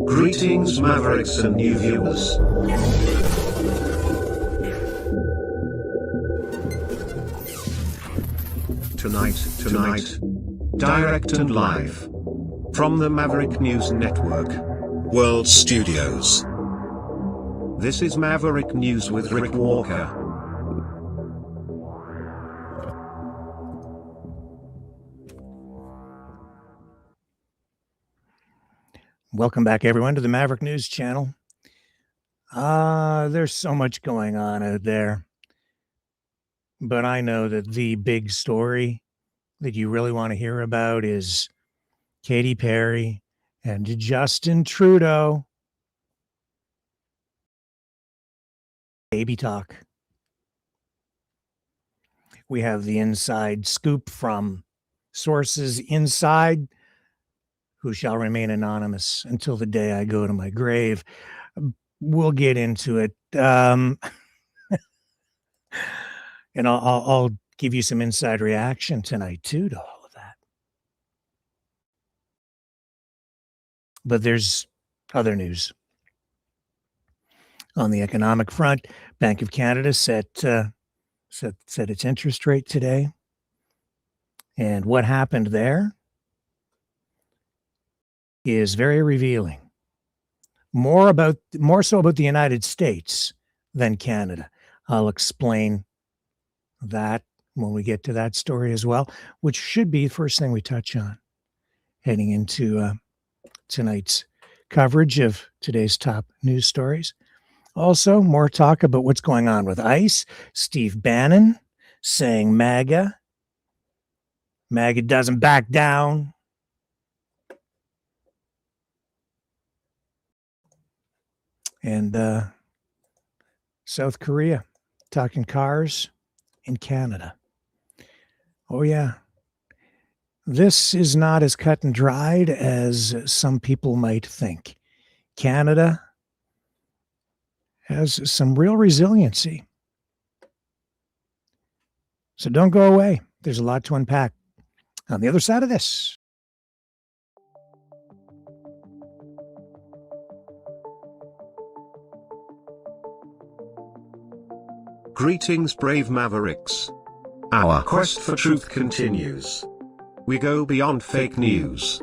Greetings, Mavericks and new viewers. Tonight, direct and live from the Maverick News Network World Studios. This is Maverick News with Rick Walker. Welcome back, everyone, to the Maverick News Channel. There's so much going on out there. But I know that the big story that you really want to hear about is Katy Perry and Justin Trudeau. Baby talk. We have the inside scoop from sources inside who shall remain anonymous until the day I go to my grave. We'll get into it. And I'll give you some inside reaction tonight, too, to all of that. But there's other news. On the economic front, Bank of Canada set its interest rate today. And what happened there is very revealing. More so about the United States than Canada. I'll explain that when we get to that story as well, which should be the first thing we touch on heading into tonight's coverage of today's top news stories. Also, more talk about what's going on with ICE. Steve Bannon saying MAGA doesn't back down. And South Korea talking cars in Canada. Oh, yeah. This is not as cut and dried as some people might think. Canada has some real resiliency. So don't go away. There's a lot to unpack on the other side of this. Greetings, brave Mavericks. Our quest for truth continues. We go beyond fake news.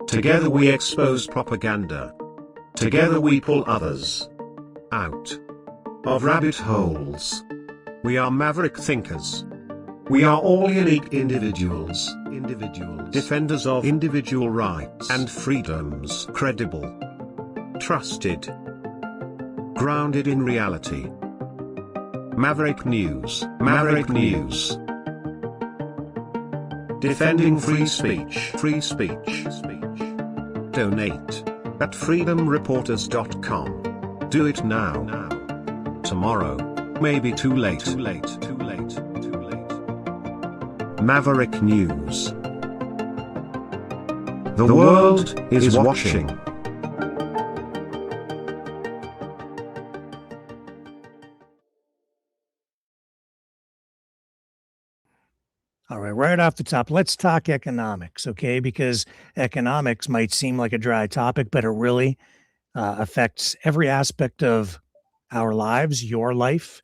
Together we expose propaganda. Together we pull others out of rabbit holes. We are Maverick thinkers. We are all unique individuals, defenders of individual rights and freedoms, credible, trusted, grounded in reality. Maverick News. Defending free speech. Donate at freedomreporters.com. Do it now. Tomorrow may be too late. Maverick News. The world is watching. All right, right off the top, let's talk economics, okay? Because economics might seem like a dry topic, but it really affects every aspect of our lives, your life.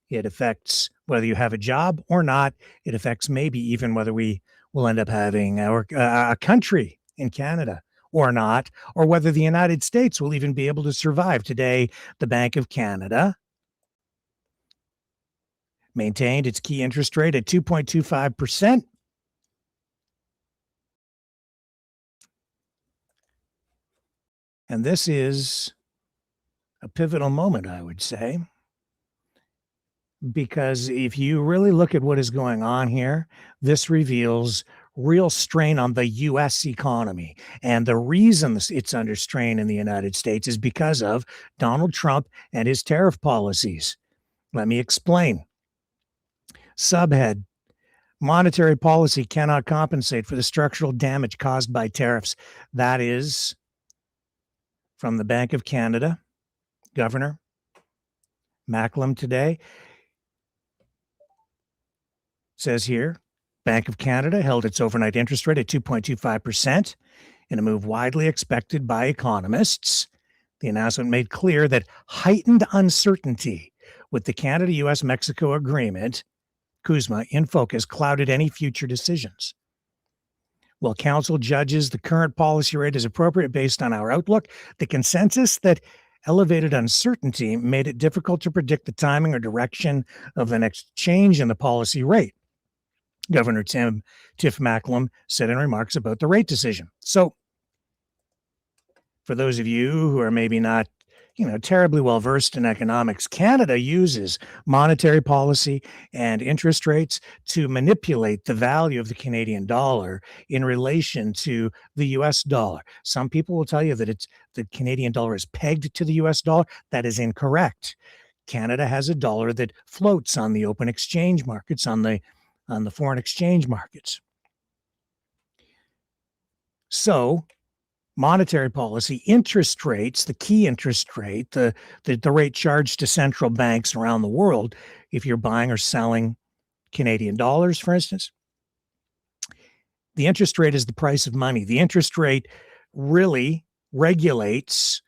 It affects whether you have a job or not. It affects maybe even whether we will end up having a country in Canada or not, or whether the United States will even be able to survive. Today, the Bank of Canada maintained its key interest rate at 2.25%. And this is a pivotal moment, I would say, because if you really look at what is going on here, this reveals real strain on the U.S. economy. And the reason it's under strain in the United States is because of Donald Trump and his tariff policies. Let me explain. Subhead: monetary policy cannot compensate for the structural damage caused by tariffs. That is from the Bank of Canada, Governor Macklem today. Says here, Bank of Canada held its overnight interest rate at 2.25%. In a move widely expected by economists, the announcement made clear that heightened uncertainty with the Canada-US-Mexico agreement, CUSMA, in focus clouded any future decisions. While Council judges the current policy rate is appropriate based on our outlook, the consensus that elevated uncertainty made it difficult to predict the timing or direction of the next change in the policy rate. Governor Tiff Macklem said in remarks about the rate decision. So, for those of you who are maybe not, terribly well versed in economics, Canada uses monetary policy and interest rates to manipulate the value of the Canadian dollar in relation to the US dollar. Some people will tell you that the Canadian dollar is pegged to the US dollar. That is incorrect. Canada has a dollar that floats on the open exchange markets, on the foreign exchange markets. So, monetary policy, interest rates, the key interest rate, the rate charged to central banks around the world, if you're buying or selling Canadian dollars, for instance, the interest rate is the price of money. The interest rate really regulates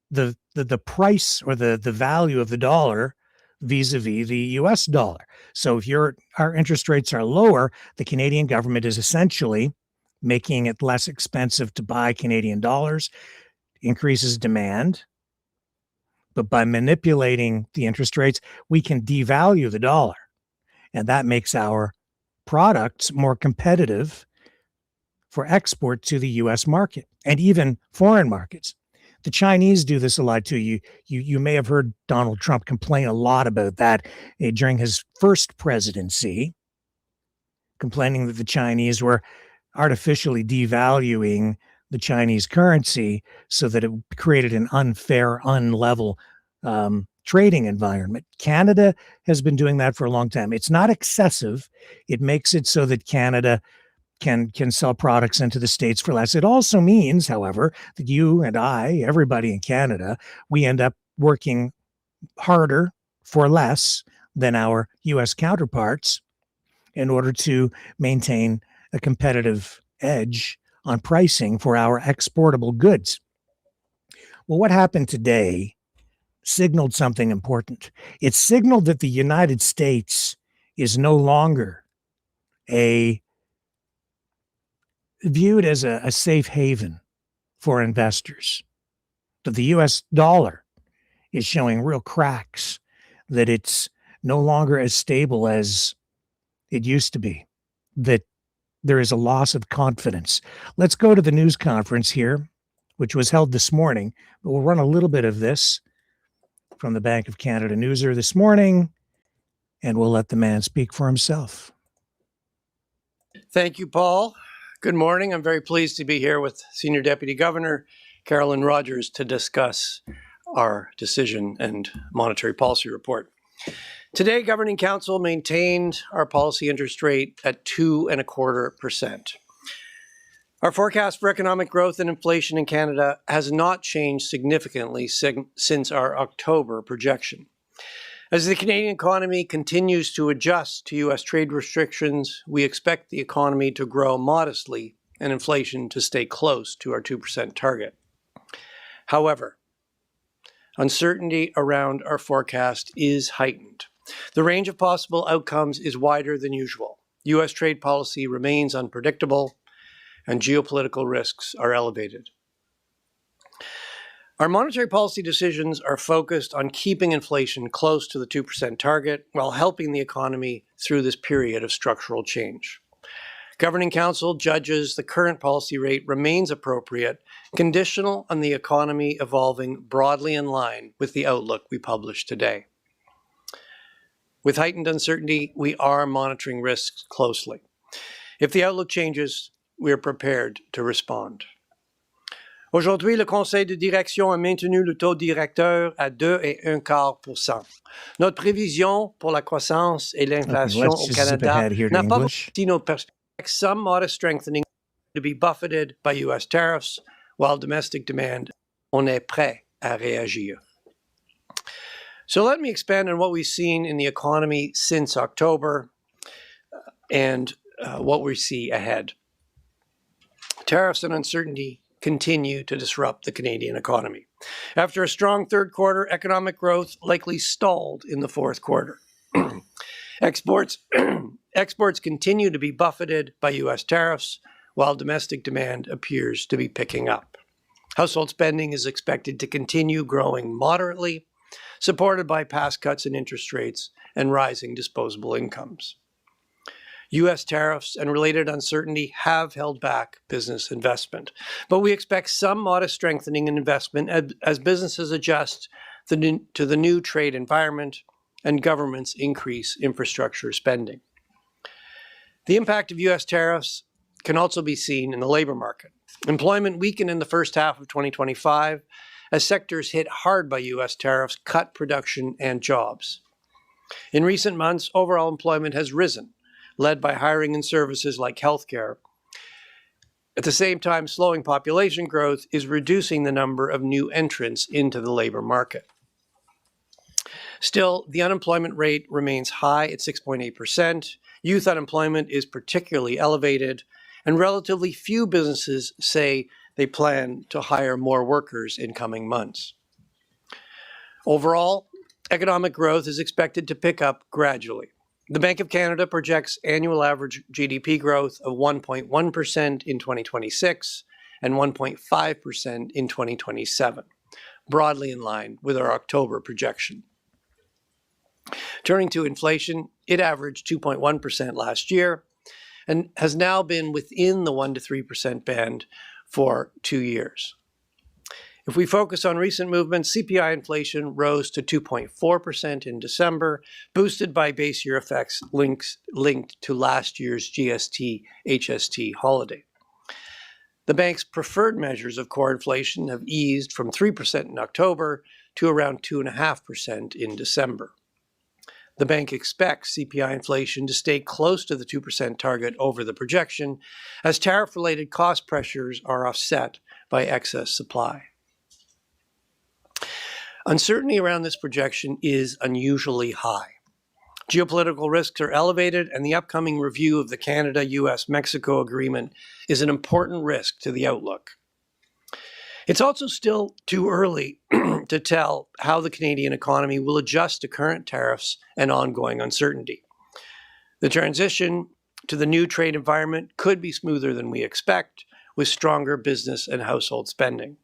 the price or the value of the dollar vis-a-vis the US dollar. So if our interest rates are lower, the Canadian government is essentially making it less expensive to buy Canadian dollars, increases demand. But by manipulating the interest rates, we can devalue the dollar. And that makes our products more competitive for export to the US market and even foreign markets. The Chinese do this a lot too. You may have heard Donald Trump complain a lot about that during his first presidency, complaining that the Chinese were artificially devaluing the Chinese currency so that it created an unfair, unlevel trading environment. Canada has been doing that for a long time. It's not excessive. It makes it so that Canada can sell products into the States for less. It also means, however, that you and I, everybody in Canada, we end up working harder for less than our US counterparts in order to maintain a competitive edge on pricing for our exportable goods. Well, what happened today signaled something important. It signaled that the United States is no longer viewed as a safe haven for investors, that the US dollar is showing real cracks, that it's no longer as stable as it used to be, that there is a loss of confidence. Let's go to the news conference here, which was held this morning, but we'll run a little bit of this from the Bank of Canada Newser this morning, and we'll let the man speak for himself. Thank you, Paul. Good morning. I'm very pleased to be here with Senior Deputy Governor Carolyn Rogers to discuss our decision and monetary policy report. Today, Governing Council maintained our policy interest rate at 2.25%. Our forecast for economic growth and inflation in Canada has not changed significantly since our October projection. As the Canadian economy continues to adjust to U.S. trade restrictions, we expect the economy to grow modestly and inflation to stay close to our 2% target. However, uncertainty around our forecast is heightened. The range of possible outcomes is wider than usual. U.S. trade policy remains unpredictable, and geopolitical risks are elevated. Our monetary policy decisions are focused on keeping inflation close to the 2% target while helping the economy through this period of structural change. Governing Council judges the current policy rate remains appropriate, conditional on the economy evolving broadly in line with the outlook we published today. With heightened uncertainty, we are monitoring risks closely. If the outlook changes, we are prepared to respond. Aujourd'hui, le Conseil de direction a maintenu le taux directeur à 2,25%. Notre prévision pour la croissance et l'inflation au Canada n'a pas modifié nos perspectives. Some modest strengthening to be buffeted by U.S. tariffs, while domestic demand, on est prêt à réagir. So let me expand on what we've seen in the economy since October and what we see ahead. Tariffs and uncertainty continue to disrupt the Canadian economy. After a strong third quarter, economic growth likely stalled in the fourth quarter. Exports continue to be buffeted by U.S. tariffs, while domestic demand appears to be picking up. Household spending is expected to continue growing moderately, supported by past cuts in interest rates and rising disposable incomes. U.S. tariffs and related uncertainty have held back business investment, but we expect some modest strengthening in investment as businesses adjust to the new trade environment and governments increase infrastructure spending. The impact of U.S. tariffs can also be seen in the labor market. Employment weakened in the first half of 2025 as sectors hit hard by U.S. tariffs cut production and jobs. In recent months, overall employment has risen, led by hiring in services like healthcare. At the same time, slowing population growth is reducing the number of new entrants into the labor market. Still, the unemployment rate remains high at 6.8%. Youth unemployment is particularly elevated, and relatively few businesses say they plan to hire more workers in coming months. Overall, economic growth is expected to pick up gradually. The Bank of Canada projects annual average GDP growth of 1.1% in 2026 and 1.5% in 2027, broadly in line with our October projection. Turning to inflation, it averaged 2.1% last year and has now been within the 1 to 3% band for 2 years. If we focus on recent movements, CPI inflation rose to 2.4% in December, boosted by base year effects linked to last year's GST-HST holiday. The bank's preferred measures of core inflation have eased from 3% in October to around 2.5% in December. The bank expects CPI inflation to stay close to the 2% target over the projection, as tariff-related cost pressures are offset by excess supply. Uncertainty around this projection is unusually high. Geopolitical risks are elevated, and the upcoming review of the Canada-US-Mexico agreement is an important risk to the outlook. It's also still too early to tell how the Canadian economy will adjust to current tariffs and ongoing uncertainty. The transition to the new trade environment could be smoother than we expect, with stronger business and household spending.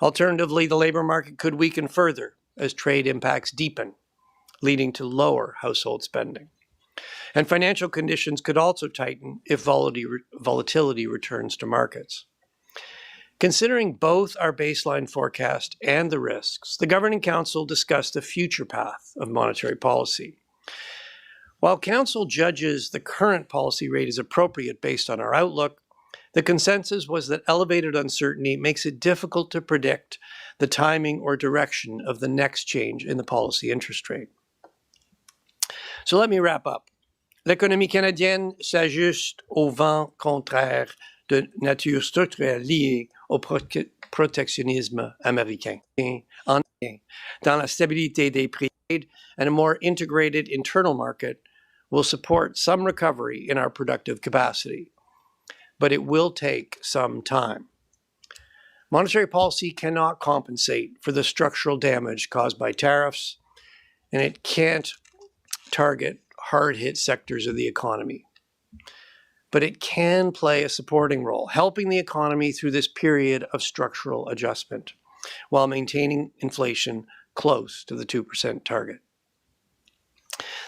Alternatively, the labor market could weaken further as trade impacts deepen, leading to lower household spending. And financial conditions could also tighten if volatility returns to markets. Considering both our baseline forecast and the risks, the Governing Council discussed the future path of monetary policy. While Council judges the current policy rate is appropriate based on our outlook, the consensus was that elevated uncertainty makes it difficult to predict the timing or direction of the next change in the policy interest rate. So let me wrap up. L'économie canadienne s'ajuste au vent contraire de nature structurelle liée au protectionnisme américain. Dans la stabilité des prix and a more integrated internal market will support some recovery in our productive capacity, but it will take some time. Monetary policy cannot compensate for the structural damage caused by tariffs, and it can't target hard-hit sectors of the economy. But it can play a supporting role, helping the economy through this period of structural adjustment, while maintaining inflation close to the 2% target.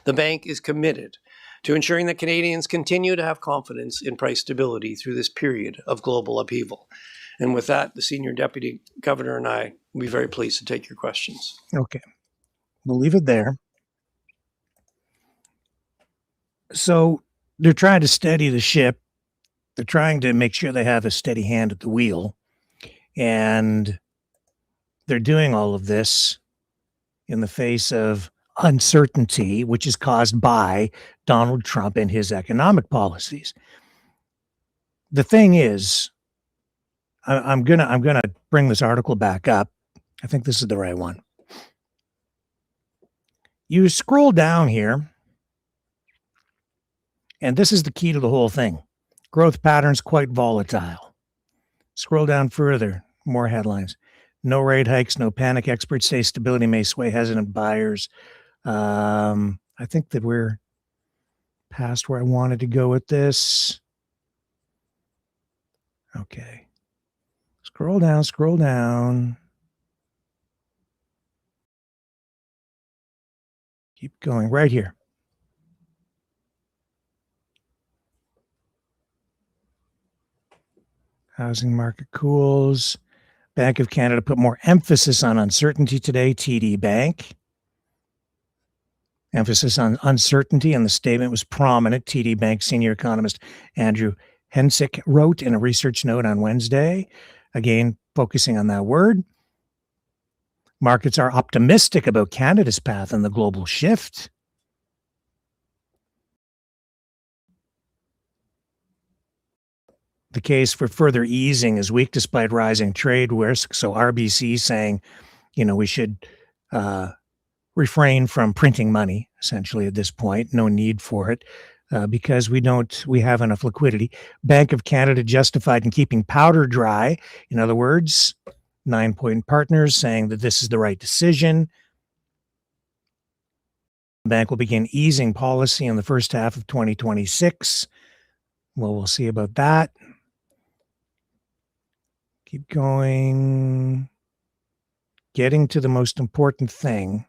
The bank is committed to ensuring that Canadians continue to have confidence in price stability through this period of global upheaval. And with that, the Senior Deputy Governor and I will be very pleased to take your questions. Okay. We'll leave it there. So they're trying to steady the ship. They're trying to make sure they have a steady hand at the wheel. And they're doing all of this in the face of uncertainty, which is caused by Donald Trump and his economic policies. The thing is, I'm gonna bring this article back up. I think this is the right one. You scroll down here, and this is the key to the whole thing. Growth patterns quite volatile. Scroll down further, more headlines. No rate hikes, no panic. Experts say stability may sway hesitant buyers. I think that we're past where I wanted to go with this. Okay. Scroll down, scroll down. Keep going right here. Housing market cools. Bank of Canada put more emphasis on uncertainty today, TD Bank. Emphasis on uncertainty, and the statement was prominent. TD Bank senior economist Andrew Hensick wrote in a research note on Wednesday, again, focusing on that word. Markets are optimistic about Canada's path in the global shift. The case for further easing is weak despite rising trade risks. So RBC saying, we should refrain from printing money, essentially, at this point. No need for it because we have enough liquidity. Bank of Canada justified in keeping powder dry. In other words, 9 Point Partners saying that this is the right decision. The bank will begin easing policy in the first half of 2026. Well, we'll see about that. Keep going. Getting to the most important thing.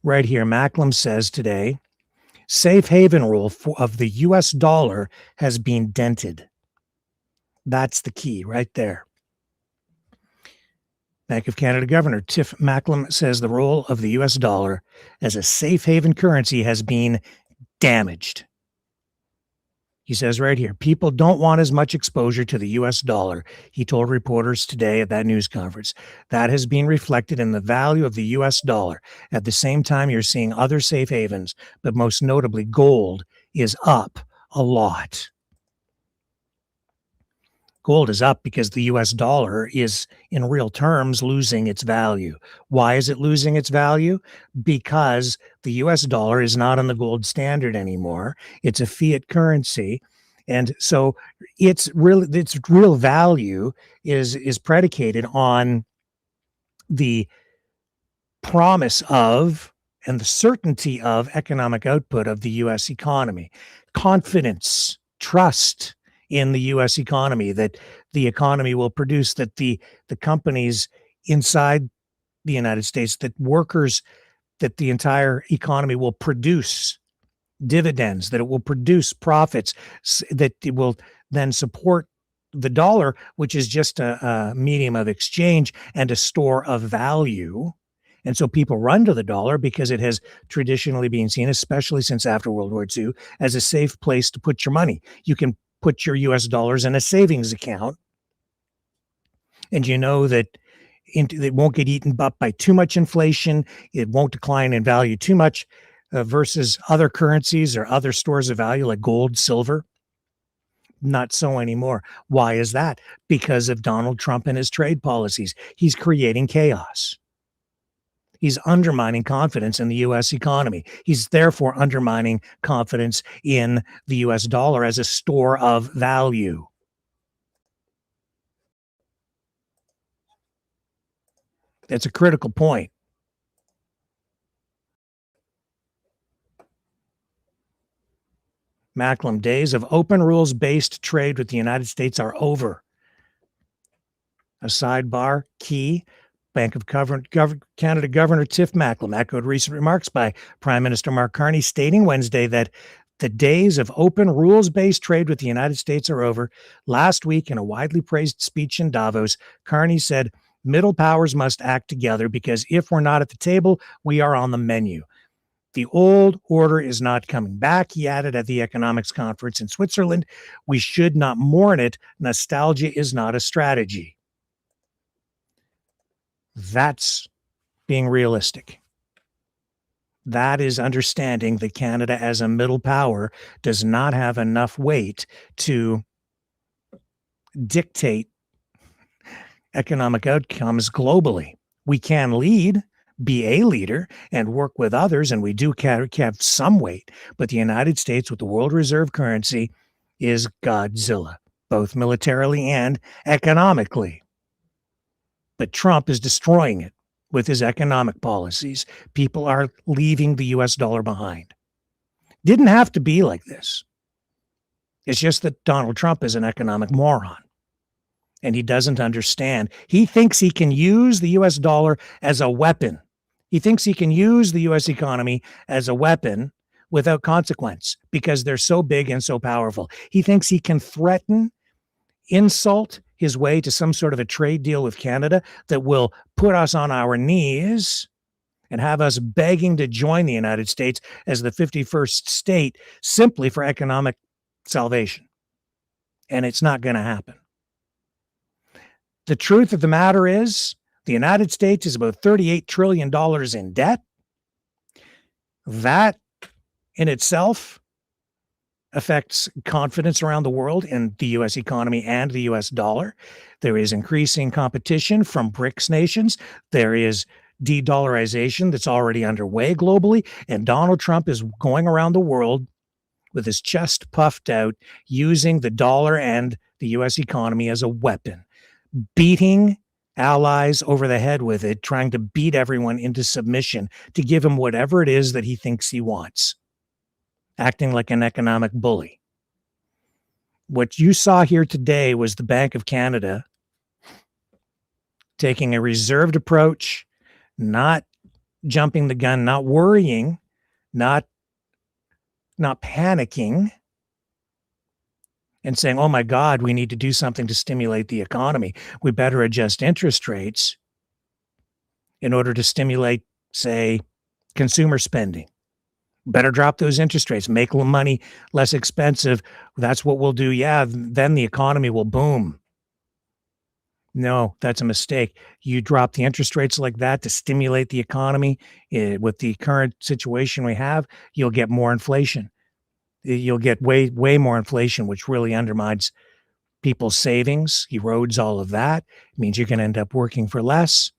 Right here, Macklem says today, safe haven rule of the US dollar has been dented. That's the key right there. Bank of Canada Governor Tiff Macklem says the role of the US dollar as a safe haven currency has been damaged. He says right here, people don't want as much exposure to the US dollar, he told reporters today at that news conference. That has been reflected in the value of the US dollar. At the same time, you're seeing other safe havens, but most notably gold is up a lot. Gold is up because the US dollar is, in real terms, losing its value. Why is it losing its value? Because the US dollar is not on the gold standard anymore. It's a fiat currency. And so its real value is predicated on the promise of and the certainty of economic output of the US economy. Confidence, trust in the U.S. economy, that the economy will produce, that the companies inside the United States, that workers, that the entire economy will produce dividends, that it will produce profits, that it will then support the dollar, which is just a medium of exchange and a store of value. And so people run to the dollar because it has traditionally been seen, especially since after World War II, as a safe place to put your money. You can put your US dollars in a savings account, and you know that it won't get eaten up by too much inflation. It won't decline in value too much versus other currencies or other stores of value like gold, silver. Not so anymore. Why is that? Because of Donald Trump and his trade policies. He's creating chaos. He's undermining confidence in the U.S. economy. He's therefore undermining confidence in the U.S. dollar as a store of value. That's a critical point. Macklem, days of open rules-based trade with the United States are over. A sidebar, key. Bank of Canada Governor Tiff Macklem echoed recent remarks by Prime Minister Mark Carney, stating Wednesday that the days of open rules-based trade with the United States are over. Last week, in a widely praised speech in Davos, Carney said, middle powers must act together because if we're not at the table, we are on the menu. The old order is not coming back, he added at the economics conference in Switzerland. We should not mourn it. Nostalgia is not a strategy. That's being realistic. That is understanding that Canada as a middle power does not have enough weight to dictate economic outcomes globally. We can lead, be a leader, and work with others, and we do have some weight. But the United States, with the world reserve currency, is Godzilla, both militarily and economically. But Trump is destroying it with his economic policies. People are leaving the US dollar behind. Didn't have to be like this. It's just that Donald Trump is an economic moron. And he doesn't understand. He thinks he can use the US dollar as a weapon. He thinks he can use the US economy as a weapon without consequence because they're so big and so powerful. He thinks he can threaten, insult his way to some sort of a trade deal with Canada that will put us on our knees and have us begging to join the United States as the 51st state simply for economic salvation. And it's not going to happen. The truth of the matter is, the United States is about $38 trillion in debt. That in itself affects confidence around the world in the U.S. economy and the U.S. dollar. There is increasing competition from BRICS nations. There is de-dollarization that's already underway globally. And Donald Trump is going around the world with his chest puffed out, using the dollar and the U.S. economy as a weapon, beating allies over the head with it, trying to beat everyone into submission to give him whatever it is that he thinks he wants, acting like an economic bully. What you saw here today was the Bank of Canada taking a reserved approach, not jumping the gun, not worrying, not panicking, and saying, oh my God, we need to do something to stimulate the economy. We better adjust interest rates in order to stimulate, say, consumer spending. Better drop those interest rates, make money less expensive. That's what we'll do. Yeah, then the economy will boom. No, that's a mistake. You drop the interest rates like that to stimulate the economy. With the current situation we have, you'll get more inflation. You'll get way more inflation, which really undermines people's savings, erodes all of that. It means you're going to end up working for less.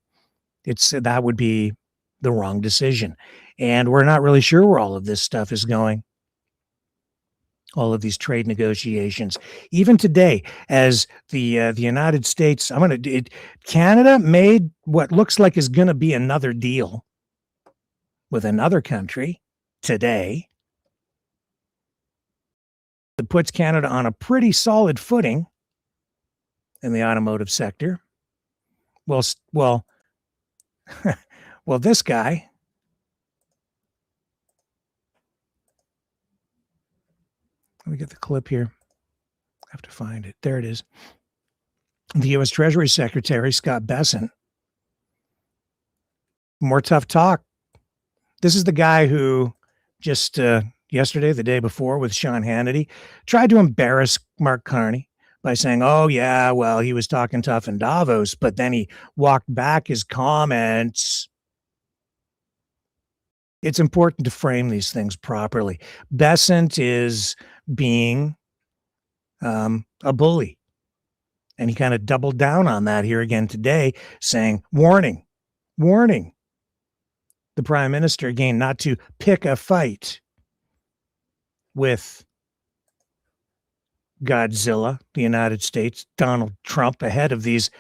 That would be the wrong decision. And we're not really sure where all of this stuff is going. All of these trade negotiations, even today, as the United States, Canada made what looks like is going to be another deal with another country today. That puts Canada on a pretty solid footing in the automotive sector. Well, this guy, let me get the clip here. I have to find it. There it is. The U.S. Treasury Secretary, Scott Bessent. More tough talk. This is the guy who just yesterday, the day before, with Sean Hannity, tried to embarrass Mark Carney by saying, oh, yeah, well, he was talking tough in Davos, but then he walked back his comments. It's important to frame these things properly. Bessent is being a bully. And he kind of doubled down on that here again today, saying, warning, the prime minister again, not to pick a fight with Godzilla, the United States, Donald Trump, ahead of these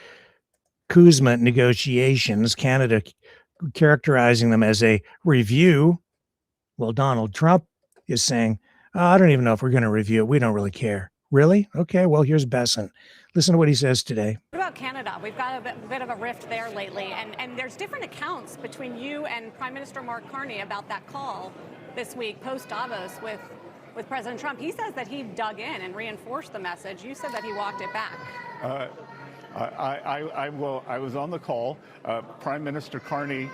Kuzma negotiations, Canada characterizing them as a review. Well, Donald Trump is saying, oh, I don't even know if we're going to review it. We don't really care. Really? Okay, well, here's Bessent. Listen to what he says today. What about Canada? We've got a bit of a rift there lately, and there's different accounts between you and Prime Minister Mark Carney about that call this week post-Davos with President Trump. He says that he dug in and reinforced the message. You said that he walked it back. I was on the call. Prime Minister Carney,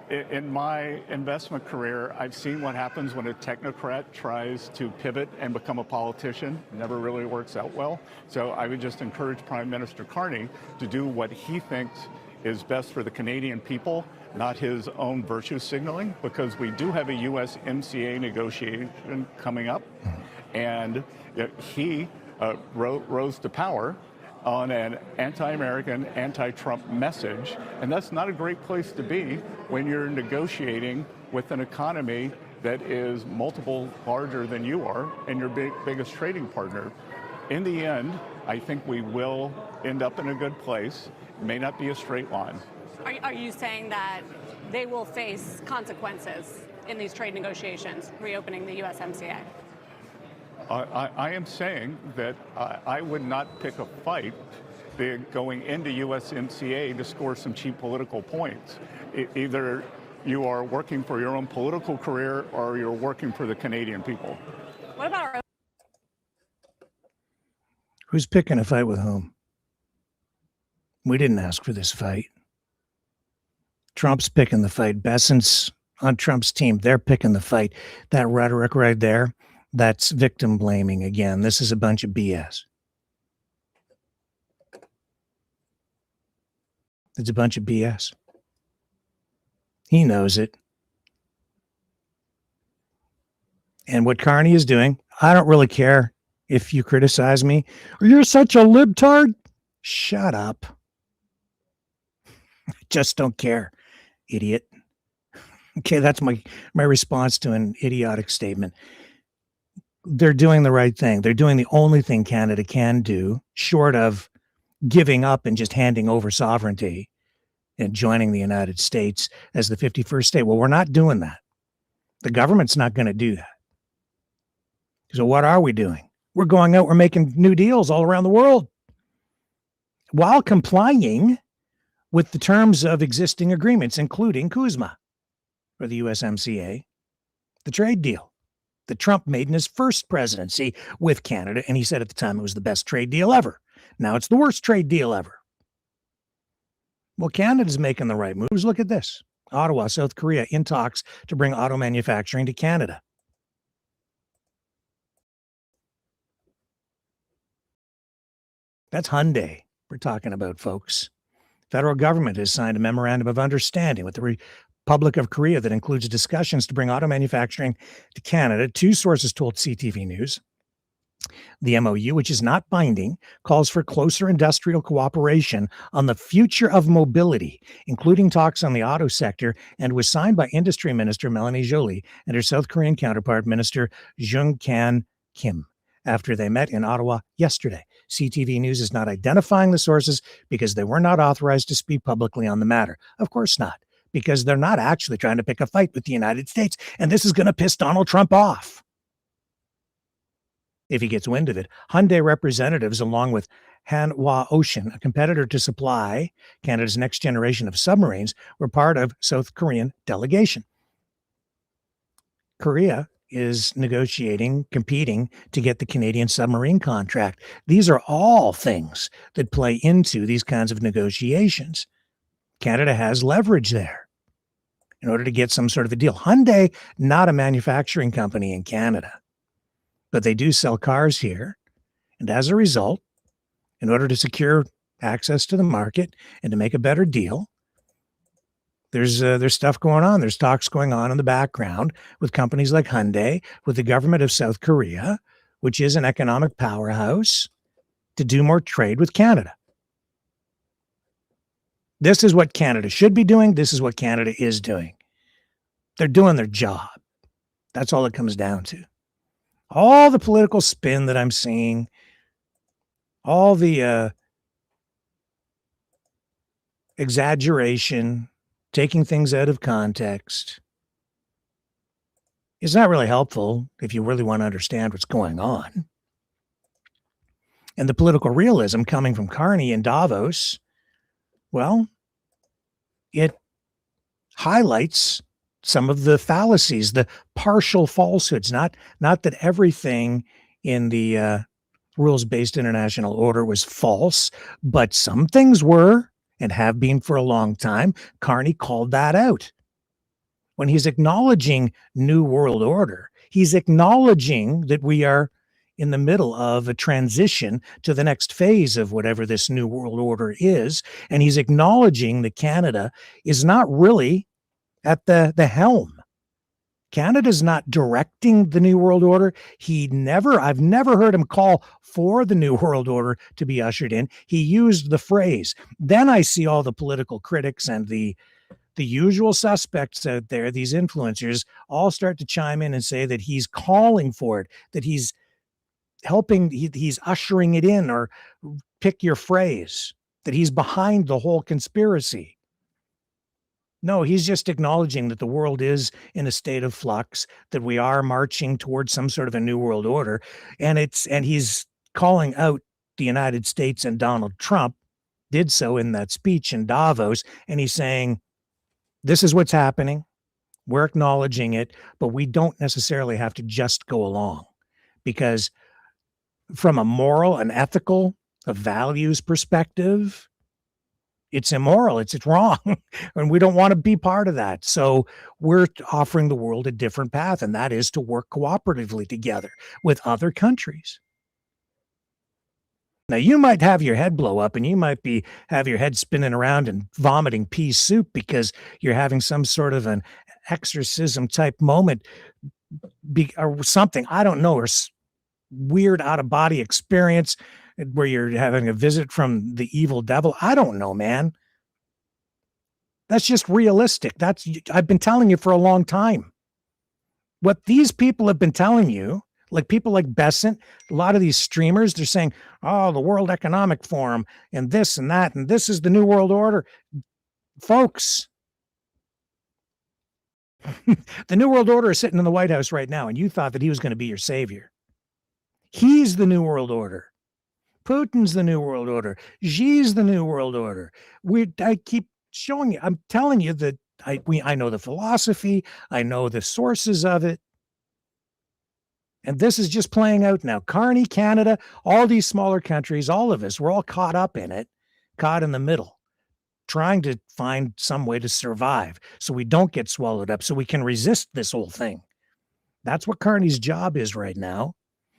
in my investment career, I've seen what happens when a technocrat tries to pivot and become a politician. It never really works out well. So I would just encourage Prime Minister Carney to do what he thinks is best for the Canadian people, not his own virtue signaling, because we do have a USMCA negotiation coming up. And he rose to power on an anti-American, anti-Trump message. And that's not a great place to be when you're negotiating with an economy that is multiple larger than you are and your biggest trading partner. In the end, I think we will end up in a good place. It may not be a straight line. Are you saying that they will face consequences in these trade negotiations, reopening the USMCA? I am saying that I would not pick a fight going into USMCA to score some cheap political points. Either you are working for your own political career or you're working for the Canadian people. What about our... Who's picking a fight with whom? We didn't ask for this fight. Trump's picking the fight. Bessent's on Trump's team. They're picking the fight. That rhetoric right there, that's victim blaming again. This is a bunch of BS. It's a bunch of BS. He knows it. And what Carney is doing, I don't really care if you criticize me or you're such a libtard. Shut up. I just don't care, idiot. Okay, that's my response to an idiotic statement. They're doing the right thing. They're doing the only thing Canada can do, short of giving up and just handing over sovereignty and joining the United States as the 51st state. Well, we're not doing that. The government's not going to do that. So what are we doing? We're going out, we're making new deals all around the world while complying with the terms of existing agreements, including CUSMA, or the USMCA, the trade deal that Trump made in his first presidency with Canada. And he said at the time it was the best trade deal ever. Now it's the worst trade deal ever. Well, Canada's making the right moves. Look at this. Ottawa, South Korea, in talks to bring auto manufacturing to Canada. That's Hyundai we're talking about, folks. Federal government has signed a memorandum of understanding with the Republic of Korea that includes discussions to bring auto manufacturing to Canada. Two sources told CTV News. The MOU, which is not binding, calls for closer industrial cooperation on the future of mobility, including talks on the auto sector, and was signed by Industry Minister Melanie Joly and her South Korean counterpart, Minister Jung Kan Kim, after they met in Ottawa yesterday. CTV News is not identifying the sources because they were not authorized to speak publicly on the matter. Of course not, because they're not actually trying to pick a fight with the United States, and this is going to piss Donald Trump off if he gets wind of it. Hyundai representatives, along with Hanwha Ocean, a competitor to supply Canada's next generation of submarines, were part of South Korean delegation. Korea is negotiating, competing to get the Canadian submarine contract. These are all things that play into these kinds of negotiations. Canada has leverage there in order to get some sort of a deal. Hyundai, not a manufacturing company in Canada, but they do sell cars here. And as a result, in order to secure access to the market and to make a better deal, there's stuff going on. There's talks going on in the background with companies like Hyundai, with the government of South Korea, which is an economic powerhouse, to do more trade with Canada. This is what Canada should be doing. This is what Canada is doing. They're doing their job. That's all it comes down to. All the political spin that I'm seeing, all the exaggeration, taking things out of context, is not really helpful if you really want to understand what's going on. And the political realism coming from Carney in Davos, well, it highlights some of the fallacies, the partial falsehoods, not that everything in the rules-based international order was false, but some things were and have been for a long time. Carney called that out. When he's acknowledging New World Order, he's acknowledging that we are in the middle of a transition to the next phase of whatever this New World Order is, and he's acknowledging that Canada is not really at the helm. Canada's not directing the New World Order. I've never heard him call for the New World Order to be ushered in. He used the phrase. Then I see all the political critics and the the usual suspects out there, these influencers, all start to chime in and say that he's calling for it, that he's helping, he's ushering it in, or pick your phrase, that he's behind the whole conspiracy. No, he's just acknowledging that the world is in a state of flux, that we are marching towards some sort of a new world order. And he's calling out the United States, and Donald Trump did so in that speech in Davos. And he's saying, this is what's happening. We're acknowledging it, but we don't necessarily have to just go along, because from a moral and ethical, a values perspective, it's immoral, it's wrong, and we don't want to be part of that. So we're offering the world a different path, and that is to work cooperatively together with other countries. Now, you might have your head blow up, and you might have your head spinning around and vomiting pea soup because you're having some sort of an exorcism type moment, or something, I don't know, or weird out of body experience where you're having a visit from the evil devil. I don't know, man. That's just realistic. I've been telling you for a long time. What these people have been telling you, like people like Besant, a lot of these streamers, they're saying, oh, the World Economic Forum and this and that, and this is the New World Order. Folks, the New World Order is sitting in the White House right now, and you thought that he was going to be your savior. He's the New World Order. Putin's the New World Order. Xi's the New World Order. I keep showing you. I'm telling you that I know the philosophy. I know the sources of it. And this is just playing out now. Carney, Canada, all these smaller countries, all of us, we're all caught up in it, caught in the middle, trying to find some way to survive so we don't get swallowed up, so we can resist this whole thing. That's what Carney's job is right now.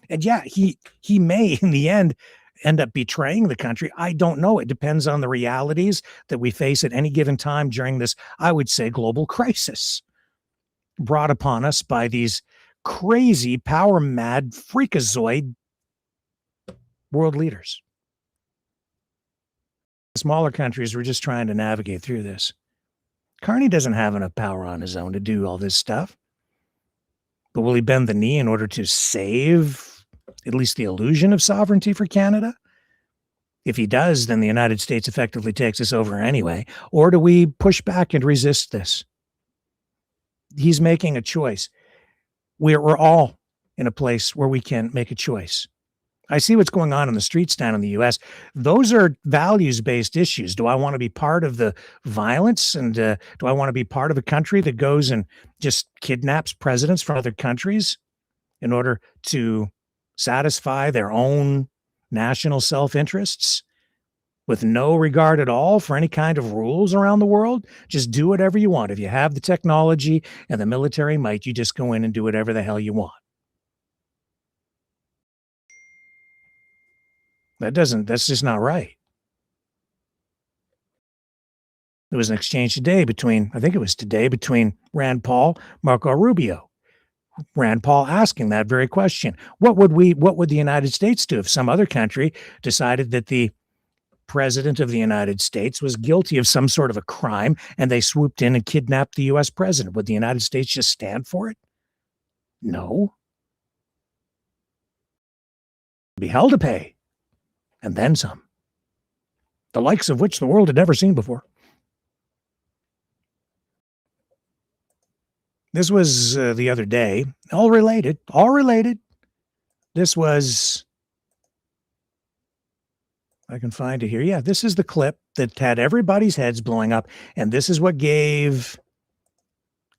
And yeah, he may, in the end up betraying the country. I don't know. It depends on the realities that we face at any given time during this, I would say, global crisis brought upon us by these crazy, power-mad, freakazoid world leaders. Smaller countries, we're just trying to navigate through this. Carney doesn't have enough power on his own to do all this stuff. But will he bend the knee in order to save at least the illusion of sovereignty for Canada? If he does, then the United States effectively takes us over anyway. Or do we push back and resist this? He's making a choice. We're all in a place where we can make a choice. I see what's going on in the streets down in the U.S. Those are values-based issues. Do I want to be part of the violence? And do I want to be part of a country that goes and just kidnaps presidents from other countries in order to satisfy their own national self-interests with no regard at all for any kind of rules around the world? Just do whatever you want. If you have the technology and the military might, you just go in and do whatever the hell you want. That's just not right. There was an exchange today between Rand Paul, Marco Rubio. Rand Paul asking that very question. What would the United States do if some other country decided that the president of the United States was guilty of some sort of a crime and they swooped in and kidnapped the US president? Would the United States just stand for it? No. Be held to pay. And then some. The likes of which the world had never seen before. This was the other day. All related. This was, I can find it here. Yeah, this is the clip that had everybody's heads blowing up. And this is what gave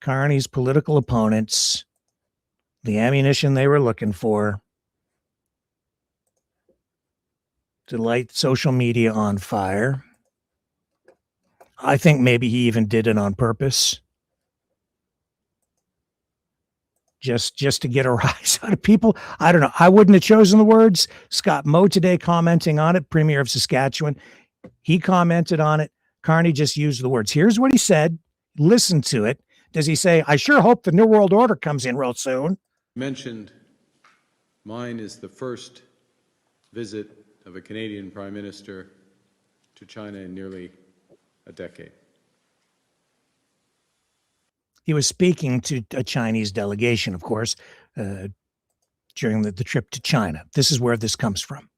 Carney's political opponents the ammunition they were looking for to light social media on fire. I think maybe he even did it on purpose. Just to get a rise out of people. I don't know. I wouldn't have chosen the words. Scott Moe today commenting on it, Premier of Saskatchewan. He commented on it. Carney just used the words. Here's what he said. Listen to it. Does he say, I sure hope the New World Order comes in real soon? Mentioned mine is the first visit of a Canadian Prime Minister to China in nearly a decade. He was speaking to a Chinese delegation, of course, during the trip to China. This is where this comes from.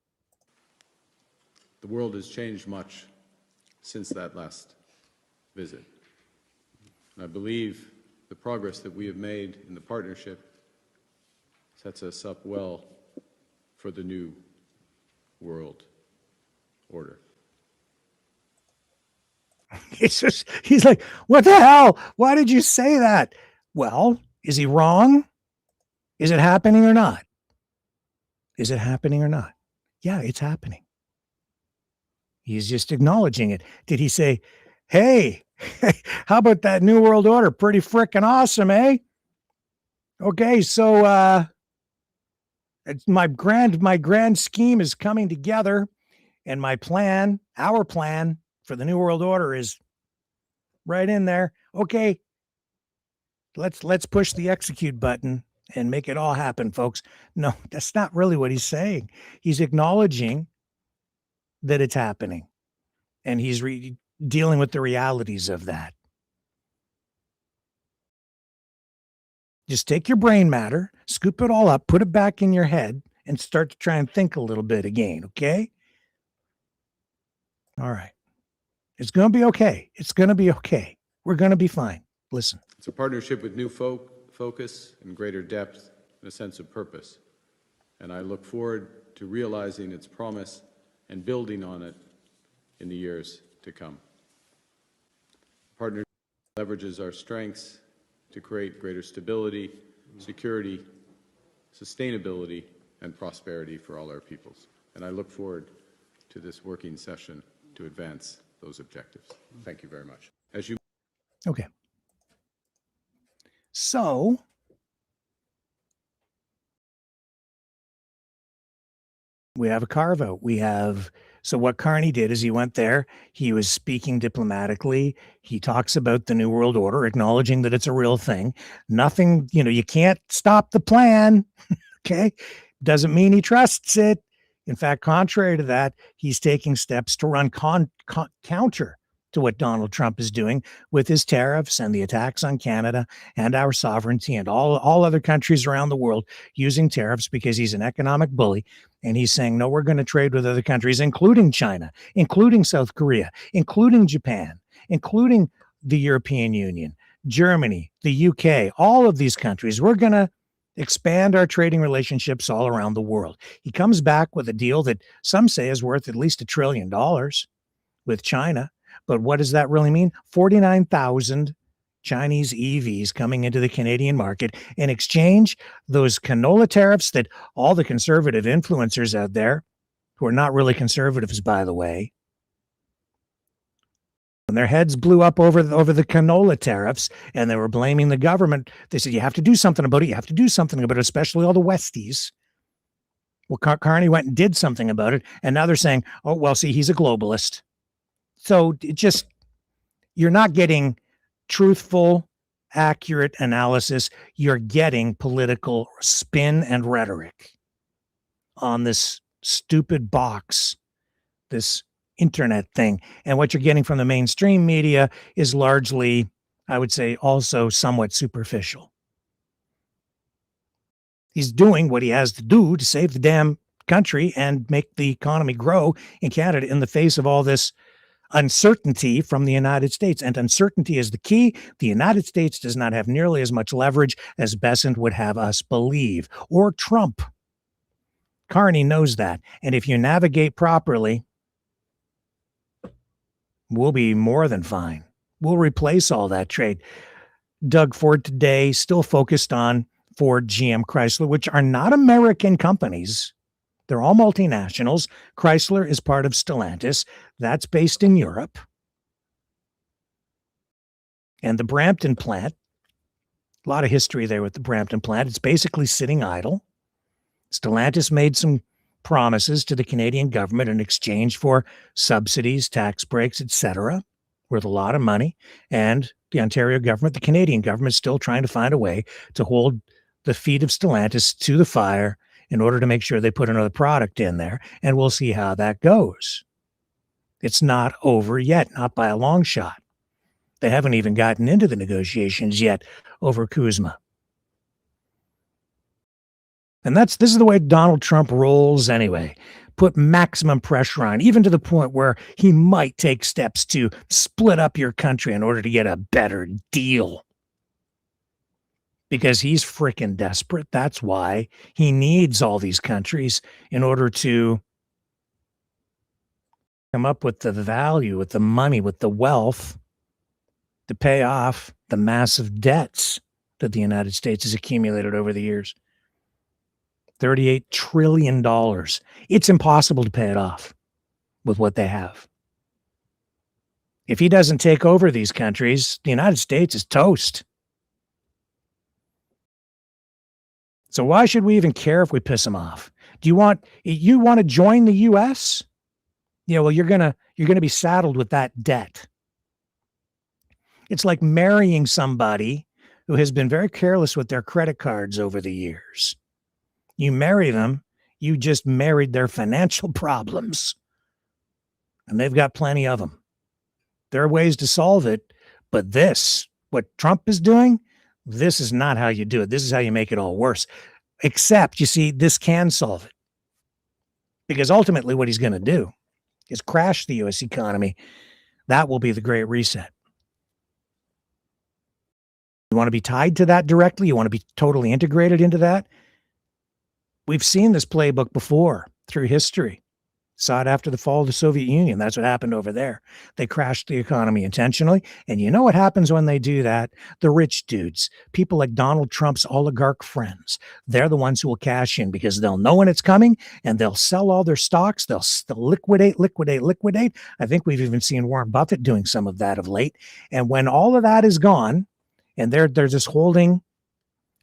The world has changed much since that last visit. And I believe the progress that we have made in the partnership sets us up well for the new world order. He's like, what the hell? Why did you say that? Well, is he wrong? Is it happening or not? Is it happening or not? Yeah, it's happening. He's just acknowledging it. Did he say, hey, how about that New World Order? Pretty freaking awesome, eh? Okay, so my grand scheme is coming together, and my plan, our plan for the New World Order is right in there. Okay, let's push the execute button and make it all happen, folks. No, that's not really what he's saying. He's acknowledging that it's happening, and he's dealing with the realities of that. Just take your brain matter, scoop it all up, put it back in your head, and start to try and think a little bit again, okay? All right. It's going to be okay. It's going to be okay. We're going to be fine. Listen. It's a partnership with new focus and greater depth and a sense of purpose. And I look forward to realizing its promise and building on it in the years to come. The partnership leverages our strengths to create greater stability, security, sustainability, and prosperity for all our peoples. And I look forward to this working session to advance those objectives. Thank you very much. Okay. So we have a carve out. So what Carney did is he went there, he was speaking diplomatically. He talks about the New World Order, acknowledging that it's a real thing. Nothing, you can't stop the plan. Okay. Doesn't mean he trusts it. In fact, contrary to that, he's taking steps to run counter to what Donald Trump is doing with his tariffs and the attacks on Canada and our sovereignty and all other countries around the world using tariffs because he's an economic bully. And he's saying, no, we're going to trade with other countries, including China, including South Korea, including Japan, including the European Union, Germany, the UK, all of these countries. We're going to expand our trading relationships all around the world. He comes back with a deal that some say is worth at least $1 trillion with China. But what does that really mean? 49,000 Chinese EVs coming into the Canadian market. In exchange, those canola tariffs that all the conservative influencers out there, who are not really conservatives, by the way, when their heads blew up over the canola tariffs and they were blaming the government, they said, you have to do something about it. You have to do something about it, especially all the Westies. Well, Carney went and did something about it. And now they're saying, oh, well, see, he's a globalist. So you're not getting truthful, accurate analysis. You're getting political spin and rhetoric on this stupid box, this internet thing. And what you're getting from the mainstream media is largely, I would say, also somewhat superficial. He's doing what he has to do to save the damn country and make the economy grow in Canada in the face of all this uncertainty from the United States. And uncertainty is the key. The United States does not have nearly as much leverage as Bessent would have us believe, or Trump. Carney knows that. And if you navigate properly, we'll be more than fine. We'll replace all that trade. Doug Ford today still focused on Ford, GM, Chrysler, which are not American companies. They're all multinationals. Chrysler is part of Stellantis. That's based in Europe. And the Brampton plant, a lot of history there with the Brampton plant. It's basically sitting idle. Stellantis made some promises to the Canadian government in exchange for subsidies, tax breaks, etc., worth a lot of money. And the Ontario government, the Canadian government, is still trying to find a way to hold the feet of Stellantis to the fire in order to make sure they put another product in there. And we'll see how that goes. It's not over yet, not by a long shot. They haven't even gotten into the negotiations yet over Kuzma. And this is the way Donald Trump rolls anyway. Put maximum pressure on, even to the point where he might take steps to split up your country in order to get a better deal. Because he's freaking desperate. That's why he needs all these countries in order to come up with the value, with the money, with the wealth to pay off the massive debts that the United States has accumulated over the years. $38 trillion. It's impossible to pay it off with what they have. If he doesn't take over these countries, the United States is toast. So why should we even care if we piss him off? You want to join the US? Yeah, well, you're gonna be saddled with that debt. It's like marrying somebody who has been very careless with their credit cards over the years. You marry them, you just married their financial problems. And they've got plenty of them. There are ways to solve it, but what Trump is doing, this is not how you do it. This is how you make it all worse. Except, you see, this can solve it. Because ultimately what he's going to do is crash the U.S. economy. That will be the Great Reset. You want to be tied to that directly? You want to be totally integrated into that? We've seen this playbook before through history. Saw it after the fall of the Soviet Union. That's what happened over there. They crashed the economy intentionally. And you know what happens when they do that? The rich dudes, people like Donald Trump's oligarch friends, they're the ones who will cash in because they'll know when it's coming and they'll sell all their stocks. They'll liquidate. I think we've even seen Warren Buffett doing some of that of late. And when all of that is gone and they're just holding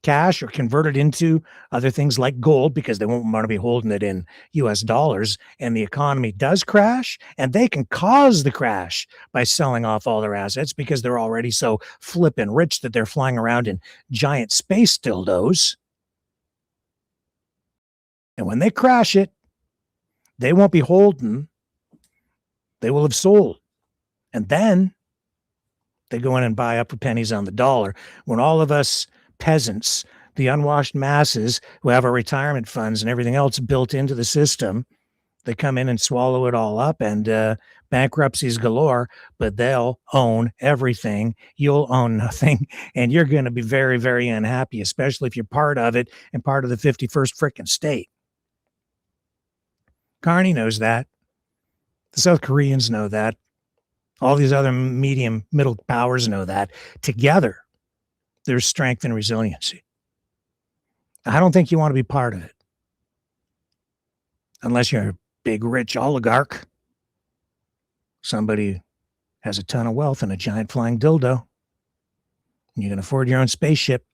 cash or convert it into other things like gold because they won't want to be holding it in US dollars, and the economy does crash, and they can cause the crash by selling off all their assets because they're already so flippin' rich that they're flying around in giant space dildos. And when they crash it, they won't be holding. They will have sold. And then they go in and buy up for pennies on the dollar. When all of us peasants, the unwashed masses who have our retirement funds and everything else built into the system, they come in and swallow it all up, and bankruptcies galore, but they'll own everything. You'll own nothing, and you're going to be very, very unhappy, especially if you're part of it and part of the 51st frickin' state. Carney knows that. The South Koreans know that. All these other middle powers know that. Together, there's strength and resiliency. I don't think you want to be part of it. Unless you're a big, rich oligarch. Somebody has a ton of wealth and a giant flying dildo. You can afford your own spaceship.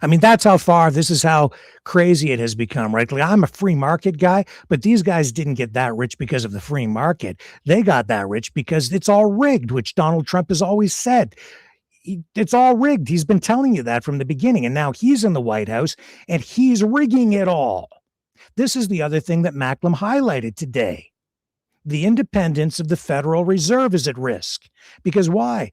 I mean, that's how far, this is how crazy it has become, right? Like, I'm a free market guy, but these guys didn't get that rich because of the free market. They got that rich because it's all rigged, which Donald Trump has always said. It's all rigged. He's been telling you that from the beginning. And now he's in the White House and he's rigging it all. This is the other thing that Macklem highlighted today. The independence of the Federal Reserve is at risk. Because why?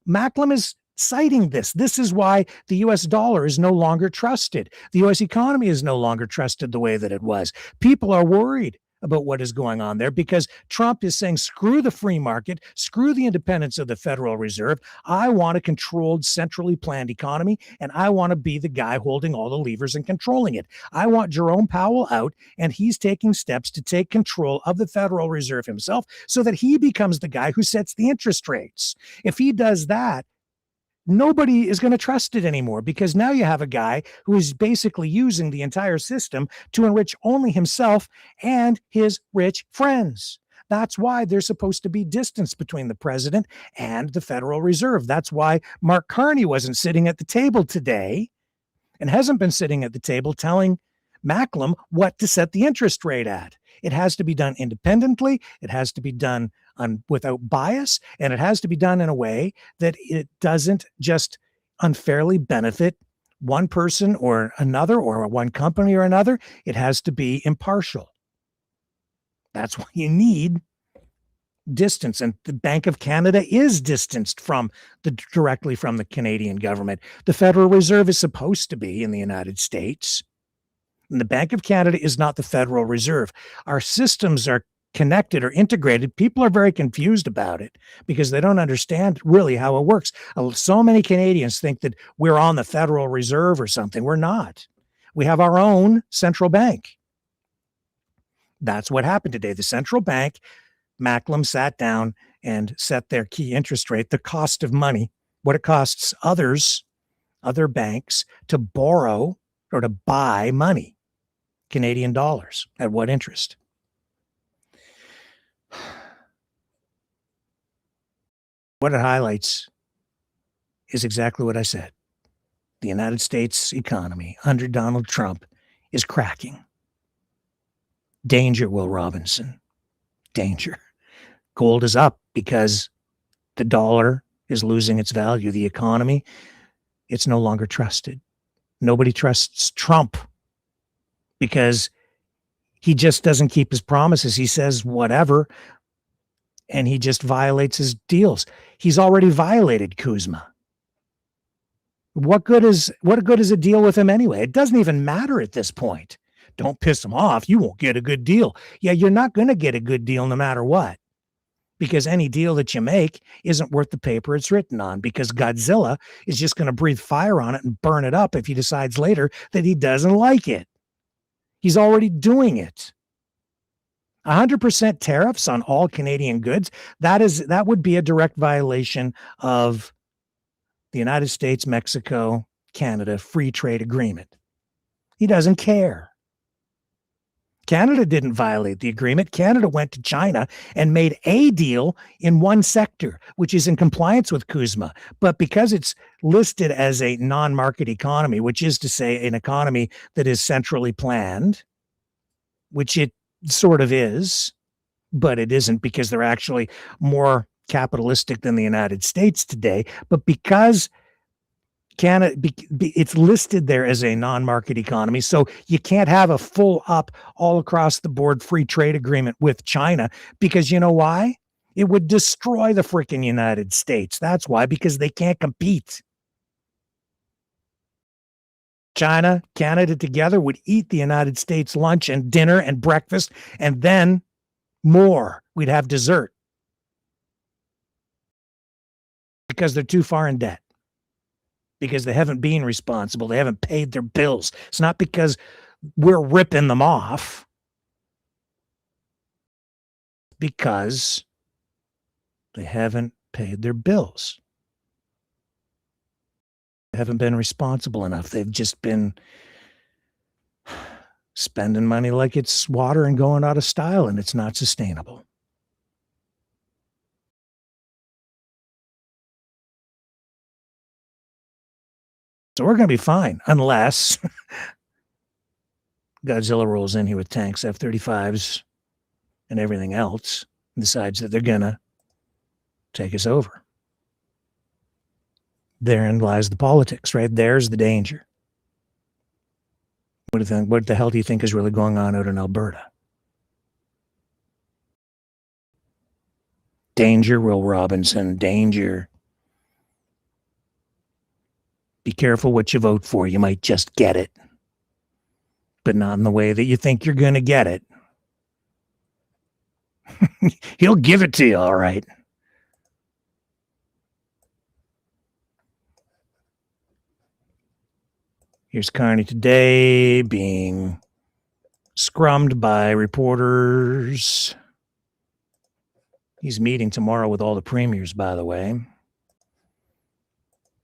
Macklem is citing this. This is why the US dollar is no longer trusted. The US economy is no longer trusted the way that it was. People are worried about what is going on there because Trump is saying, screw the free market, screw the independence of the Federal Reserve. I want a controlled, centrally planned economy, and I want to be the guy holding all the levers and controlling it. I want Jerome Powell out, and he's taking steps to take control of the Federal Reserve himself so that he becomes the guy who sets the interest rates. If he does that, nobody is going to trust it anymore because now you have a guy who is basically using the entire system to enrich only himself and his rich friends. That's why there's supposed to be distance between the president and the Federal Reserve. That's why Mark Carney wasn't sitting at the table today and hasn't been sitting at the table telling Macklem what to set the interest rate at. It has to be done independently. It has to be done without bias, and it has to be done in a way that it doesn't just unfairly benefit one person or another or one company or another. It has to be impartial. That's why you need distance, and the Bank of Canada is distanced directly from the Canadian government. The Federal Reserve is supposed to be in the United States, and the Bank of Canada is not the Federal Reserve. Our systems are connected or integrated. People are very confused about it because they don't understand really how it works. So many Canadians think that we're on the Federal Reserve or something. We're not. We have our own central bank. That's what happened today. The central bank, Macklem, sat down and set their key interest rate, the cost of money, what it costs other banks to borrow or to buy money, Canadian dollars, at what interest. What it highlights is exactly what I said. The United States economy under Donald Trump is cracking. Danger, Will Robinson. Danger. Gold is up because the dollar is losing its value. The economy, it's no longer trusted. Nobody trusts Trump because he just doesn't keep his promises. He says whatever, and he just violates his deals. He's already violated Kuzma. What good is a deal with him anyway? It doesn't even matter at this point. Don't piss him off. You won't get a good deal. Yeah, you're not going to get a good deal no matter what, because any deal that you make isn't worth the paper it's written on, because Godzilla is just going to breathe fire on it and burn it up if he decides later that he doesn't like it. He's already doing it. 100% tariffs on all Canadian goods, that would be a direct violation of the United States, Mexico, Canada free trade agreement. He doesn't care. Canada didn't violate the agreement. Canada went to China and made a deal in one sector, which is in compliance with Kuzma. But because it's listed as a non-market economy, which is to say an economy that is centrally planned, which it sort of is, but it isn't, because they're actually more capitalistic than the United States today. But because Canada, it's listed there as a non-market economy, so you can't have a full up, all across the board free trade agreement with China, because you know why? It would destroy the freaking United States. That's why, because they can't compete. China, Canada together would eat the United States lunch and dinner and breakfast, and then more. We'd have dessert because they're too far in debt, because they haven't been responsible. They haven't paid their bills. It's not because we're ripping them off, because they haven't paid their bills. They haven't been responsible enough. They've just been spending money like it's water and going out of style, and it's not sustainable. So we're going to be fine unless Godzilla rolls in here with tanks, F-35s, and everything else, and decides that they're going to take us over. Therein lies the politics, right? There's the danger. What do you think? What the hell do you think is really going on out in Alberta? Danger, Will Robinson, danger. Be careful what you vote for. You might just get it, but not in the way that you think you're going to get it. He'll give it to you, all right. Here's Carney today being scrummed by reporters. He's meeting tomorrow with all the premiers, by the way.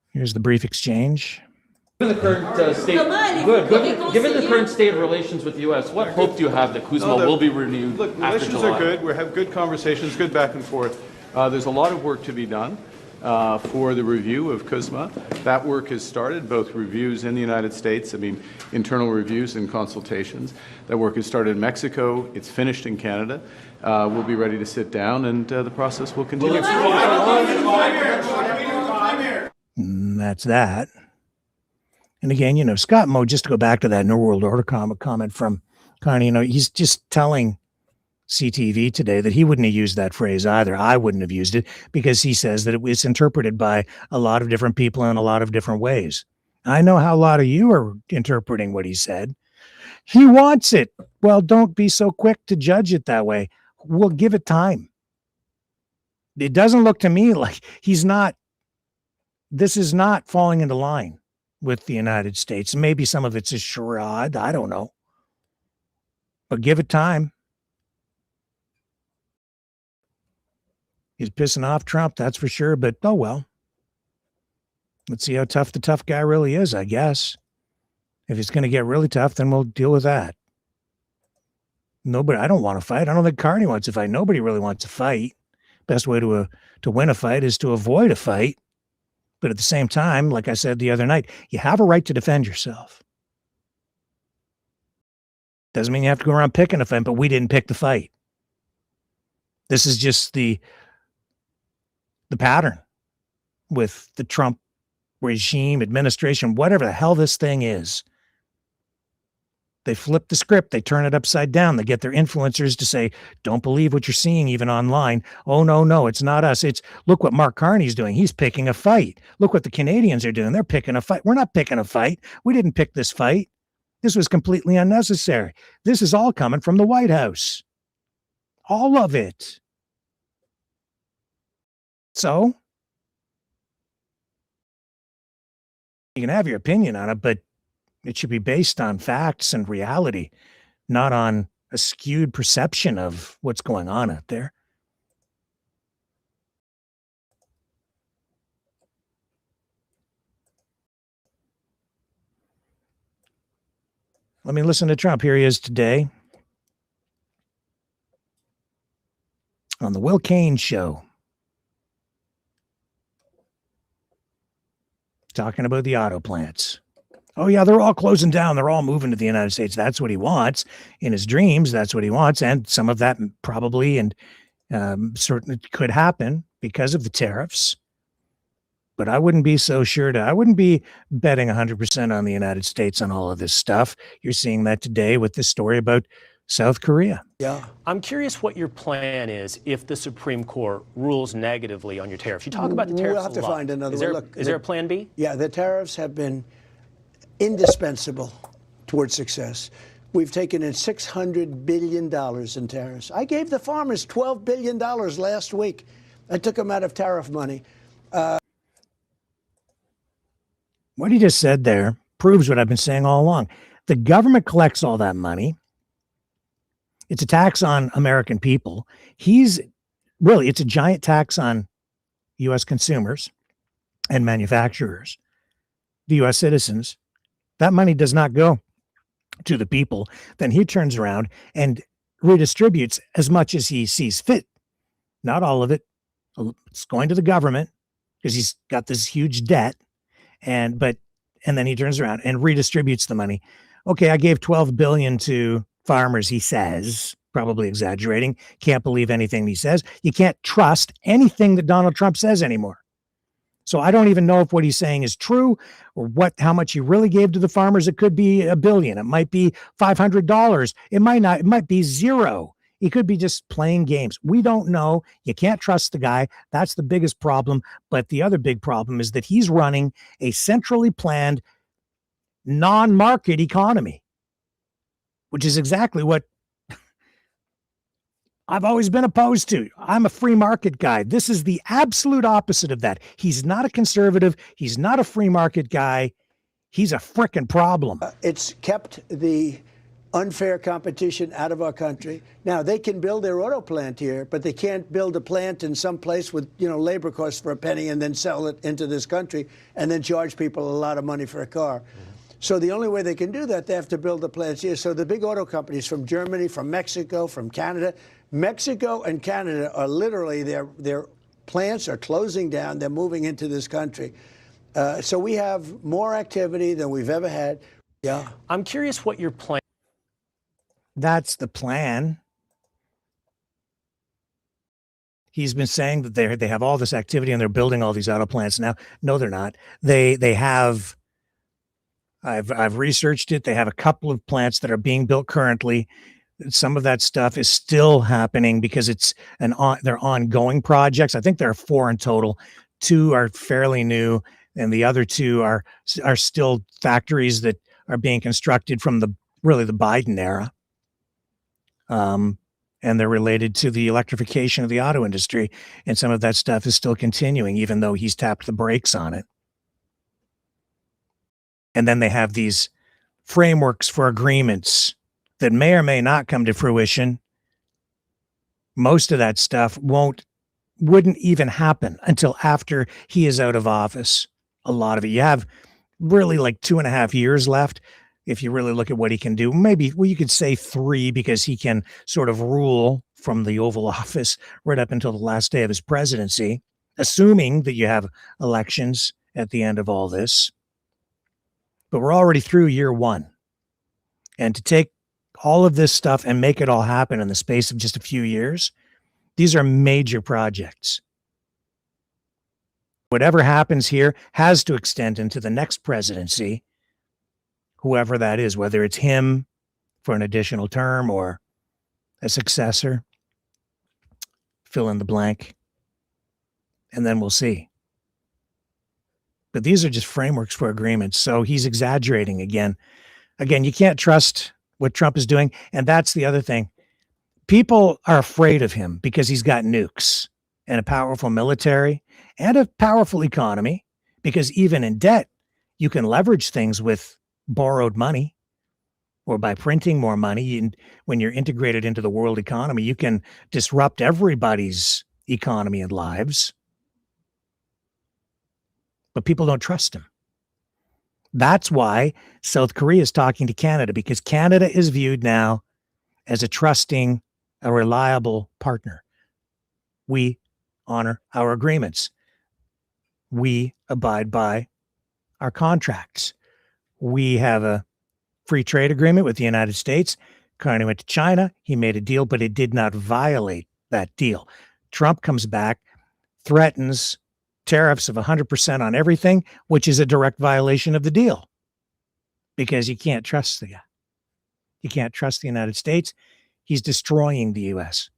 Here's the brief exchange. Given the current Given the current state of relations with the U.S., what hope do you have that Kuzma will be renewed? Look, after relations July? are good. We have good conversations, good back and forth. There's a lot of work to be done for the review of Kuzma. That work has started, both reviews in the United States, internal reviews and consultations. That work has started in Mexico. It's finished in Canada. We'll be ready to sit down, and the process will continue. And that's that. And again, Scott Moe, just to go back to that New World Order comment from Carney, he's just telling CTV today that he wouldn't have used that phrase either. I wouldn't have used it because he says that it's interpreted by a lot of different people in a lot of different ways. I know how a lot of you are interpreting what he said. He wants it. Well, don't be so quick to judge it that way. We'll give it time. It doesn't look to me like this is not falling into line with the United States. Maybe some of it's a charade. I don't know. But give it time. He's pissing off Trump, that's for sure. But oh well. Let's see how tough the tough guy really is, I guess. If it's going to get really tough, then we'll deal with that. Nobody, I don't want to fight. I don't think Carney wants to fight. Nobody really wants to fight. Best way to win a fight is to avoid a fight. But at the same time, like I said the other night, you have a right to defend yourself. Doesn't mean you have to go around picking a fight, but we didn't pick the fight. This is just the pattern with the Trump regime, administration, whatever the hell this thing is. They flip the script. They turn it upside down. They get their influencers to say, don't believe what you're seeing even online. Oh, no, it's not us. It's look what Mark Carney's doing. He's picking a fight. Look what the Canadians are doing. They're picking a fight. We're not picking a fight. We didn't pick this fight. This was completely unnecessary. This is all coming from the White House. All of it. So you can have your opinion on it, but it should be based on facts and reality, not on a skewed perception of what's going on out there. Let me listen to Trump. Here he is today on the Will Cain Show, talking about the auto plants. Oh, yeah, they're all closing down. They're all moving to the United States. That's what he wants. In his dreams, that's what he wants. And some of that probably and certainly could happen because of the tariffs. But I wouldn't be so sure I wouldn't be betting 100% on the United States on all of this stuff. You're seeing that today with this story about South Korea. Yeah. I'm curious what your plan is if the Supreme Court rules negatively on your tariffs. You talk about the tariffs. We'll have to find another way. Look, is there a plan B? Yeah, the tariffs have been indispensable towards success. We've taken in $600 billion in tariffs. I gave the farmers $12 billion last week. I took them out of tariff money. What he just said there proves what I've been saying all along. The government collects all that money. It's a tax on American people. It's a giant tax on U.S. consumers and manufacturers, the U.S. citizens. That money does not go to the people. Then he turns around and redistributes as much as he sees fit. Not all of it. It's going to the government because he's got this huge debt. And then he turns around and redistributes the money. Okay, I gave $12 billion to farmers, he says, probably exaggerating. Can't believe anything he says. You can't trust anything that Donald Trump says anymore. So I don't even know if what he's saying is true or how much he really gave to the farmers. It could be $1 billion. It might be $500. It might not. It might be zero. He could be just playing games. We don't know. You can't trust the guy. That's the biggest problem. But the other big problem is that he's running a centrally planned non-market economy, which is exactly what I've always been opposed to. I'm a free market guy. This is the absolute opposite of that. He's not a conservative. He's not a free market guy. He's a frickin' problem. It's kept the unfair competition out of our country. Now, they can build their auto plant here, but they can't build a plant in some place with, labor costs for a penny and then sell it into this country and then charge people a lot of money for a car. So the only way they can do that, they have to build the plants here. So the big auto companies from Germany, from Mexico, from Canada, Mexico and Canada are literally, their plants are closing down. They're moving into this country. So we have more activity than we've ever had. Yeah. I'm curious what your plan. That's the plan. He's been saying that they have all this activity and they're building all these auto plants now. No, they're not. They have. I've researched it. They have a couple of plants that are being built currently. some of that stuff is still happening because they're ongoing projects. I think there are 4 in total. 2 are fairly new, and the other 2 are still factories that are being constructed from the Biden era. And they're related to the electrification of the auto industry. And some of that stuff is still continuing, even though he's tapped the brakes on it. And then they have these frameworks for agreements that may or may not come to fruition. Most of that stuff wouldn't even happen until after he is out of office. A lot of it. You have really like 2.5 years left. If you really look at what he can do, maybe, well, you could say 3, because he can sort of rule from the Oval Office right up until the last day of his presidency, assuming that you have elections at the end of all this. But we're already through year 1. And to take all of this stuff and make it all happen in the space of just a few years, these are major projects. Whatever happens here has to extend into the next presidency, whoever that is, whether it's him for an additional term or a successor, fill in the blank, and then we'll see. But these are just frameworks for agreements. So he's exaggerating again. Again, you can't trust what Trump is doing. And that's the other thing. People are afraid of him because he's got nukes and a powerful military and a powerful economy, because even in debt, you can leverage things with borrowed money or by printing more money. And when you're integrated into the world economy, you can disrupt everybody's economy and lives. But people don't trust him. That's why South Korea is talking to Canada, because Canada is viewed now as a reliable partner. We honor our agreements. We abide by our contracts. We have a free trade agreement with the United States. Carney went to China. He made a deal, but it did not violate that deal. Trump comes back, threatens tariffs of 100% on everything, which is a direct violation of the deal, because you can't trust the guy. You can't trust the United States. He's destroying the U.S.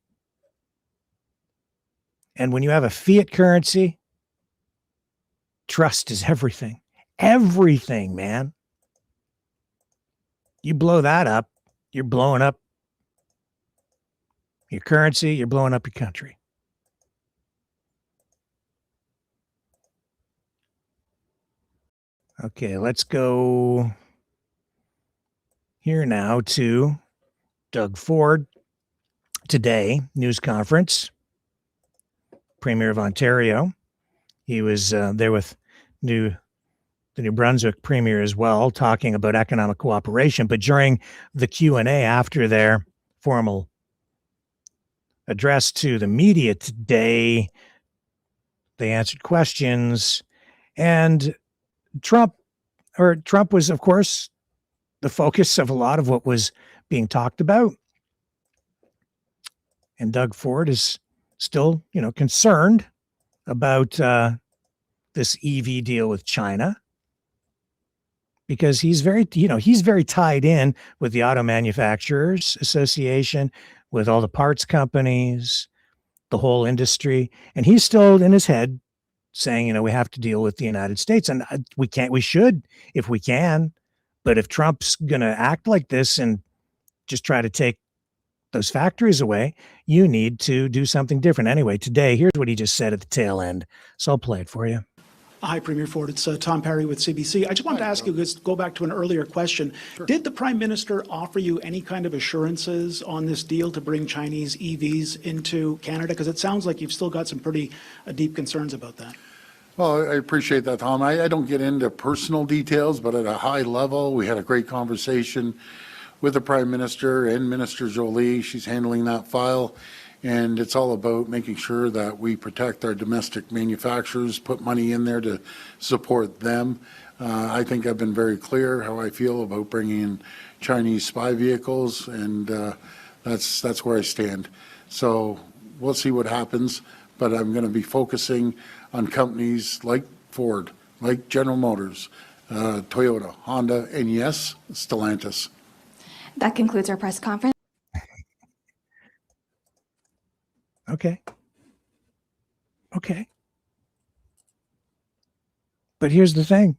And when you have a fiat currency, trust is everything. Everything, man. You blow that up, you're blowing up your currency, you're blowing up your country. Okay, let's go here now to Doug Ford. Today, news conference, Premier of Ontario. He was there with the New Brunswick Premier as well, talking about economic cooperation. But during the Q&A after their formal address to the media today, they answered questions, and Trump was, of course, the focus of a lot of what was being talked about. And Doug Ford is still, concerned about this EV deal with China, because he's very tied in with the Auto Manufacturers Association, with all the parts companies, the whole industry. And he's still in his head saying, we have to deal with the United States, and we should, if we can. But if Trump's going to act like this and just try to take those factories away, you need to do something different. Anyway, today, here's what he just said at the tail end. So I'll play it for you. Hi, Premier Ford. It's Tom Perry with CBC. I just wanted to ask you, go back to an earlier question. Sure. Did the Prime Minister offer you any kind of assurances on this deal to bring Chinese EVs into Canada? Because it sounds like you've still got some pretty deep concerns about that. Well, I appreciate that, Tom. I don't get into personal details, but at a high level, we had a great conversation with the Prime Minister and Minister Jolie. She's handling that file. And it's all about making sure that we protect our domestic manufacturers, put money in there to support them. I think I've been very clear how I feel about bringing in Chinese spy vehicles, and that's where I stand. So we'll see what happens, but I'm going to be focusing on companies like Ford, like General Motors, Toyota, Honda, and yes, Stellantis. That concludes our press conference. Okay. Okay. But here's the thing.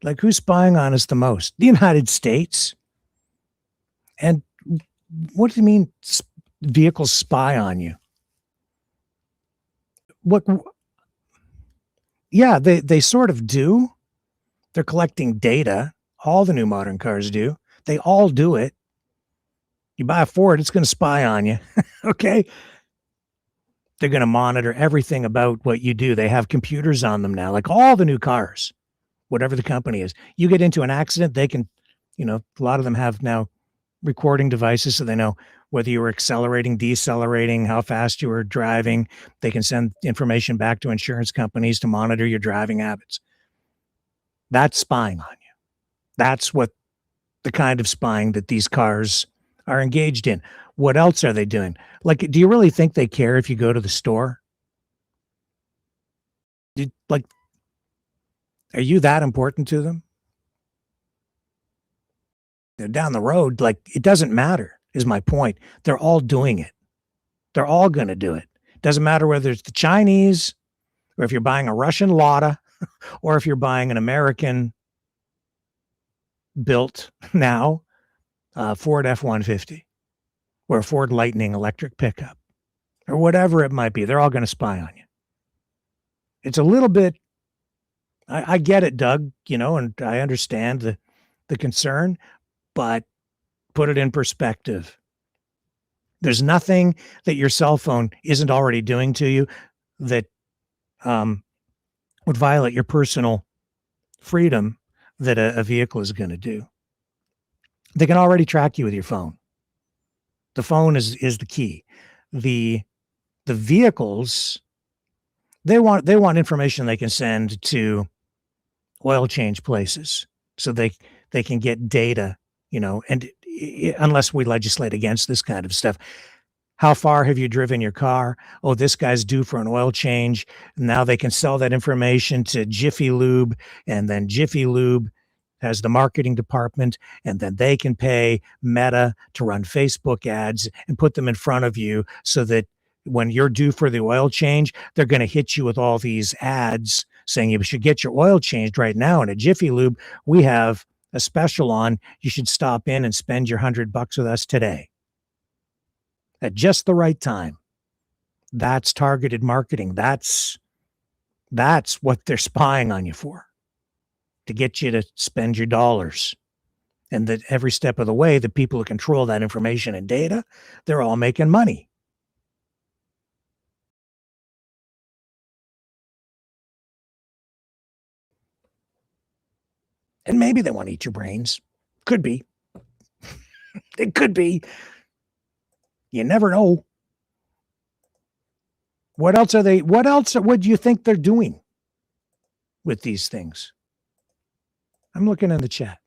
Like, who's spying on us the most? The United States. And what do you mean vehicles spy on you? What? Yeah, they sort of do. They're collecting data. All the new modern cars do. They all do it. You buy a Ford, it's going to spy on you. Okay. They're going to monitor everything about what you do. They have computers on them now, like all the new cars, whatever the company is. You get into an accident, they can, a lot of them have now recording devices so they know whether you were accelerating, decelerating, how fast you were driving. They can send information back to insurance companies to monitor your driving habits. That's spying on you. That's what the kind of spying that these cars are engaged in. What else are they doing? Like, do you really think they care if you go to the store? Are you that important to them? They're down the road, like, it doesn't matter, is my point. They're all doing it. They're all going to do it. Doesn't matter whether it's the Chinese or if you're buying a Russian Lada or if you're buying an American built now Ford F-150 or a Ford Lightning electric pickup or whatever it might be. They're all going to spy on you. It's a little bit, I get it, Doug, and I understand the concern, but put it in perspective. There's nothing that your cell phone isn't already doing to you that would violate your personal freedom that a vehicle is going to do. They can already track you with your phone. The phone is the key. The vehicles, they want information they can send to oil change places so they can get data, and unless we legislate against this kind of stuff. How far have you driven your car? Oh, this guy's due for an oil change. Now they can sell that information to Jiffy Lube, and then Jiffy Lube has the marketing department, and then they can pay Meta to run Facebook ads and put them in front of you so that when you're due for the oil change, they're going to hit you with all these ads saying you should get your oil changed right now. And at Jiffy Lube, we have a special on. You should stop in and spend your $100 with us today. At just the right time. That's targeted marketing. That's what they're spying on you for, to get you to spend your dollars. And that every step of the way, the people who control that information and data, they're all making money. And maybe they want to eat your brains. Could be. It could be. You never know. What else what do you think they're doing with these things? I'm looking in the chat.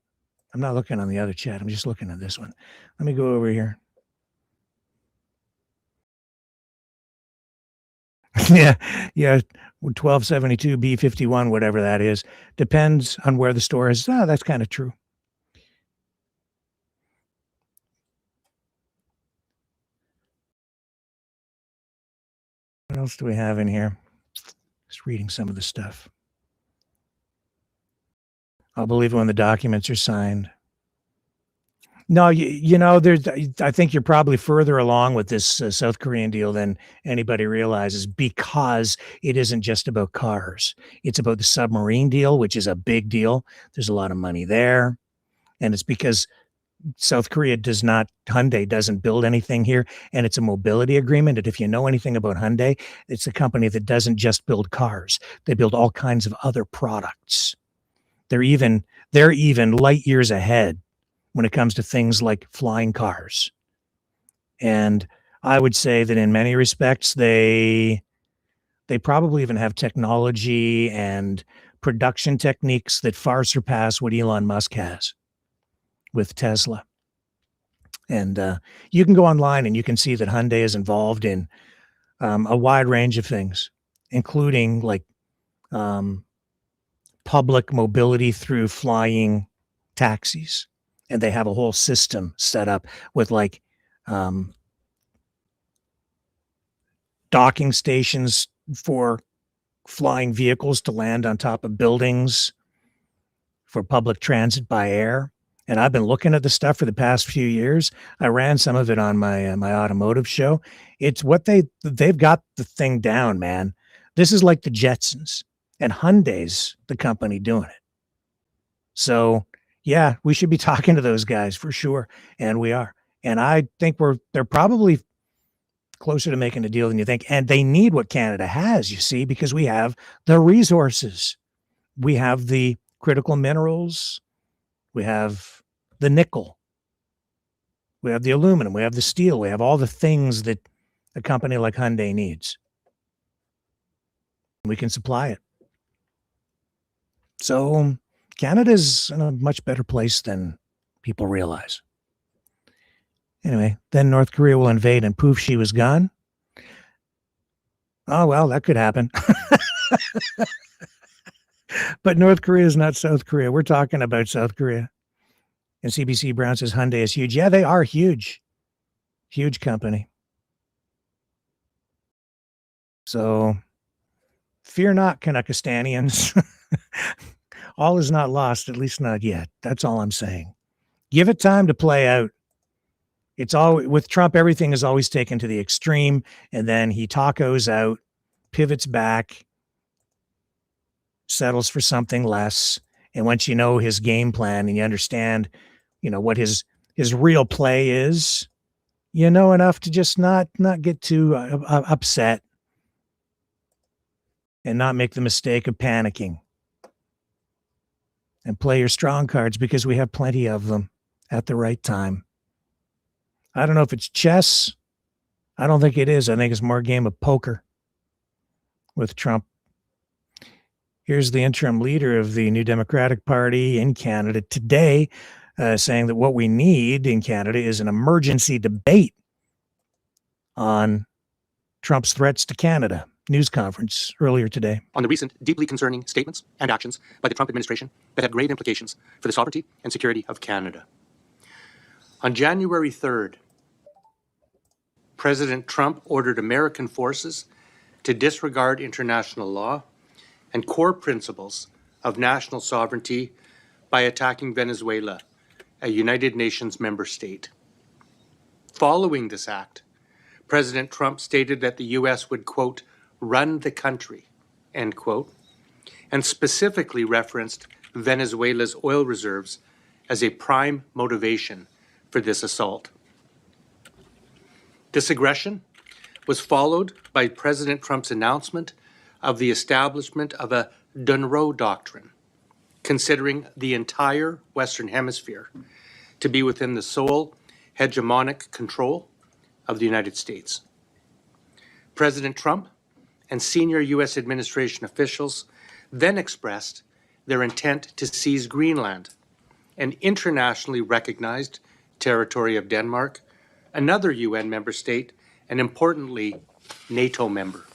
I'm not looking on the other chat. I'm just looking at this one. Let me go over here. Yeah. 1272 B51, whatever that is. Depends on where the store is. Oh, that's kind of true. What else do we have in here? Just reading some of the stuff. I'll believe it when the documents are signed. No, I think you're probably further along with this South Korean deal than anybody realizes, because it isn't just about cars. It's about the submarine deal, which is a big deal. There's a lot of money there. And it's because Hyundai doesn't build anything here, and it's a mobility agreement. And if you know anything about Hyundai, it's a company that doesn't just build cars. They build all kinds of other products. They're even light years ahead when it comes to things like flying cars. And I would say that in many respects, they probably even have technology and production techniques that far surpass what Elon Musk has with Tesla. And you can go online and you can see that Hyundai is involved in a wide range of things, including like public mobility through flying taxis. And they have a whole system set up with like docking stations for flying vehicles to land on top of buildings, for public transit by air. And I've been looking at the stuff for the past few years. I ran some of it on my automotive show. It's what they've got the thing down, man. This is like the Jetsons, and Hyundai's the company doing it. So yeah, we should be talking to those guys for sure, and we are. And I think they're probably closer to making a deal than you think. And they need what Canada has, you see, because we have the resources, we have the critical minerals, we have the nickel, we have the aluminum, we have the steel, we have all the things that a company like Hyundai needs. We can supply it. So Canada's in a much better place than people realize. Anyway, then North Korea will invade and poof, she was gone. Oh, well, that could happen. But North Korea is not South Korea. We're talking about South Korea. And CBC Brown says Hyundai is huge. Yeah, they are huge. Huge company. So fear not, Kanakistanians. All is not lost, at least not yet. That's all I'm saying. Give it time to play out. It's all with Trump, everything is always taken to the extreme, and then he tacos out, pivots back, settles for something less. And once you know his game plan and you understand, what his real play is, you know enough to just not get too upset and not make the mistake of panicking. And play your strong cards, because we have plenty of them at the right time. I don't know if it's chess. I don't think it is. I think it's more a game of poker with Trump. Here's the interim leader of the New Democratic Party in Canada today saying that what we need in Canada is an emergency debate on Trump's threats to Canada. News conference earlier today. On the recent deeply concerning statements and actions by the Trump administration that have grave implications for the sovereignty and security of Canada. On January 3rd, President Trump ordered American forces to disregard international law and core principles of national sovereignty by attacking Venezuela, a United Nations member state. Following this act, President Trump stated that the U.S. would, quote, run the country, end quote, and specifically referenced Venezuela's oil reserves as a prime motivation for this assault. This aggression was followed by President Trump's announcement of the establishment of a Dunroe Doctrine, considering the entire Western Hemisphere to be within the sole hegemonic control of the United States. President Trump and senior U.S. administration officials then expressed their intent to seize Greenland, an internationally recognized territory of Denmark, another UN member state, and importantly, NATO member.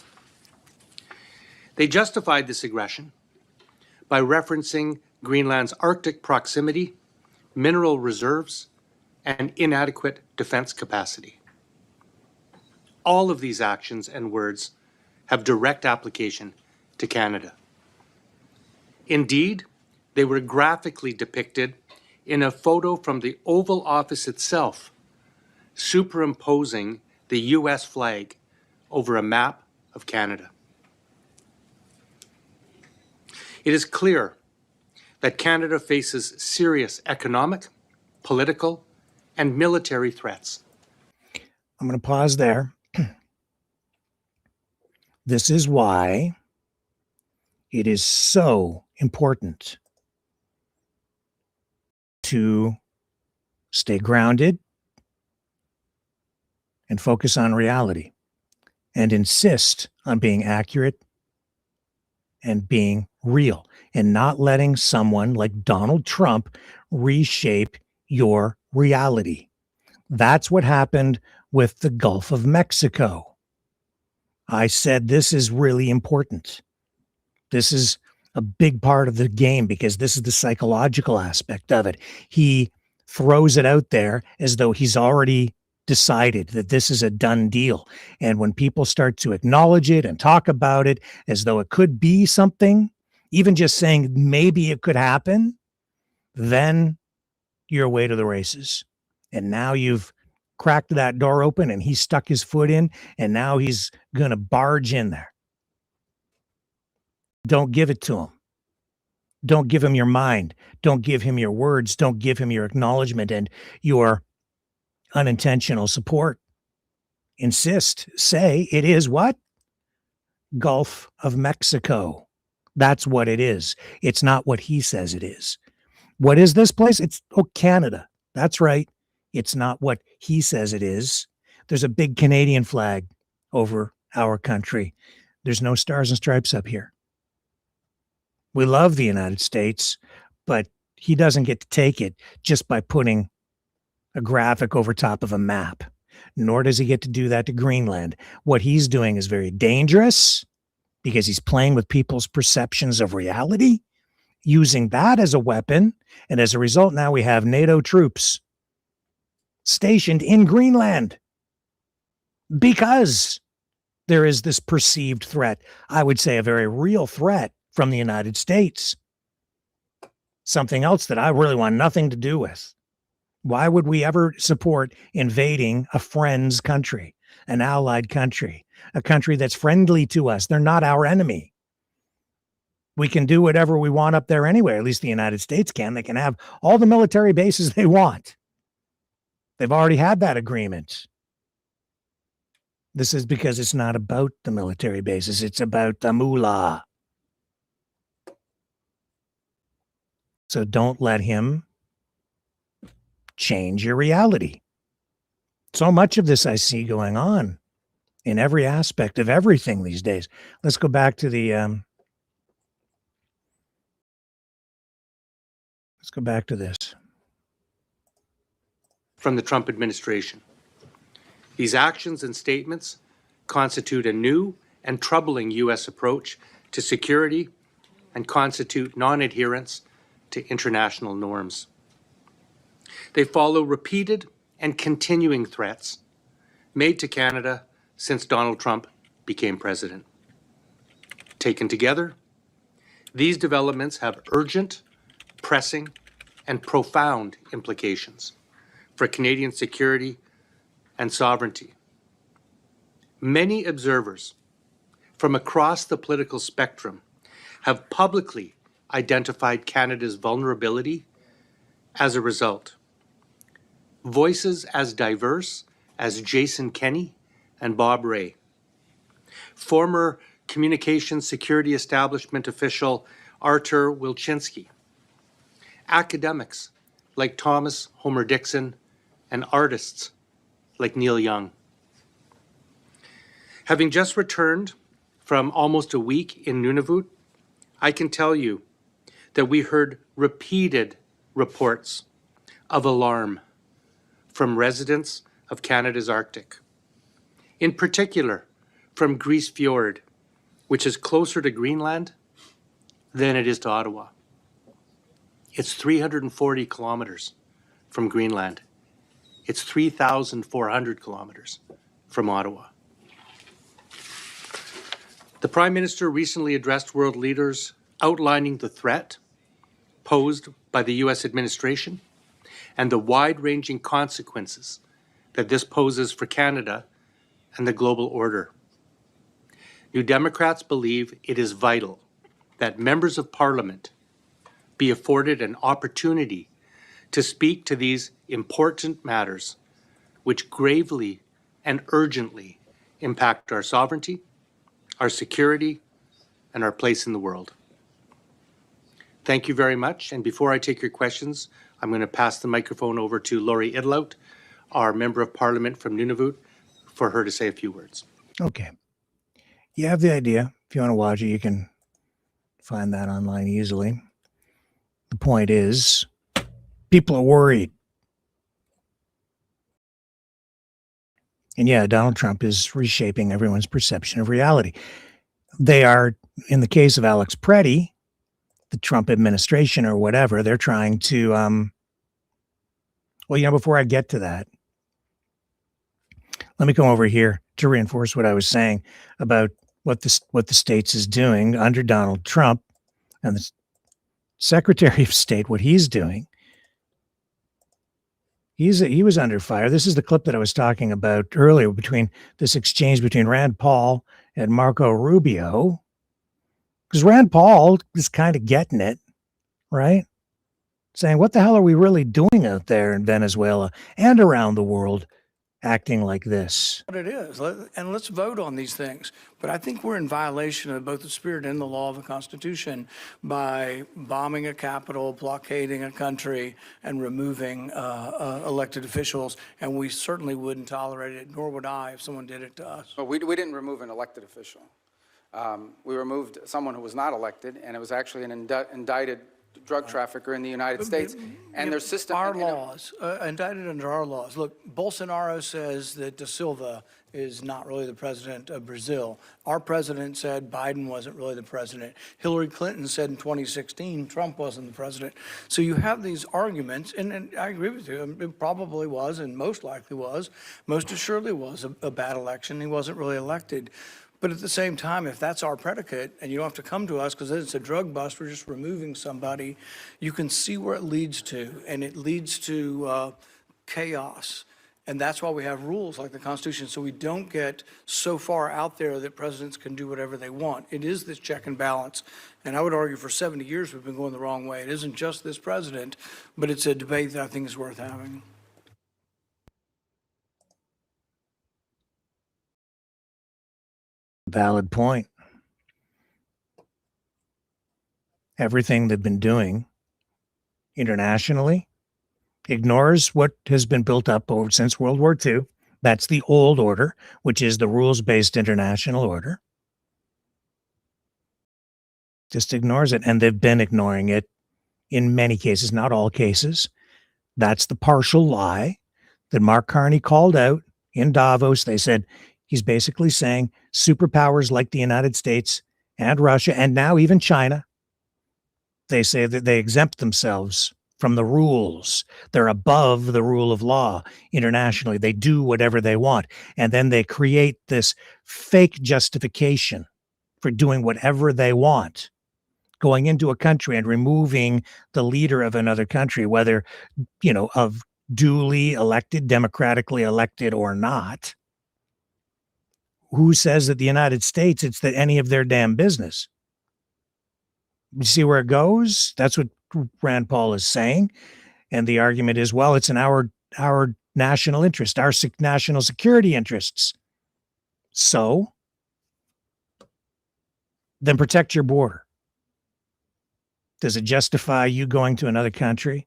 They justified this aggression by referencing Greenland's Arctic proximity, mineral reserves, and inadequate defense capacity. All of these actions and words have direct application to Canada. Indeed, they were graphically depicted in a photo from the Oval Office itself, superimposing the U.S. flag over a map of Canada. It is clear that Canada faces serious economic, political, and military threats. I'm going to pause there. This is why it is so important to stay grounded and focus on reality and insist on being accurate and being real and not letting someone like Donald Trump reshape your reality. That's what happened with the Gulf of Mexico. I said this is really important. This is a big part of the game because this is the psychological aspect of it. He throws it out there as though he's already decided that this is a done deal. And when people start to acknowledge it and talk about it as though it could be something, even just saying maybe it could happen, then you're away to the races. And now you've cracked that door open and he stuck his foot in, and now he's going to barge in there. Don't give it to him. Don't give him your mind. Don't give him your words. Don't give him your acknowledgement and your unintentional support. Insist. Say it is what? Gulf of Mexico. That's what it is. It's not what he says it is. What is this place? It's Canada. That's right. It's not what he says it is. There's a big Canadian flag over our country. There's no stars and stripes up here. We love the United States, but he doesn't get to take it just by putting a graphic over top of a map. Nor does he get to do that to Greenland. What he's doing is very dangerous because he's playing with people's perceptions of reality, using that as a weapon. And as a result, now we have NATO troops stationed in Greenland because there is this perceived threat. I would say a very real threat from the United States. Something else that I really want nothing to do with. Why would we ever support invading a friend's country, an allied country, a country that's friendly to us? They're not our enemy. We can do whatever we want up there anyway. At least the United States can. They can have all the military bases they want. They've already had that agreement. This is because it's not about the military bases. It's about the moolah. So don't let him change your reality. So much of this I see going on in every aspect of everything these days. Let's go back to the let's go back to this. From the Trump administration. These actions and statements constitute a new and troubling U.S. approach to security and constitute non-adherence to international norms. They follow repeated and continuing threats made to Canada since Donald Trump became president. Taken together, these developments have urgent, pressing, and profound implications for Canadian security and sovereignty. Many observers from across the political spectrum have publicly identified Canada's vulnerability as a result. Voices as diverse as Jason Kenney and Bob Ray, former Communications Security Establishment official Artur Wilczynski, academics like Thomas Homer Dixon, and artists like Neil Young. Having just returned from almost a week in Nunavut, I can tell you that we heard repeated reports of alarm from residents of Canada's Arctic. In particular, from Grise Fjord, which is closer to Greenland than it is to Ottawa. It's 340 kilometers from Greenland. It's 3,400 kilometers from Ottawa. The Prime Minister recently addressed world leaders outlining the threat posed by the U.S. administration and the wide-ranging consequences that this poses for Canada and the global order. New Democrats believe it is vital that members of Parliament be afforded an opportunity to speak to these important matters which gravely and urgently impact our sovereignty, our security, and our place in the world. Thank you very much. And before I take your questions, I'm going to pass the microphone over to Laurie Idlout, our Member of Parliament from Nunavut, for her to say a few words. Okay. You have the idea. If you want to watch it, you can find that online easily. The point is, people are worried. And yeah, Donald Trump is reshaping everyone's perception of reality. They are, in the case of Alex Preddy, the Trump administration or whatever, they're trying to, well, before I get to that, let me come over here to reinforce what I was saying about what the States is doing under Donald Trump and the Secretary of State, what he's doing. He was under fire. This is the clip that I was talking about earlier between this exchange between Rand Paul and Marco Rubio. Because Rand Paul is kind of getting it, right? Saying, what the hell are we really doing out there in Venezuela and around the world acting like this? What it is, and let's vote on these things. But I think we're in violation of both the spirit and the law of the Constitution by bombing a capital, blockading a country, and removing elected officials. And we certainly wouldn't tolerate it, nor would I if someone did it to us. Well, we didn't remove an elected official. We removed someone who was not elected, and it was actually an indicted drug trafficker in the United States, and their system. Our laws, indicted under our laws. Look, Bolsonaro says that Da Silva is not really the president of Brazil. Our president said Biden wasn't really the president. Hillary Clinton said in 2016 Trump wasn't the president. So you have these arguments, and I agree with you. It probably was, and most likely was, most assuredly was a bad election. He wasn't really elected. But at the same time, if that's our predicate, and you don't have to come to us because it's a drug bust, we're just removing somebody, you can see where it leads to, and it leads to chaos. And that's why we have rules like the Constitution, so we don't get so far out there that presidents can do whatever they want. It is this check and balance. And I would argue for 70 years we've been going the wrong way. It isn't just this president, but it's a debate that I think is worth having. Valid point. Everything they've been doing internationally ignores what has been built up over since World War II. That's the old order, which is the rules-based international order. Just ignores it, and they've been ignoring it in many cases, not all cases. That's the partial lie that Mark Carney called out in Davos. They said, he's basically saying superpowers like the United States and Russia, and now even China, they say that they exempt themselves from the rules. They're above the rule of law internationally. They do whatever they want. And then they create this fake justification for doing whatever they want, going into a country and removing the leader of another country, whether, of duly elected, democratically elected or not. Who says that the United States, it's that any of their damn business? You see where it goes? That's what Rand Paul is saying. And the argument is, well, it's in our national interest, our national security interests. So then protect your border. Does it justify you going to another country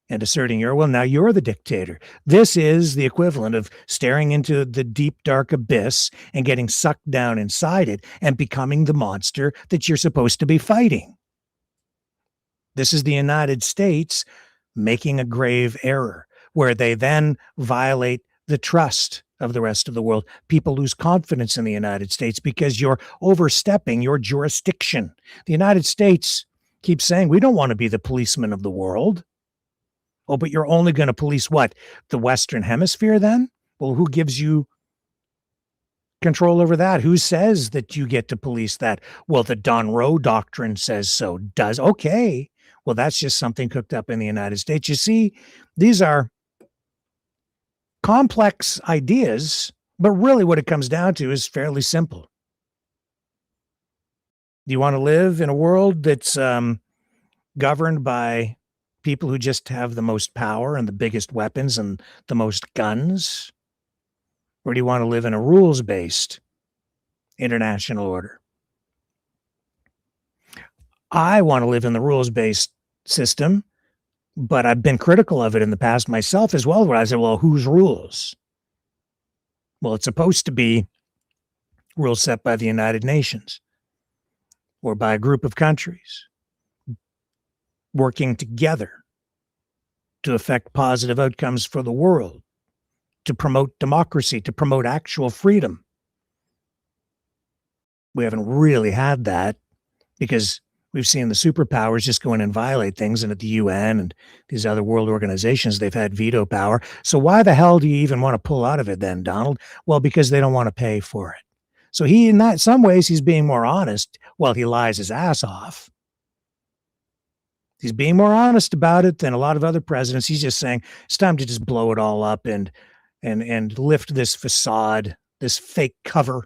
and asserting now you're the dictator? This is the equivalent of staring into the deep, dark abyss and getting sucked down inside it and becoming the monster that you're supposed to be fighting. This is the United States making a grave error where they then violate the trust of the rest of the world. People lose confidence in the United States because you're overstepping your jurisdiction. The United States keeps saying, we don't want to be the policeman of the world. Oh, but you're only going to police what? The Western Hemisphere then? Well, who gives you control over that? Who says that you get to police that? Well, the Monroe Doctrine says so. Does. Okay. Well, that's just something cooked up in the United States. You see, these are complex ideas, but really what it comes down to is fairly simple. Do you want to live in a world that's governed by people who just have the most power and the biggest weapons and the most guns? Or do you want to live in a rules-based international order? I want to live in the rules-based system, but I've been critical of it in the past myself as well, where I said, well, whose rules? Well, it's supposed to be rules set by the United Nations or by a group of countries working together to affect positive outcomes for the world, to promote democracy, to promote actual freedom. We haven't really had that because We've seen the superpowers just go in and violate things, and at the UN and these other world organizations, they've had veto power. So why the hell do you even want to pull out of it then, Donald? Well, because they don't want to pay for it. So he, in that, some ways, he's being more honest while he lies his ass off. He's being more honest about it than a lot of other presidents. He's just saying it's time to just blow it all up and lift this facade, this fake cover.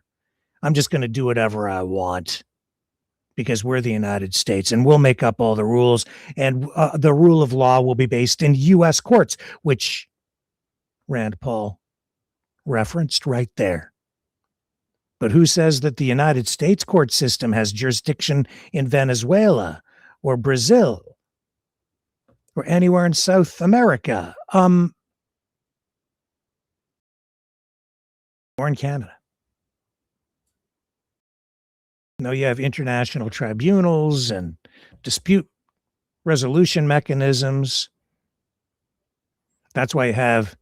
I'm just going to do whatever I want because we're the United States and we'll make up all the rules, and the rule of law will be based in U.S. courts, which Rand Paul referenced right there. But who says that the United States court system has jurisdiction in Venezuela or Brazil or anywhere in South America, or in Canada? No, you have international tribunals and dispute resolution mechanisms. That's why you have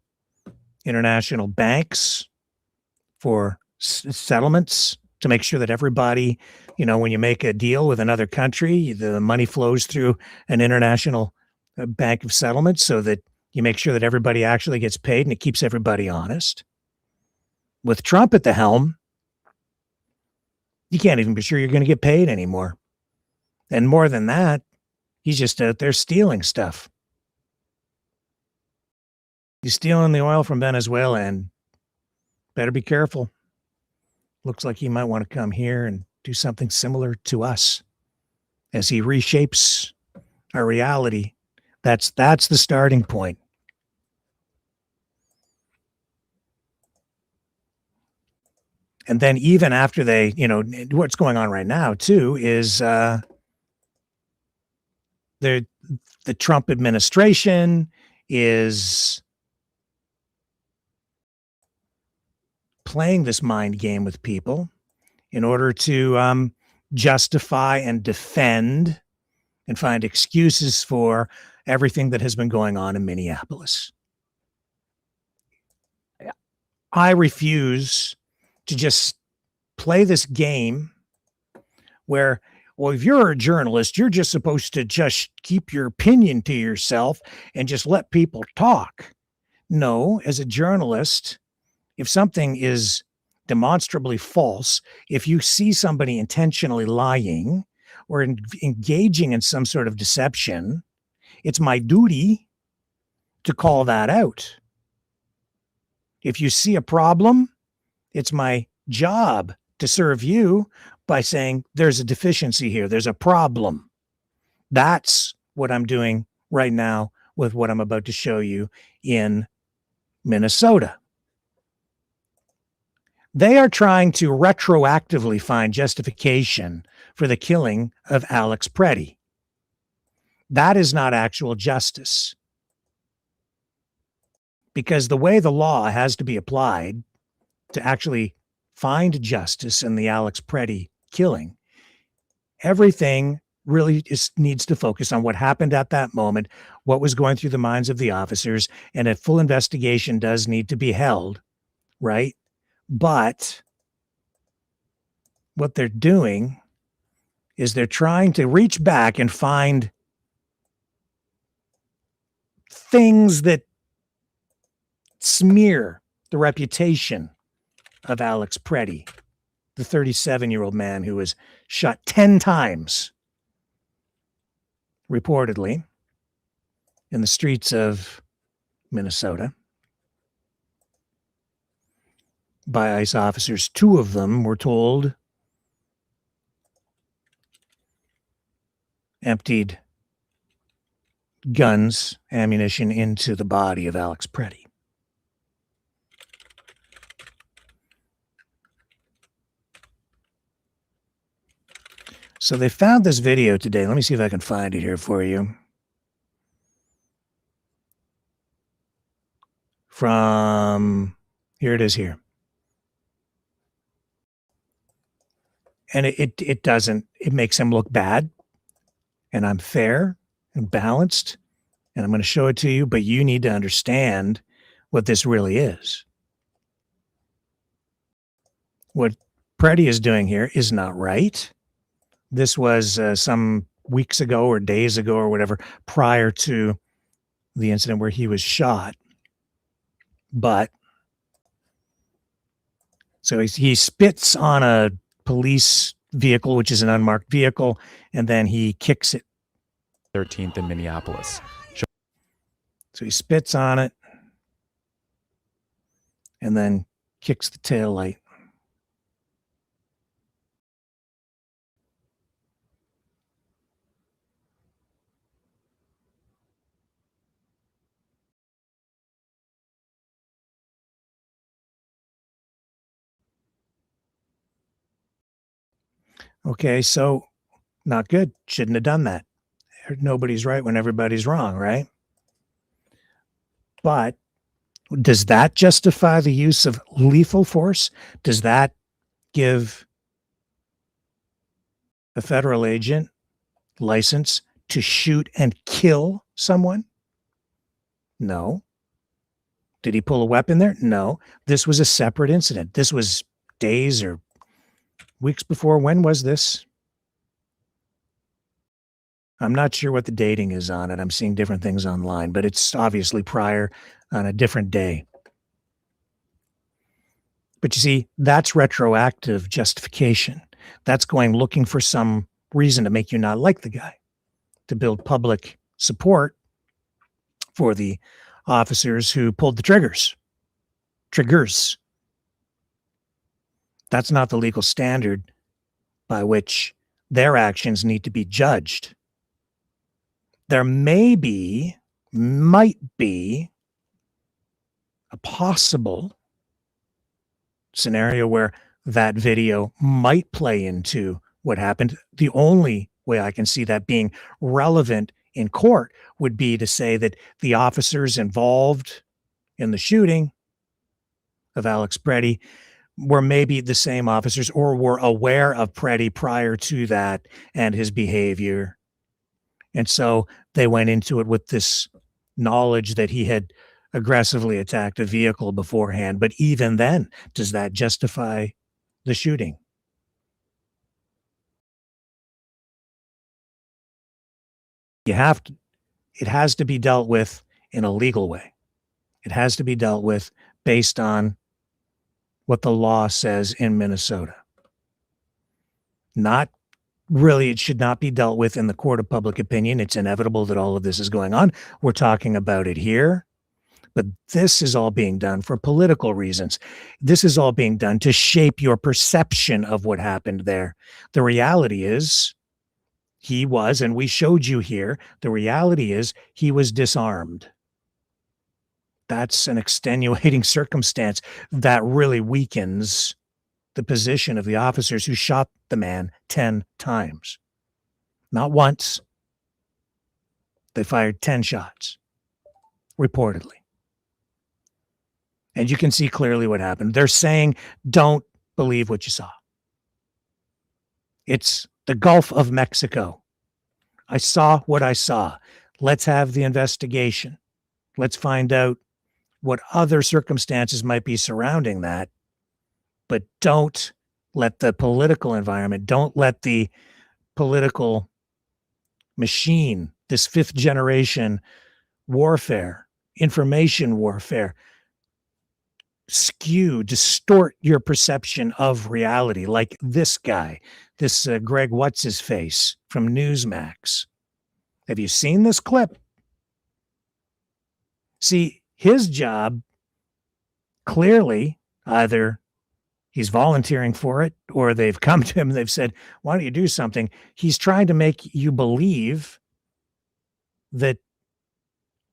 international banks for settlements to make sure that everybody, when you make a deal with another country, the money flows through an international bank of settlements so that you make sure that everybody actually gets paid and it keeps everybody honest. With Trump at the helm, you can't even be sure you're going to get paid anymore. And more than that, he's just out there stealing stuff. He's stealing the oil from Venezuela, and better be careful. Looks like he might want to come here and do something similar to us as he reshapes our reality. That's the starting point. And then even after they, what's going on right now too is the Trump administration is playing this mind game with people in order to justify and defend and find excuses for everything that has been going on in Minneapolis. I refuse to just play this game where, well, if you're a journalist, you're just supposed to just keep your opinion to yourself and just let people talk. No, as a journalist, if something is demonstrably false, if you see somebody intentionally lying or engaging in some sort of deception, it's my duty to call that out. If you see a problem, it's my job to serve you by saying there's a deficiency here, there's a problem. That's what I'm doing right now with what I'm about to show you in Minnesota. They are trying to retroactively find justification for the killing of Alex Preddy. That is not actual justice. Because the way the law has to be applied to actually find justice in the Alex Preddy killing, everything really needs to focus on what happened at that moment, what was going through the minds of the officers, and a full investigation does need to be held, right? But what they're doing is they're trying to reach back and find things that smear the reputation of Alex Preddy, the 37-year-old man who was shot 10 times, reportedly, in the streets of Minnesota by ICE officers. 2 of them were told emptied guns, ammunition into the body of Alex Preddy. So they found this video today. Let me see if I can find it here for you. Here it is here. And it makes him look bad. And I'm fair and balanced. And I'm going to show it to you, but you need to understand what this really is. What Preddy is doing here is not right. This was some weeks ago or days ago or whatever, prior to the incident where he was shot. But so he spits on a police vehicle, which is an unmarked vehicle, and then he kicks it. 13th in Minneapolis. So he spits on it and then kicks the tail light. Okay, so not good. Shouldn't have done that. Nobody's right when everybody's wrong, right? But does that justify the use of lethal force? Does that give a federal agent license to shoot and kill someone? No. Did he pull a weapon there? No. This was a separate incident. This was days or weeks before. When was this? I'm not sure what the dating is on it. I'm seeing different things online, but it's obviously prior on a different day. But you see, that's retroactive justification. That's going looking for some reason to make you not like the guy, to build public support for the officers who pulled the triggers. That's not the legal standard by which their actions need to be judged. There might be a possible scenario where that video might play into what happened. The only way I can see that being relevant in court would be to say that the officers involved in the shooting of Alex Preddy were maybe the same officers or were aware of Preddy prior to that and his behavior. And so they went into it with this knowledge that he had aggressively attacked a vehicle beforehand. But even then, does that justify the shooting? It has to be dealt with in a legal way. It has to be dealt with based on what the law says in Minnesota. Not really, it should not be dealt with in the court of public opinion. It's inevitable that all of this is going on. We're talking about it here. But this is all being done for political reasons. This is all being done to shape your perception of what happened there. The reality is he was, and we showed you here, the reality is he was disarmed. That's an extenuating circumstance that really weakens the position of the officers who shot the man 10 times. Not once. They fired 10 shots, reportedly. And you can see clearly what happened. They're saying, don't believe what you saw. It's the Gulf of Mexico. I saw what I saw. Let's have the investigation. Let's find out what other circumstances might be surrounding that. But don't let the political environment, don't let the political machine, this fifth generation warfare, information warfare, distort your perception of reality, like this guy, this Greg What's-His-Face from Newsmax. Have you seen this clip? See, his job, clearly, either he's volunteering for it or they've come to him and they've said, why don't you do something? He's trying to make you believe that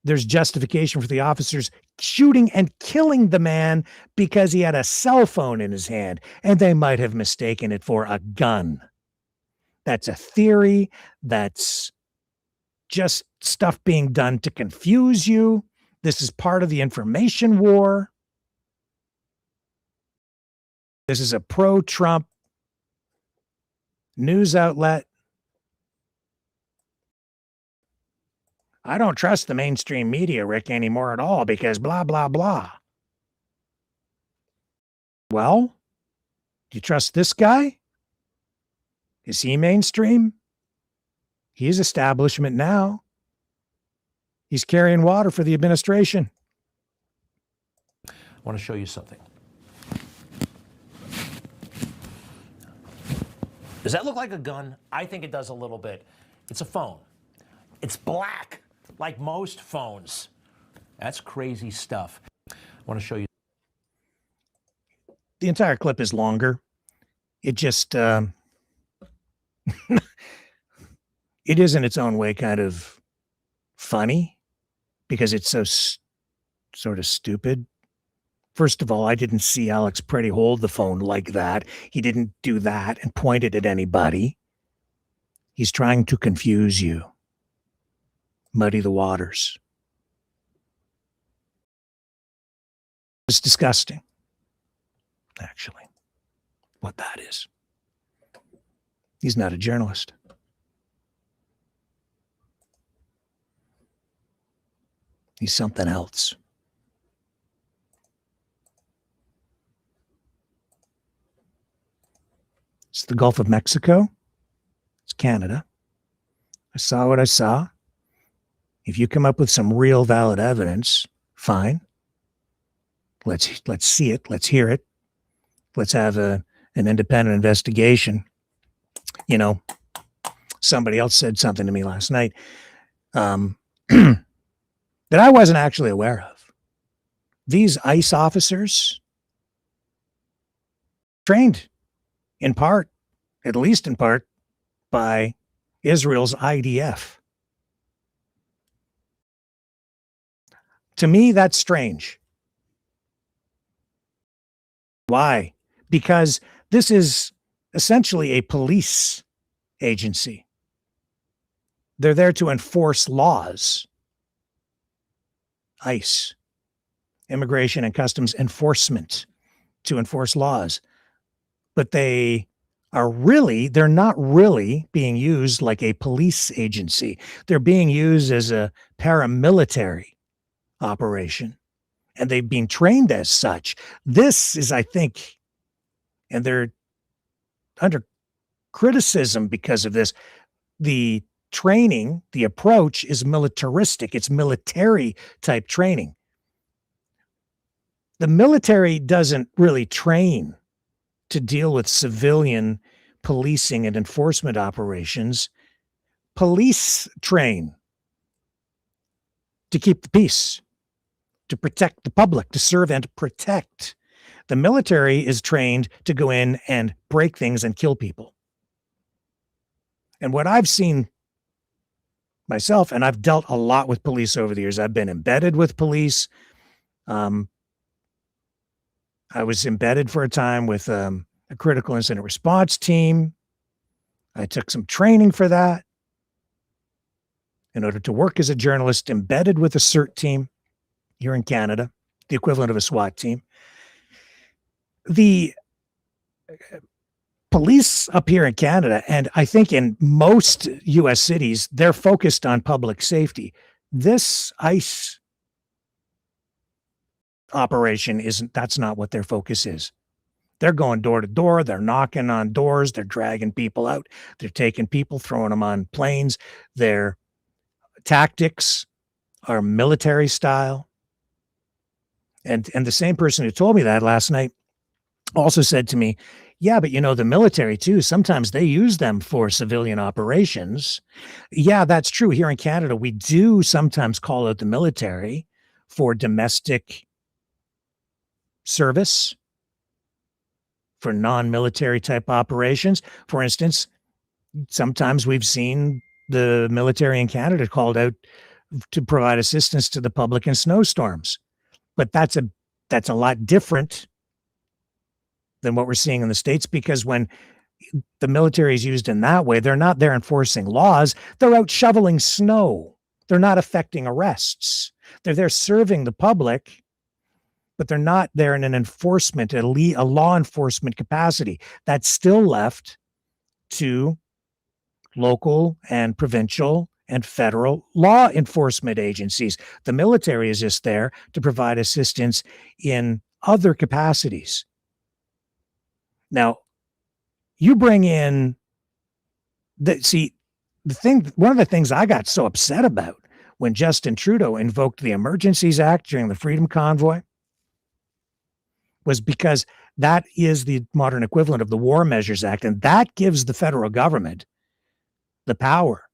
there's justification for the officers shooting and killing the man because he had a cell phone in his hand and they might have mistaken it for a gun. That's a theory. That's just stuff being done to confuse you. This is part of the information war. This is a pro-Trump news outlet. I don't trust the mainstream media, Rick, anymore at all because blah, blah, blah. Well, do you trust this guy? Is he mainstream? He is establishment now. He's carrying water for the administration. I want to show you something. Does that look like a gun? I think it does a little bit. It's a phone. It's black, like most phones. That's crazy stuff. I want to show you. The entire clip is longer. It just, it is in its own way kind of funny because it's so sort of stupid. First of all, I didn't see Alex Pretty hold the phone like that. He didn't do that and point it at anybody. He's trying to confuse you, muddy the waters. It's disgusting, actually, what that is. He's not a journalist. He's something else. It's the Gulf of Mexico. It's Canada. I saw what I saw. If you come up with some real valid evidence, fine. Let's see it. Let's hear it. Let's have an independent investigation. You know, somebody else said something to me last night that I wasn't actually aware of. These ICE officers trained in part, at least in part, by Israel's IDF. To me, that's strange. Why? Because this is essentially a police agency. They're there to enforce laws. ICE, Immigration and Customs Enforcement, to enforce laws. But they're not really being used like a police agency. They're being used as a paramilitary operation. And they've been trained as such. This is, I think, and they're under criticism because of this. The training, the approach is militaristic. It's military type training. The military doesn't really train to deal with civilian policing and enforcement operations. Police train to keep the peace, to protect the public, to serve and protect. The military is trained to go in and break things and kill people. And what I've seen myself, and I've dealt a lot with police over the years. I've been embedded with police. I was embedded for a time with a critical incident response team. I took some training for that in order to work as a journalist, embedded with a CERT team here in Canada, the equivalent of a SWAT team. The police up here in Canada, and I think in most U.S. cities, they're focused on public safety. This ICE operation that's not what their focus is. They're going door to door. They're knocking on doors. They're dragging people out. They're taking people, throwing them on planes. Their tactics are military style. And the same person who told me that last night also said to me, yeah, but the military too, sometimes they use them for civilian operations. Yeah, that's true. Here in Canada, we do sometimes call out the military for domestic service, for non-military type operations. For instance, sometimes we've seen the military in Canada called out to provide assistance to the public in snowstorms. But that's a lot different than what we're seeing in the States, because when the military is used in that way, they're not there enforcing laws. They're out shoveling snow. They're not effecting arrests. They're there serving the public, but they're not there in an enforcement, a law enforcement capacity. That's still left to local and provincial and federal law enforcement agencies. The military is just there to provide assistance in other capacities. Now, you bring in one of the things I got so upset about when Justin Trudeau invoked the Emergencies Act during the Freedom Convoy was because that is the modern equivalent of the War Measures Act, and that gives the federal government the power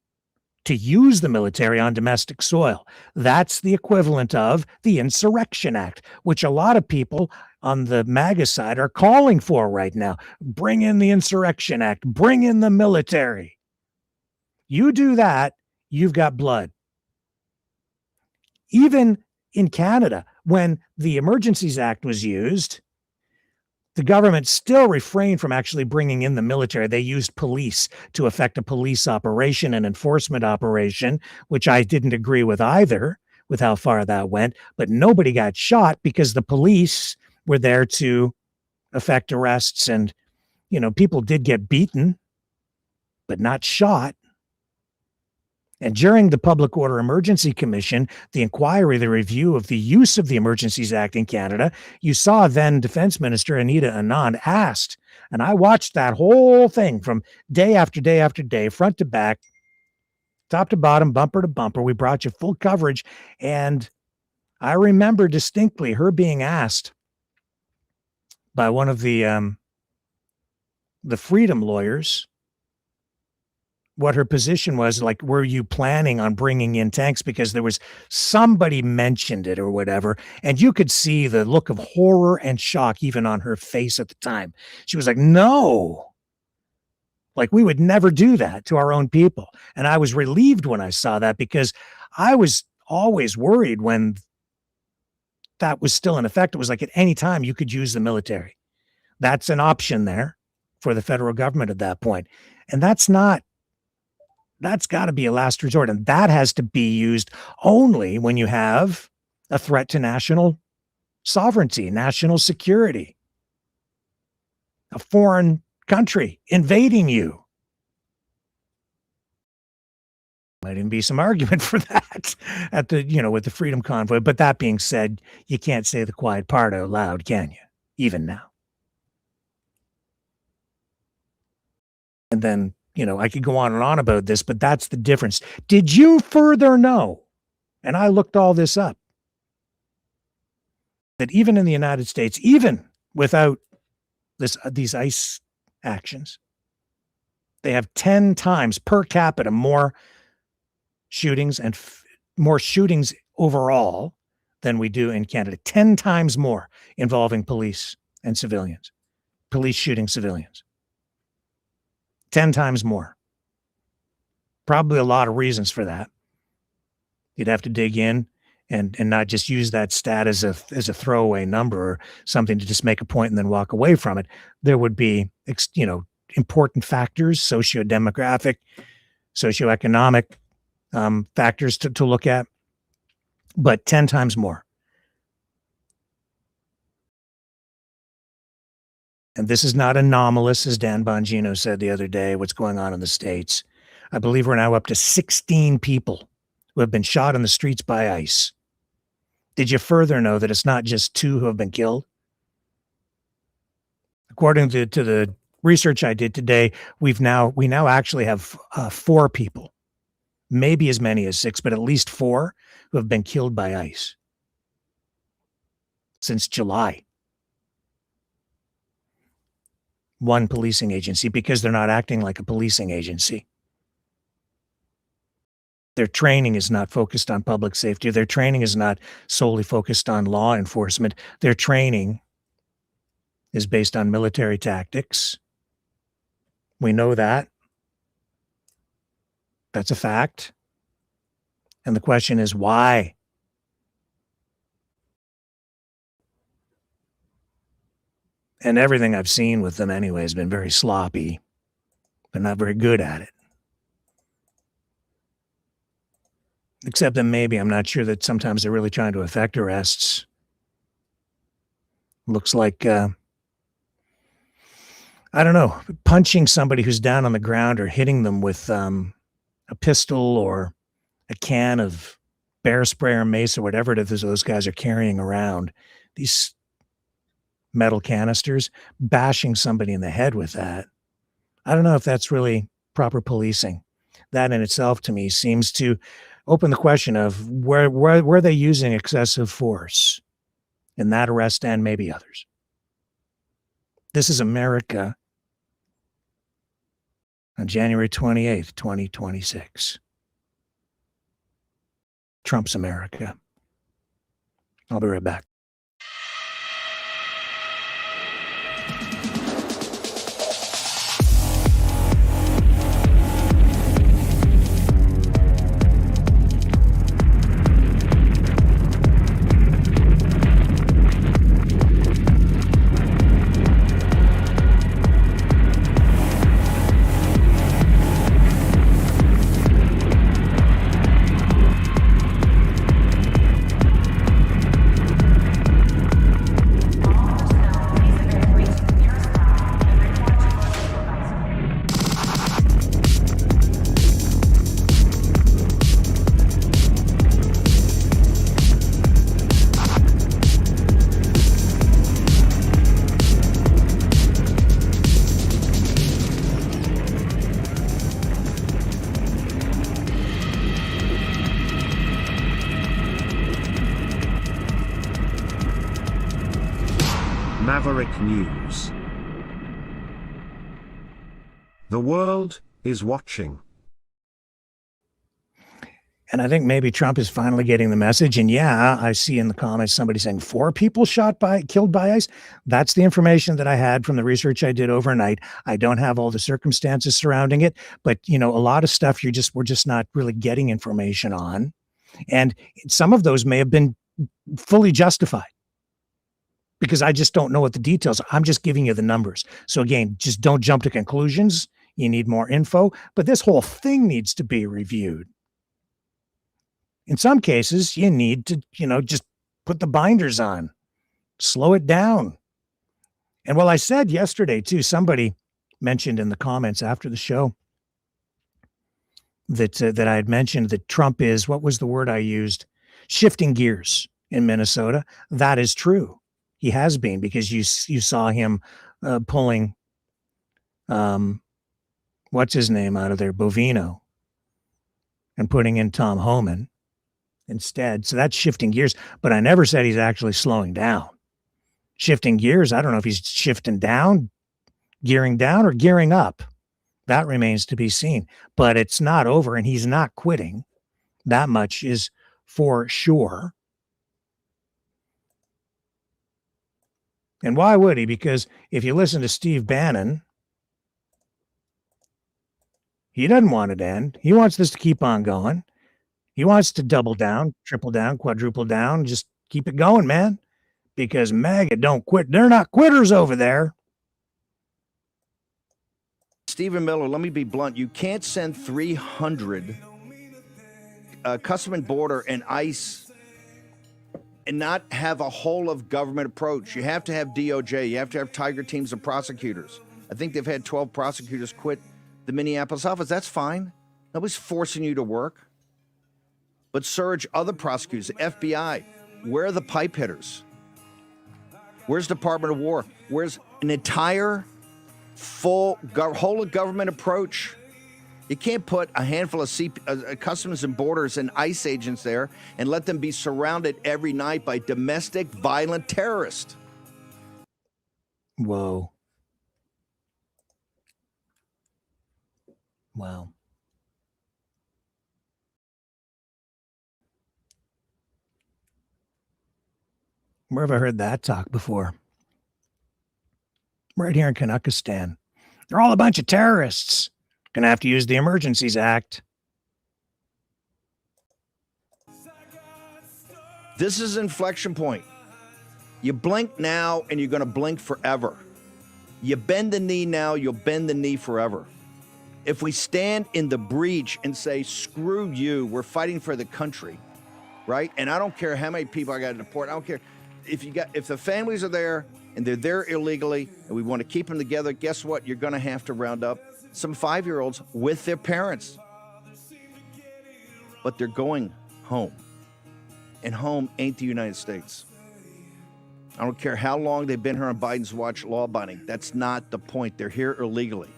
to use the military on domestic soil. That's the equivalent of the Insurrection Act, which a lot of people on the MAGA side are calling for right now. Bring in the Insurrection Act, bring in the military. You do that, you've got blood. Even in Canada, when the Emergencies Act was used, the government still refrained from actually bringing in the military. They used police to effect a police operation, an enforcement operation, which I didn't agree with either, with how far that went. But nobody got shot because the police were there to effect arrests. And, people did get beaten, but not shot. And during the Public Order Emergency Commission, the inquiry, the review of the use of the Emergencies Act in Canada, you saw then Defense Minister Anita Anand asked, and I watched that whole thing from day after day after day, front to back, top to bottom, bumper to bumper. We brought you full coverage. And I remember distinctly her being asked by one of the Freedom lawyers what her position was, like, were you planning on bringing in tanks? Because there was somebody mentioned it or whatever. And you could see the look of horror and shock even on her face at the time. She was like, no, like, we would never do that to our own people. And I was relieved when I saw that, because I was always worried when that was still in effect. It was like at any time you could use the military. That's an option there for the federal government at that point. And that's got to be a last resort. And that has to be used only when you have a threat to national sovereignty, national security, a foreign country invading you. Might even be some argument for that at the, with the Freedom Convoy. But that being said, you can't say the quiet part out loud, can you? Even now. And then, I could go on and on about this, but that's the difference. Did you further know, and I looked all this up, that even in the United States, even without these ICE actions, they have 10 times per capita more shootings and more shootings overall than we do in Canada. 10 times more involving police and civilians, police shooting civilians. 10 times more. Probably a lot of reasons for that. You'd have to dig in and not just use that stat as a throwaway number or something to just make a point and then walk away from it. There would be, important factors, socio-demographic, socioeconomic factors to look at, but 10 times more. And this is not anomalous, as Dan Bongino said the other day, what's going on in the States. I believe we're now up to 16 people who have been shot in the streets by ICE. Did you further know that it's not just 2 who have been killed? According to the research I did today, we now actually have 4 people, maybe as many as 6, but at least 4 who have been killed by ICE since July. One policing agency, because they're not acting like a policing agency. Their training is not focused on public safety. Their training is not solely focused on law enforcement. Their training is based on military tactics. We know that. That's a fact. And the question is, why? And everything I've seen with them anyway has been very sloppy, but not very good at it. Except that maybe, I'm not sure that sometimes they're really trying to effect arrests. Looks like, I don't know, punching somebody who's down on the ground or hitting them with a pistol or a can of bear spray or mace or whatever it is those guys are carrying around. These metal canisters, bashing somebody in the head with that. I don't know if that's really proper policing. That in itself, to me, seems to open the question of where they using excessive force in that arrest and maybe others. This is America on January 28th, 2026. Trump's America. I'll be right back. Maverick News. The world is watching. And I think maybe Trump is finally getting the message. And yeah, I see in the comments somebody saying 4 people killed by ICE. That's the information that I had from the research I did overnight. I don't have all the circumstances surrounding it, but a lot of stuff we're just not really getting information on. And some of those may have been fully justified, because I just don't know what the details are. I'm just giving you the numbers. So again, just don't jump to conclusions. You need more info, but this whole thing needs to be reviewed. In some cases, you need to, just put the binders on, slow it down. And I said yesterday too, somebody mentioned in the comments after the show that I had mentioned that Trump is, what was the word I used? Shifting gears in Minnesota. That is true. He has been, because you saw him pulling, what's his name out of there, Bovino, and putting in Tom Homan instead. So that's shifting gears. But I never said he's actually slowing down. Shifting gears, I don't know if he's shifting down, gearing down, or gearing up. That remains to be seen. But it's not over, and he's not quitting. That much is for sure. And why would he? Because if you listen to Steve Bannon, he doesn't want it to end. He wants this to keep on going. He wants to double down, triple down, quadruple down, just keep it going, man. Because MAGA don't quit. They're not quitters over there. Stephen Miller, let me be blunt. You can't send 300 Customs and Border and ICE and not have a whole of government approach. You have to have DOJ. You have to have tiger teams of prosecutors. I think they've had 12 prosecutors quit the Minneapolis office. That's fine. Nobody's forcing you to work. But surge other prosecutors, the FBI. Where are the pipe hitters? Where's Department of War? Where's an entire full whole of government approach? You can't put a handful of Customs and Borders and ICE agents there and let them be surrounded every night by domestic violent terrorists. Whoa. Wow. Where have I heard that talk before? Right here in Kanakistan. They're all a bunch of terrorists. Gonna have to use the Emergencies Act. This is an inflection point. You blink now and you're going to blink forever. You bend the knee now, you'll bend the knee forever. If we stand in the breach and say, screw you, we're fighting for the country, right? And I don't care how many people I got to deport. I don't care. If the families are there and they're there illegally and we want to keep them together, guess what? You're going to have to round up some 5-year-olds with their parents. But they're going home. And home ain't the United States. I don't care how long they've been here on Biden's watch, law-abiding. That's not the point. They're here illegally.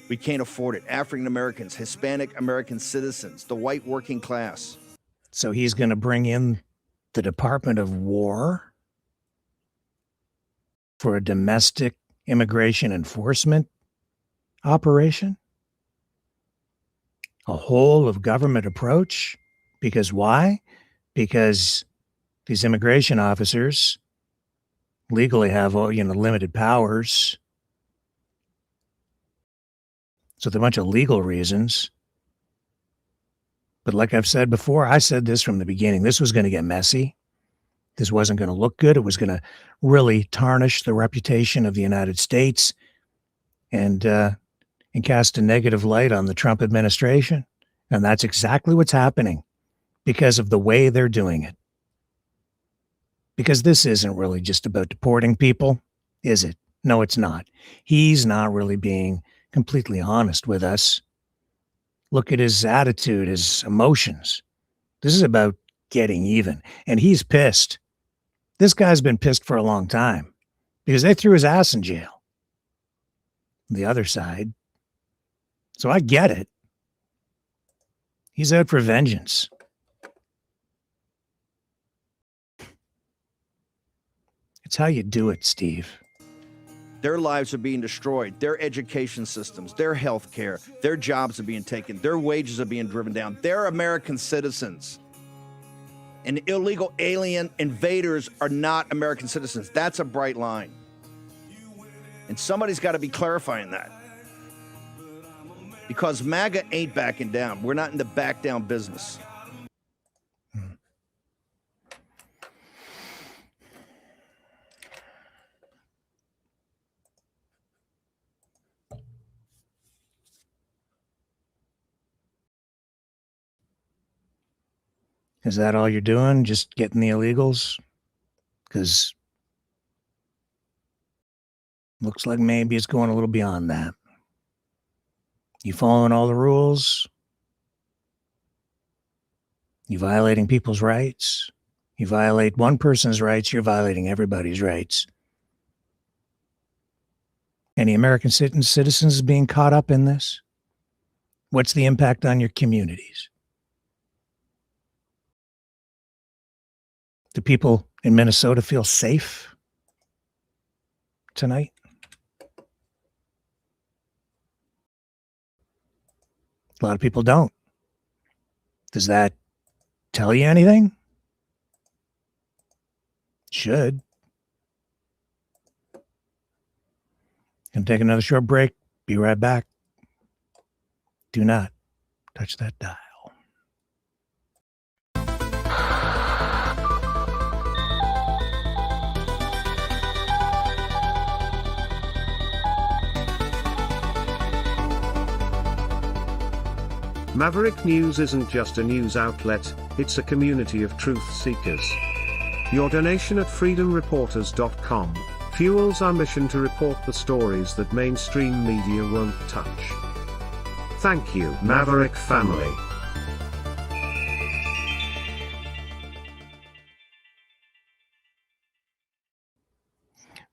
We can't afford it. African Americans, Hispanic American citizens, the white working class. So he's going to bring in the Department of War for a domestic immigration enforcement operation? A whole of government approach? Because why? Because these immigration officers legally have, limited powers. So there are a bunch of legal reasons. But like I've said before, I said this from the beginning, this was going to get messy. This wasn't going to look good. It was going to really tarnish the reputation of the United States and cast a negative light on the Trump administration. And that's exactly what's happening because of the way they're doing it. Because this isn't really just about deporting people, is it? No, it's not. He's not really being completely honest with us. Look at his attitude, his emotions. This is about getting even. And he's pissed. This guy's been pissed for a long time because they threw his ass in jail. The other side. So I get it. He's out for vengeance. It's how you do it, Steve. Their lives are being destroyed. Their education systems, their health care, their jobs are being taken. Their wages are being driven down. They're American citizens. And illegal alien invaders are not American citizens. That's a bright line. And somebody's got to be clarifying that. Because MAGA ain't backing down. We're not in the back down business. Is that all you're doing? Just getting the illegals? Because looks like maybe it's going a little beyond that. You following all the rules? You violating people's rights? You violate one person's rights, you're violating everybody's rights. Any American citizens being caught up in this? What's the impact on your communities? Do people in Minnesota feel safe tonight? A lot of people don't. Does that tell you anything? Should. Gonna take another short break. Be right back. Do not touch that dial. Maverick News isn't just a news outlet, it's a community of truth seekers. Your donation at freedomreporters.com fuels our mission to report the stories that mainstream media won't touch. Thank you, Maverick family.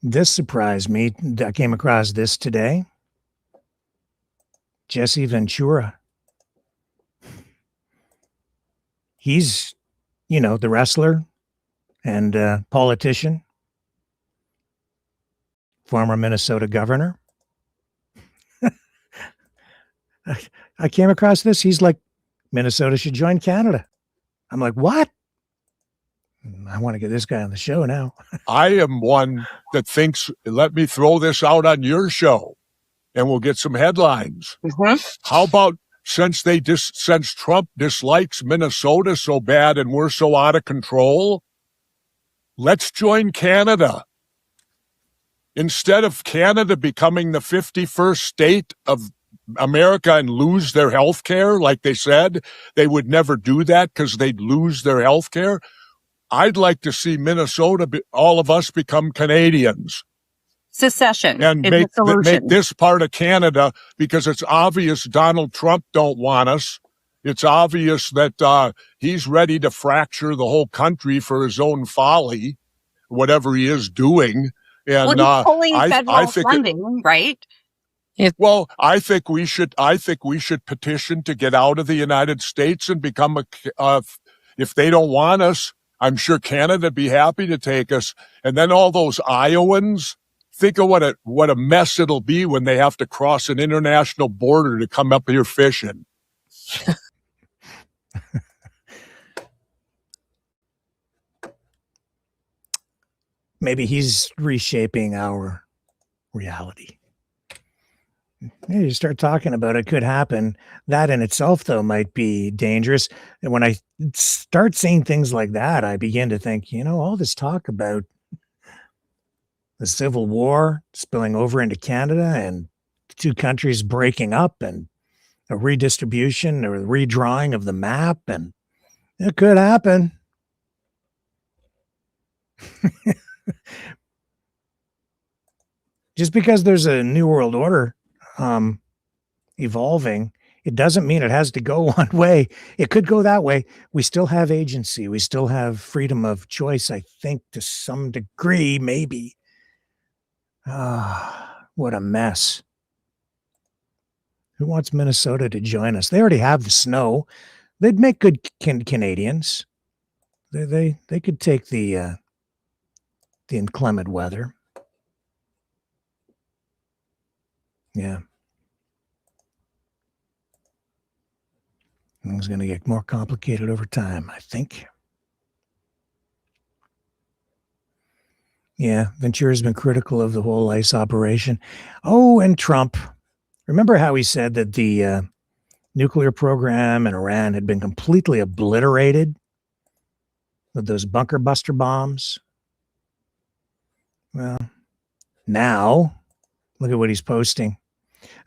This surprised me. I came across this today. Jesse Ventura. He's, the wrestler and politician, former Minnesota governor. I came across this. He's like, Minnesota should join Canada. I'm like, what? I want to get this guy on the show now. I am one that thinks, let me throw this out on your show and we'll get some headlines. Mm-hmm. How about since Trump dislikes Minnesota so bad and we're so out of control, let's join Canada. Instead of Canada becoming the 51st state of America and lose their health care, like they said, they would never do that because they'd lose their health care. I'd like to see Minnesota, all of us become Canadians. Secession and make this part of Canada, because it's obvious Donald Trump don't want us. It's obvious that he's ready to fracture the whole country for his own folly, whatever he is doing. And well, he's pulling federal funding, right? Well, I think we should petition to get out of the United States and become if they don't want us, I'm sure Canada'd be happy to take us. And then all those Iowans, think of what a mess it'll be when they have to cross an international border to come up here fishing. Maybe he's reshaping our reality. Yeah, you start talking about it, could happen. That in itself, though, might be dangerous. And when I start seeing things like that, I begin to think, all this talk about the Civil War spilling over into Canada and the two countries breaking up and a redistribution or redrawing of the map, and it could happen. Just because there's a new world order evolving, it doesn't mean it has to go one way. It could go that way. We still have agency. We still have freedom of choice, I think, to some degree, maybe. What a mess. Who wants Minnesota to join us? They already have the snow. They'd make good Canadians. They could take the inclement weather. Yeah. Things going to get more complicated over time, I think. Yeah, Ventura's been critical of the whole ICE operation. Oh, and Trump. Remember how he said that the nuclear program in Iran had been completely obliterated with those bunker buster bombs? Well, now, look at what he's posting.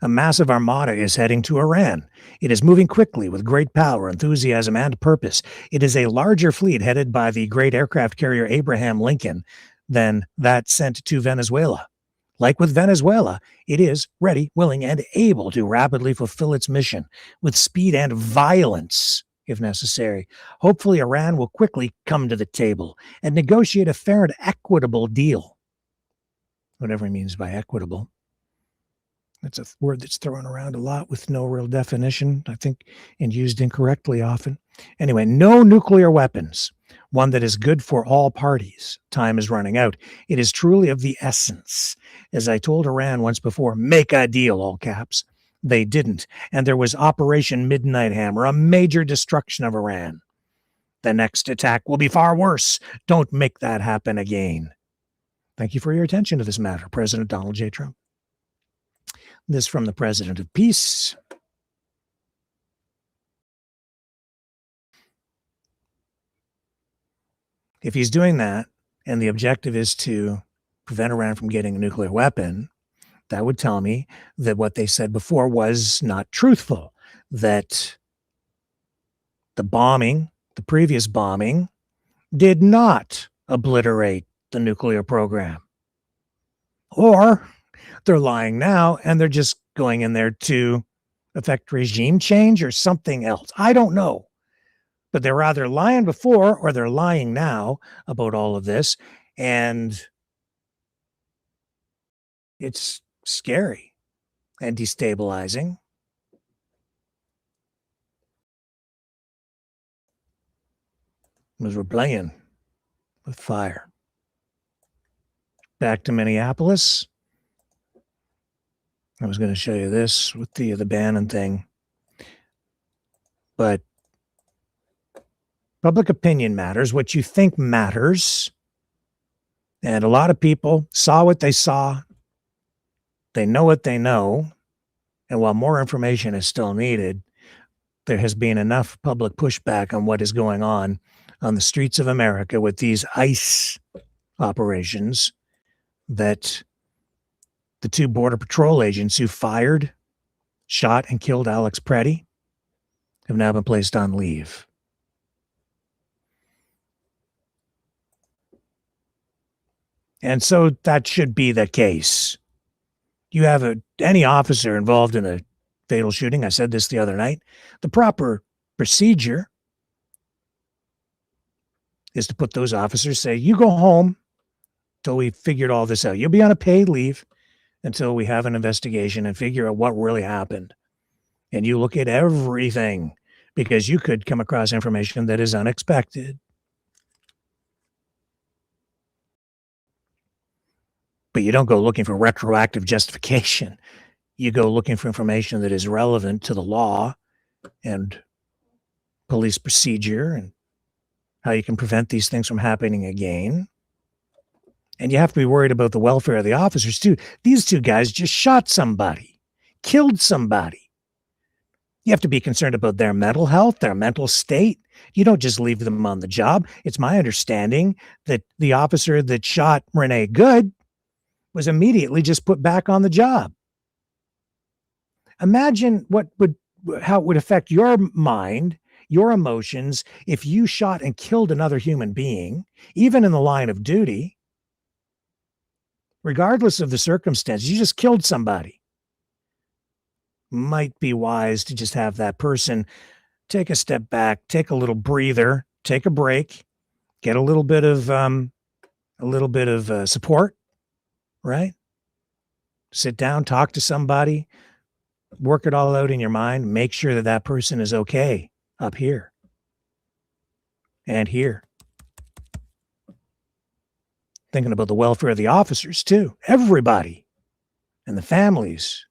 A massive armada is heading to Iran. It is moving quickly with great power, enthusiasm, and purpose. It is a larger fleet headed by the great aircraft carrier Abraham Lincoln than that sent to Venezuela. Like with Venezuela, it is ready, willing, and able to rapidly fulfill its mission with speed and violence, if necessary. Hopefully, Iran will quickly come to the table and negotiate a fair and equitable deal. Whatever he means by equitable. That's a word that's thrown around a lot with no real definition, I think, and used incorrectly often. Anyway, no nuclear weapons. One that is good for all parties. Time is running out. It is truly of the essence. As I told Iran once before, make a deal, all caps. They didn't. And there was Operation Midnight Hammer, a major destruction of Iran. The next attack will be far worse. Don't make that happen again. Thank you for your attention to this matter, President Donald J. Trump. This from the President of Peace. If he's doing that, and the objective is to prevent Iran from getting a nuclear weapon, that would tell me that what they said before was not truthful, that the bombing, the previous bombing, did not obliterate the nuclear program. Or they're lying now, and they're just going in there to affect regime change or something else. I don't know. But they're either lying before or they're lying now about all of this. And it's scary and destabilizing. Because we're playing with fire. Back to Minneapolis. I was going to show you this with the Bannon thing. But public opinion matters. What you think matters. And a lot of people saw what they saw. They know what they know. And while more information is still needed, there has been enough public pushback on what is going on the streets of America with these ICE operations that the two Border Patrol agents who fired, shot, and killed Alex Preddy have now been placed on leave. And so that should be the case. You have any officer involved in a fatal shooting, I said this the other night, the proper procedure is to put those officers, say, you go home till we figured all this out. You'll be on a paid leave until we have an investigation and figure out what really happened. And you look at everything, because you could come across information that is unexpected. But you don't go looking for retroactive justification. You go looking for information that is relevant to the law and police procedure and how you can prevent these things from happening again. And you have to be worried about the welfare of the officers too. These two guys just shot somebody, killed somebody. You have to be concerned about their mental health, their mental state. You don't just leave them on the job. It's my understanding that the officer that shot Renee Good was immediately just put back on the job. Imagine how it would affect your mind, your emotions, if you shot and killed another human being, even in the line of duty. Regardless of the circumstances, you just killed somebody. Might be wise to just have that person take a step back, take a little breather, take a break, get a little bit of support, right? Sit down, talk to somebody, work it all out in your mind, make sure that that person is okay up here and here. Thinking about the welfare of the officers too, everybody and the families.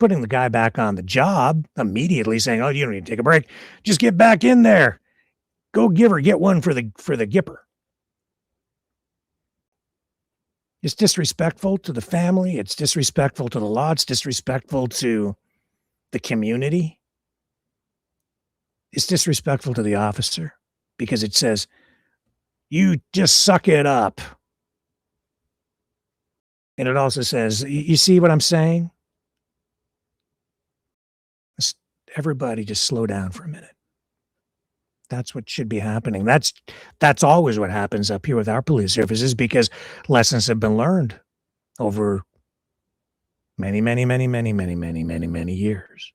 Putting the guy back on the job, immediately saying, "Oh, you don't need to take a break. Just get back in there. Go get one for the gipper." It's disrespectful to the family. It's disrespectful to the law. It's disrespectful to the community. It's disrespectful to the officer because it says, "You just suck it up." And it also says, you see what I'm saying? Everybody just slow down for a minute. That's what should be happening. That's always what happens up here with our police services, because lessons have been learned over many, many, many, many, many, many, many, many years.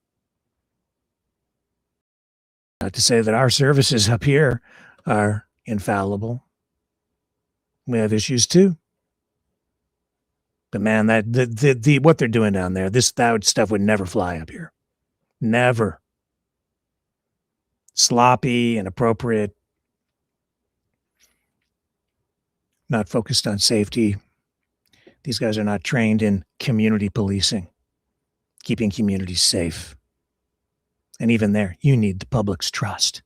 Not to say that our services up here are infallible. We have issues too. But man, that the what they're doing down there, that stuff would never fly up here. Never. Sloppy, inappropriate, not focused on safety. These guys are not trained in community policing, keeping communities safe. And even there, you need the public's trust.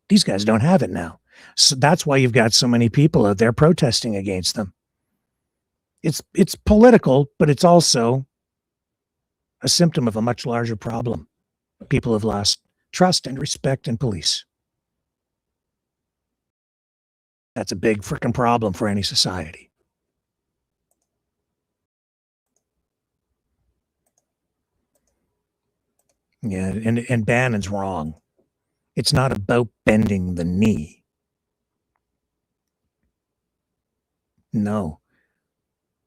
These guys don't have it now. So that's why you've got so many people out there protesting against them. It's political, but it's also a symptom of a much larger problem. People have lost trust and respect in police. That's a big freaking problem for any society. Yeah, and Bannon's wrong. It's not about bending the knee. No.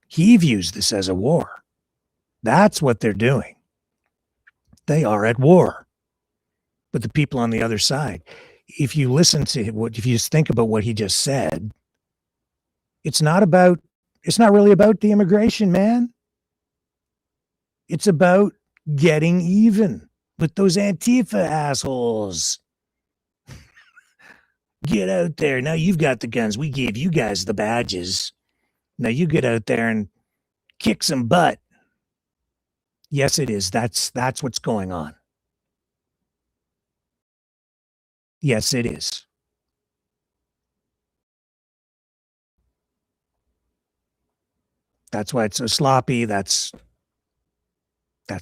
He views this as a war. That's what they're doing. They are at war. But the people on the other side, if you listen to if you just think about what he just said, it's not really about the immigration, man. It's about getting even with those Antifa assholes. Get out there. Now you've got the guns. We gave you guys the badges. Now you get out there and kick some butt. Yes, it is. That's what's going on. Yes, it is. That's why it's so sloppy. That's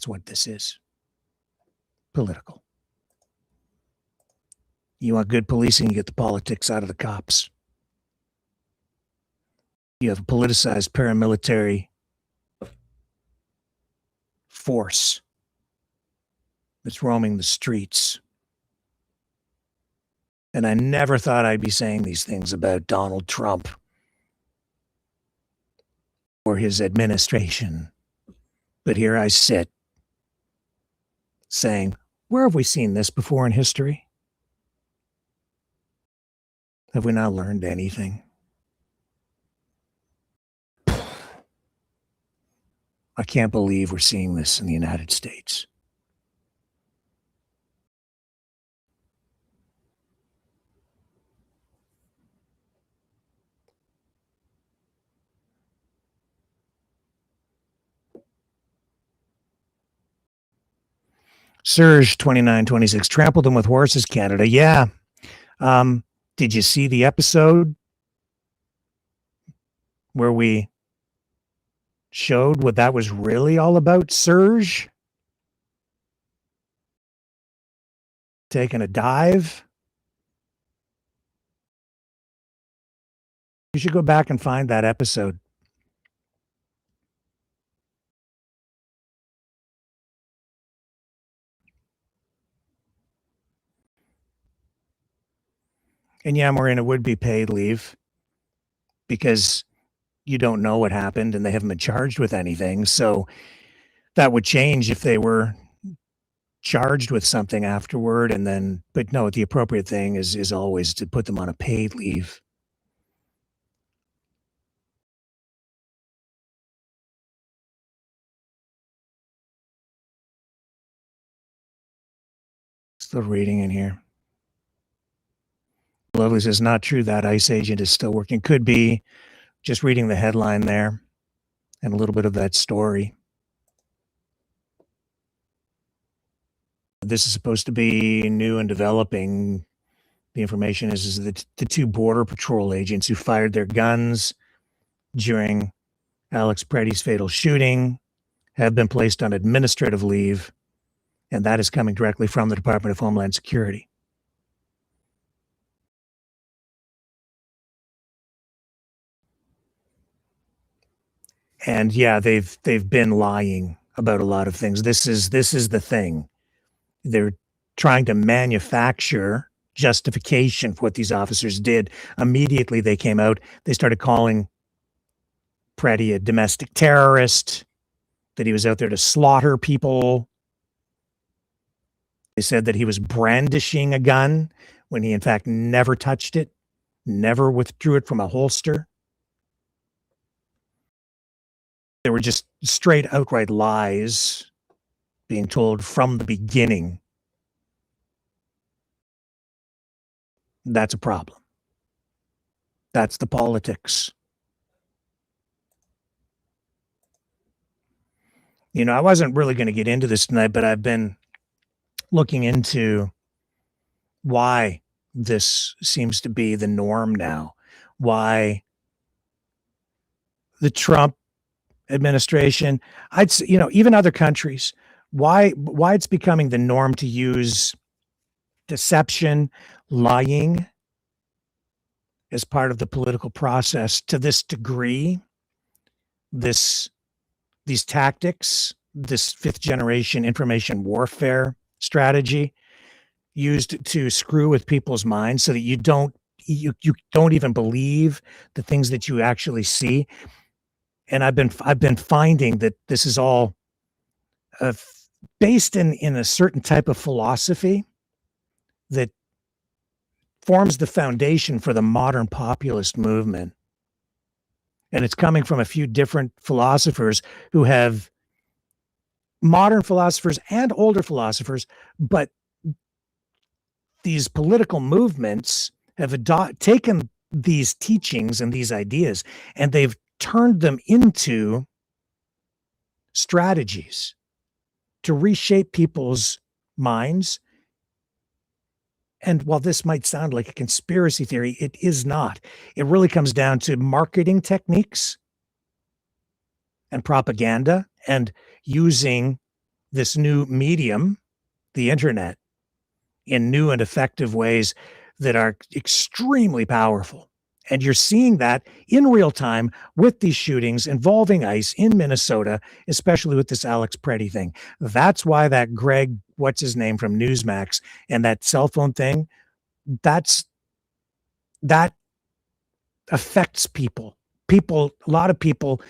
what this is. Political. You want good policing, you get the politics out of the cops. You have a politicized paramilitary force that's roaming the streets. And I never thought I'd be saying these things about Donald Trump or his administration. But here I sit saying, where have we seen this before in history? Have we not learned anything? I can't believe we're seeing this in the United States. Surge 2926 trampled them with horses, Canada. Yeah. Did you see the episode where we showed what that was really all about? Surge taking a dive. You should go back and find that episode. And yeah, Maureen, it would be paid leave because you don't know what happened and they haven't been charged with anything. So that would change if they were charged with something afterward. And then, but no, the appropriate thing is always to put them on a paid leave. Still reading in here. Lovely says, not true. That ICE agent is still working. Could be. Just reading the headline there and a little bit of that story. This is supposed to be new and developing. The information is that the two Border Patrol agents who fired their guns during Alex Preddy's fatal shooting have been placed on administrative leave, and that is coming directly from the Department of Homeland Security. And yeah, they've been lying about a lot of things. This is the thing. They're trying to manufacture justification for what these officers did. Immediately they came out, they started calling Preddy a domestic terrorist, that he was out there to slaughter people. They said that he was brandishing a gun when he in fact never touched it, never withdrew it from a holster. They were just straight outright lies being told from the beginning. That's a problem. That's the politics. You know, I wasn't really going to get into this tonight, but I've been looking into why this seems to be the norm now. Why the Trump administration, I'd say, you know, even other countries, why it's becoming the norm to use deception, lying as part of the political process to this degree. These tactics, this fifth generation information warfare strategy used to screw with people's minds so that you don't even believe the things that you actually see. And I've been finding that this is all based in a certain type of philosophy that forms the foundation for the modern populist movement. And it's coming from a few different philosophers who have modern philosophers and older philosophers, but these political movements have taken these teachings and these ideas, and they've turned them into strategies to reshape people's minds. And while this might sound like a conspiracy theory, it is not. It really comes down to marketing techniques and propaganda and using this new medium, the internet, in new and effective ways that are extremely powerful. And you're seeing that in real time with these shootings involving ICE in Minnesota, especially with this Alex Preddy thing. That's why that Greg, what's his name from Newsmax, and that cell phone thing, that affects people. A lot of people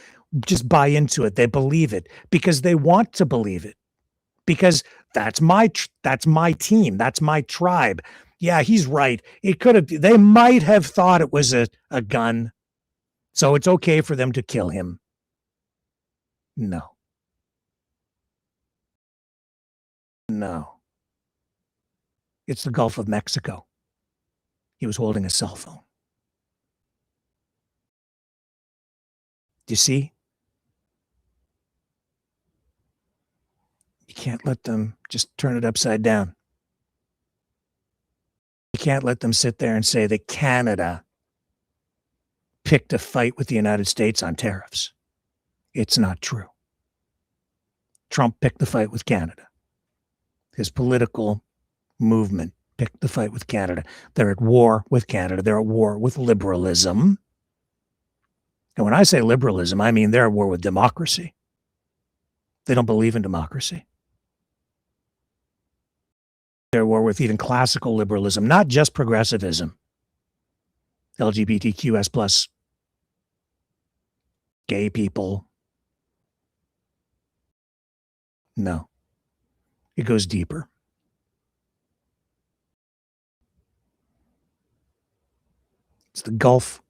just buy into it. They believe it because they want to believe it. Because that's my team. That's my tribe. Yeah, he's right. They might have thought it was a gun. So it's okay for them to kill him. No, No. It's the Gulf of Mexico. He was holding a cell phone. Do you see? You can't let them just turn it upside down. You can't let them sit there and say that Canada picked a fight with the United States on tariffs. It's not true. Trump picked the fight with Canada. His political movement picked the fight with Canada. They're at war with Canada. They're at war with liberalism. And when I say liberalism, I mean they're at war with democracy. They don't believe in democracy. They're at war with even classical liberalism, not just progressivism. LGBTQS plus, gay people. No. It goes deeper. It's the Gulf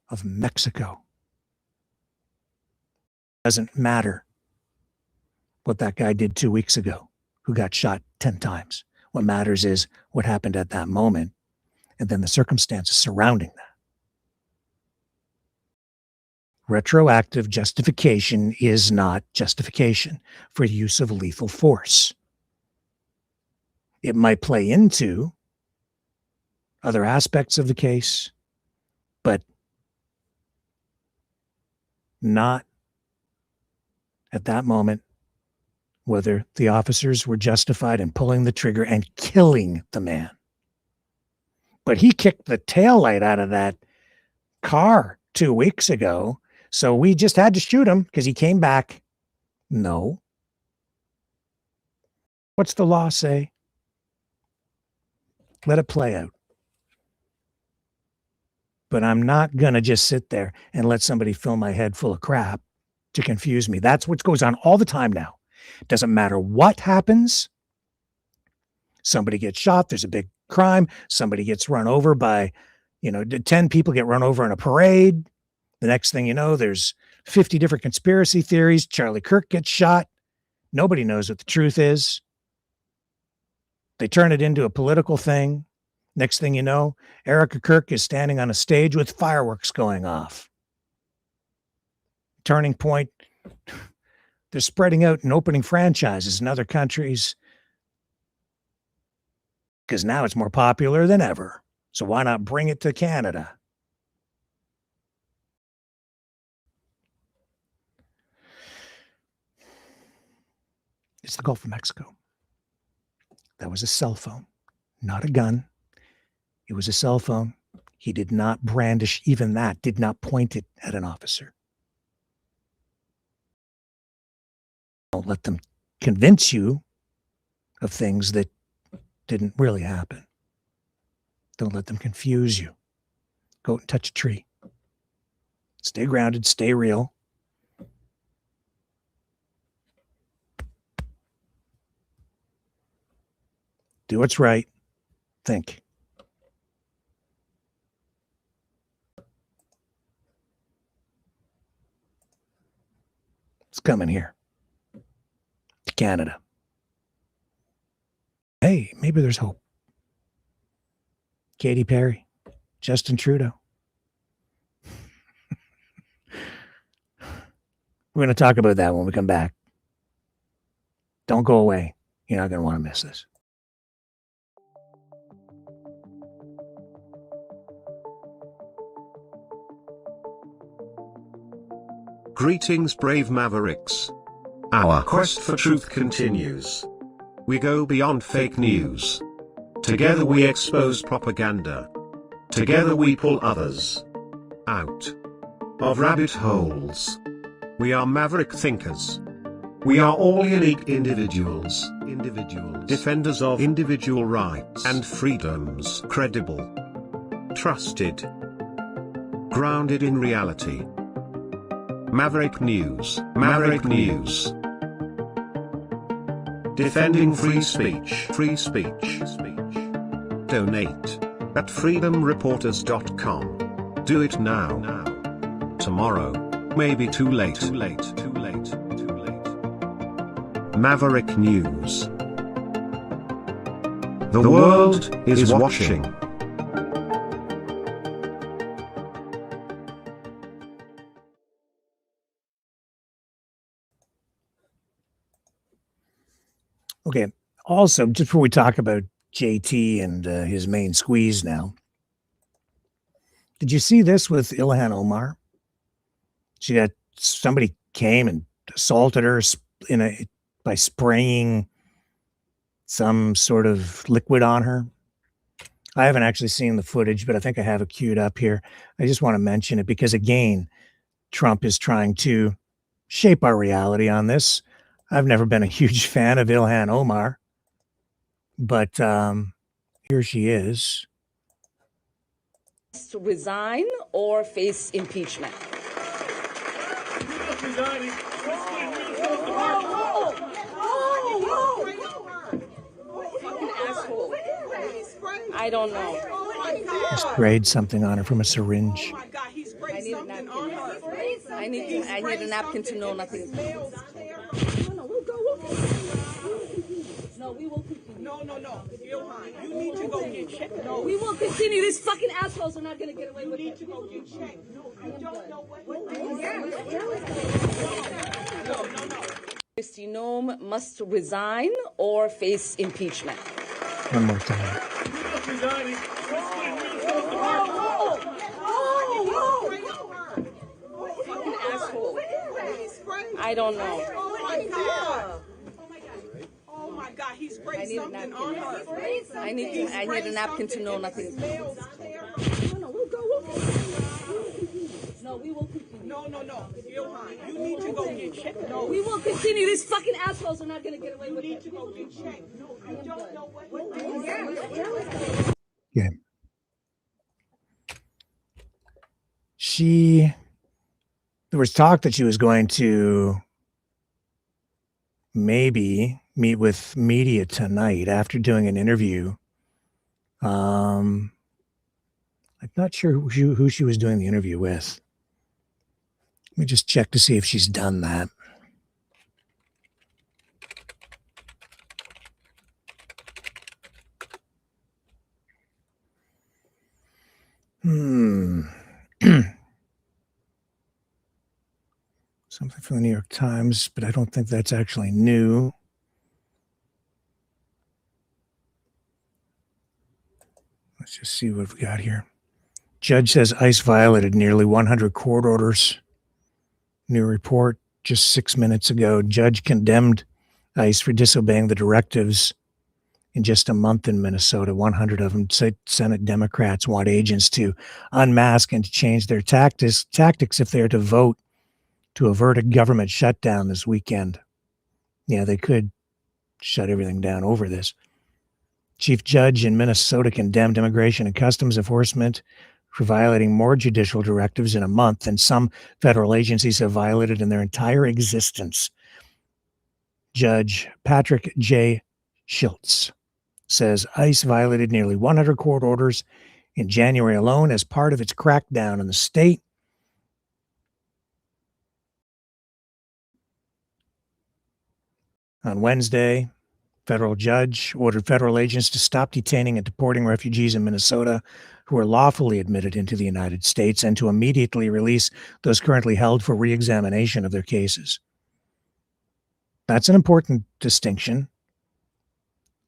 of Mexico. Doesn't matter what that guy did 2 weeks ago, who got shot 10 times. What matters is what happened at that moment and then the circumstances surrounding that. Retroactive justification is not justification for use of lethal force. It might play into other aspects of the case, but not at that moment, whether the officers were justified in pulling the trigger and killing the man. But he kicked the taillight out of that car 2 weeks ago, so we just had to shoot him because he came back. No. What's the law say? Let it play out. But I'm not going to just sit there and let somebody fill my head full of crap to confuse me. That's what goes on all the time now. Doesn't matter what happens. Somebody gets shot. There's a big crime. Somebody gets run over by, 10 people get run over in a parade. The next thing you know, there's 50 different conspiracy theories. Charlie Kirk gets shot. Nobody knows what the truth is. They turn it into a political thing. Next thing you know, Erica Kirk is standing on a stage with fireworks going off. Turning point, they're spreading out and opening franchises in other countries because now it's more popular than ever. So why not bring it to Canada? It's the Gulf of Mexico. That was a cell phone, not a gun. It was a cell phone. He did not brandish even that, did not point it at an officer. Don't let them convince you of things that didn't really happen. Don't let them confuse you. Go out and touch a tree. Stay grounded, stay real. Do what's right. Think. It's coming here to Canada. Hey, maybe there's hope. Katy Perry, Justin Trudeau. We're going to talk about that when we come back. Don't go away. You're not going to want to miss this. Greetings, brave Mavericks. Our quest for truth continues. We go beyond fake news. Together we expose propaganda. Together we pull others out of rabbit holes. We are maverick thinkers. We are all unique individuals. Defenders of individual rights and freedoms. Credible. Trusted. Grounded in reality. Maverick News. Maverick News. Defending free speech. Free speech. Donate at freedomreporters.com. Do it now. Tomorrow may be too late. Maverick News. The world is watching. Okay. Also, just before we talk about JT and his main squeeze now, did you see this with Ilhan Omar? Somebody came and assaulted her by spraying some sort of liquid on her. I haven't actually seen the footage, but I think I have it queued up here. I just want to mention it because, again, Trump is trying to shape our reality on this. I've never been a huge fan of Ilhan Omar, but here she is. To resign or face impeachment. I don't know. He sprayed something on her from a syringe. I need a napkin. I need a napkin to know nothing. No, we will continue. No. Ilhan, you need to go get checked. No, we will continue. These fucking assholes are not going to get away with it. You need to go get checked. No, I don't know what. No. Kristi Noem must resign or face impeachment. One more time. Fucking asshole. I don't know. Oh my God, he sprayed something on her. I need a napkin to know nothing. No, we'll go. No, we will continue. No. Ilhan, you need to go get checked. No, we will continue. These fucking assholes are not going to get away with it. You need to go get checked. No, I don't know what. Yeah. There was talk that she was going to maybe meet with media tonight after doing an interview. I'm not sure who she was doing the interview with. Let me just check to see if she's done that. Something from the New York Times, but I don't think that's actually new. Let's just see what we've got here. Judge says ICE violated nearly 100 court orders. New report just 6 minutes ago. Judge condemned ICE for disobeying the directives in just a month in Minnesota. 100 of them. Senate Democrats want agents to unmask and to change their tactics if they're to vote to avert a government shutdown this weekend. Yeah, they could shut everything down over this. Chief Judge in Minnesota condemned Immigration and Customs Enforcement for violating more judicial directives in a month than some federal agencies have violated in their entire existence. Judge Patrick J. Schiltz says ICE violated nearly 100 court orders in January alone as part of its crackdown in the state. On Wednesday, federal judge ordered federal agents to stop detaining and deporting refugees in Minnesota who are lawfully admitted into the United States and to immediately release those currently held for re-examination of their cases. That's an important distinction.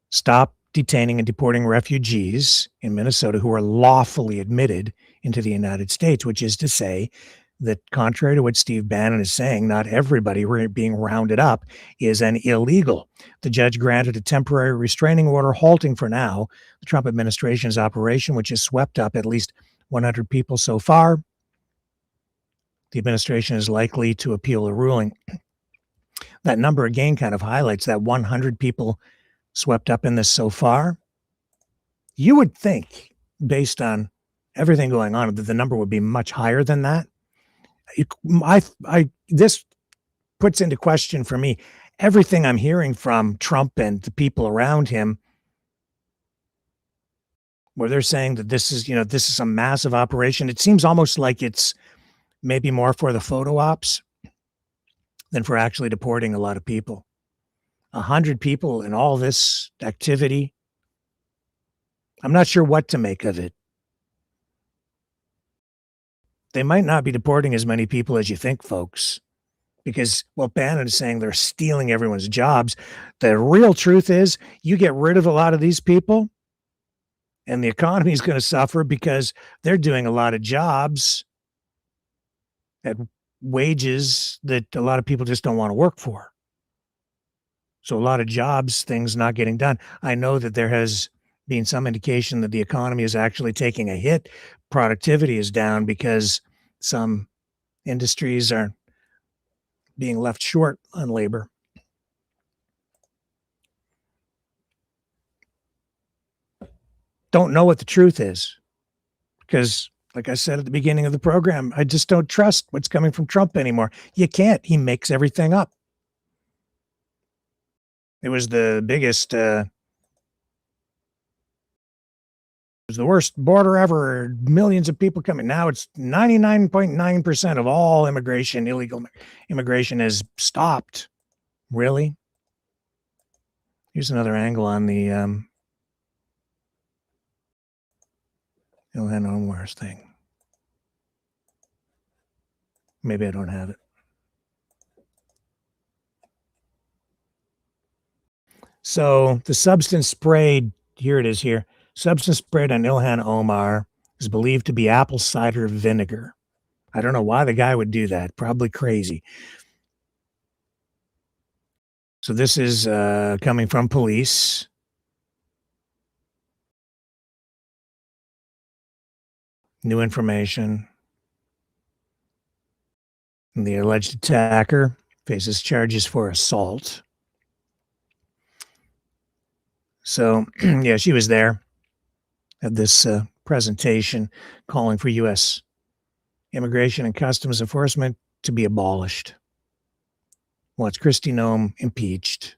Stop detaining and deporting refugees in Minnesota who are lawfully admitted into the United States, which is to say that, contrary to what Steve Bannon is saying, not everybody being rounded up is an illegal. The judge granted a temporary restraining order halting for now the Trump administration's operation, which has swept up at least 100 people so far. The administration is likely to appeal the ruling. That number again kind of highlights that 100 people swept up in this so far. You would think, based on everything going on, that the number would be much higher than that. This puts into question for me everything I'm hearing from Trump and the people around him, where they're saying that this is a massive operation. It seems almost like it's maybe more for the photo ops than for actually deporting a lot of people. 100 people in all this activity I'm not sure what to make of it. They might not be deporting as many people as you think, folks, because, well, Bannon is saying they're stealing everyone's jobs. The real truth is you get rid of a lot of these people and the economy is going to suffer because they're doing a lot of jobs at wages that a lot of people just don't want to work for. So a lot of jobs, things not getting done. I know that there has been some indication that the economy is actually taking a hit. Productivity is down because some industries are being left short on labor. Don't know what the truth is because, like I said at the beginning of the program, I just don't trust what's coming from Trump anymore. You can't. He makes everything up. It was the biggest, it was the worst border ever. Millions of people coming. Now it's 99.9% of all immigration, illegal immigration has stopped. Really? Here's another angle on the Ilhan Omar's thing. Maybe I don't have it. So the substance sprayed, here it is here. Substance sprayed on Ilhan Omar is believed to be apple cider vinegar. I don't know why the guy would do that. Probably crazy. So this is coming from police. New information. And the alleged attacker faces charges for assault. So, yeah, she was there at this presentation calling for U.S. Immigration and Customs Enforcement to be abolished. Wants Kristi Noem impeached.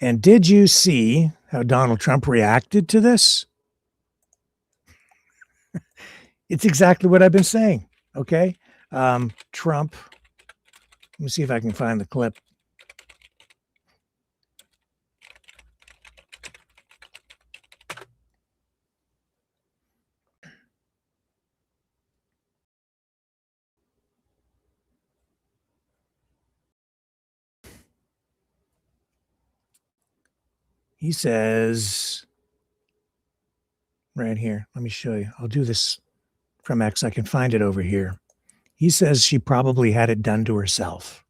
And did you see how Donald Trump reacted to this? It's exactly what I've been saying. Okay. Trump, let me see if I can find the clip. He says, right here, let me show you. I'll do this from X. I can find it over here. He says she probably had it done to herself.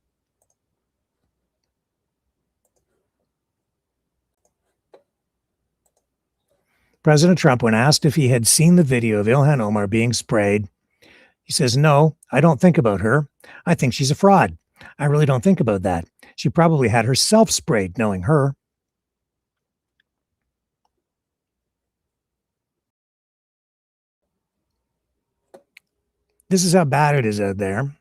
President Trump, when asked if he had seen the video of Ilhan Omar being sprayed, he says, "No, I don't think about her. I think she's a fraud. I really don't think about that. She probably had herself sprayed, knowing her." This is how bad it is out there.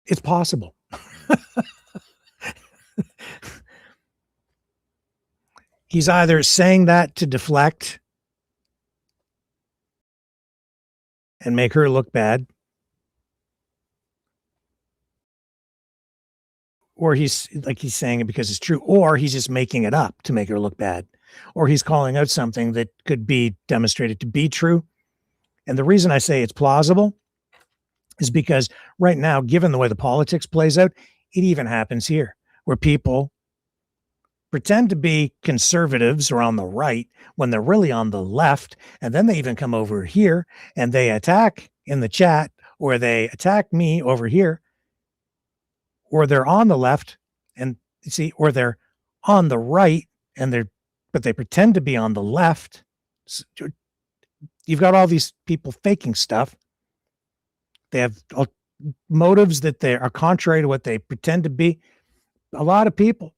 It's possible. He's either saying that to deflect and make her look bad, or he's saying it because it's true, or he's just making it up to make her look bad, or he's calling out something that could be demonstrated to be true. And the reason I say it's plausible is because right now, given the way the politics plays out, it even happens here where people pretend to be conservatives or on the right when they're really on the left. And then they even come over here and they attack in the chat, or they attack me over here, or they're on the left and you see, or they're on the right and but they pretend to be on the left. You've got all these people faking stuff. They have motives that they are contrary to what they pretend to be. A lot of people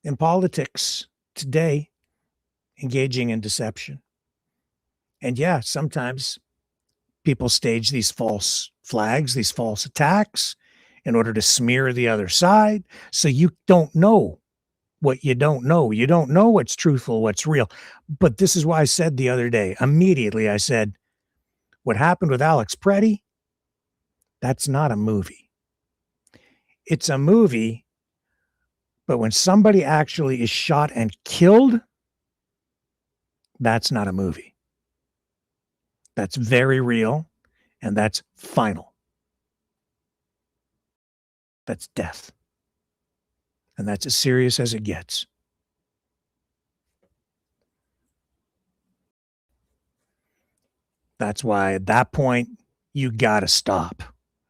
in politics today engaging in deception. And yeah, sometimes people stage these false flags, these false attacks in order to smear the other side. So you don't know what you don't know. You don't know what's truthful, what's real. But this is why I said the other day, immediately I said, what happened with Alex Preddy, that's not a movie. It's a movie, but when somebody actually is shot and killed, that's not a movie. That's very real, and that's final. That's death. And that's as serious as it gets. That's why at that point, you got to stop.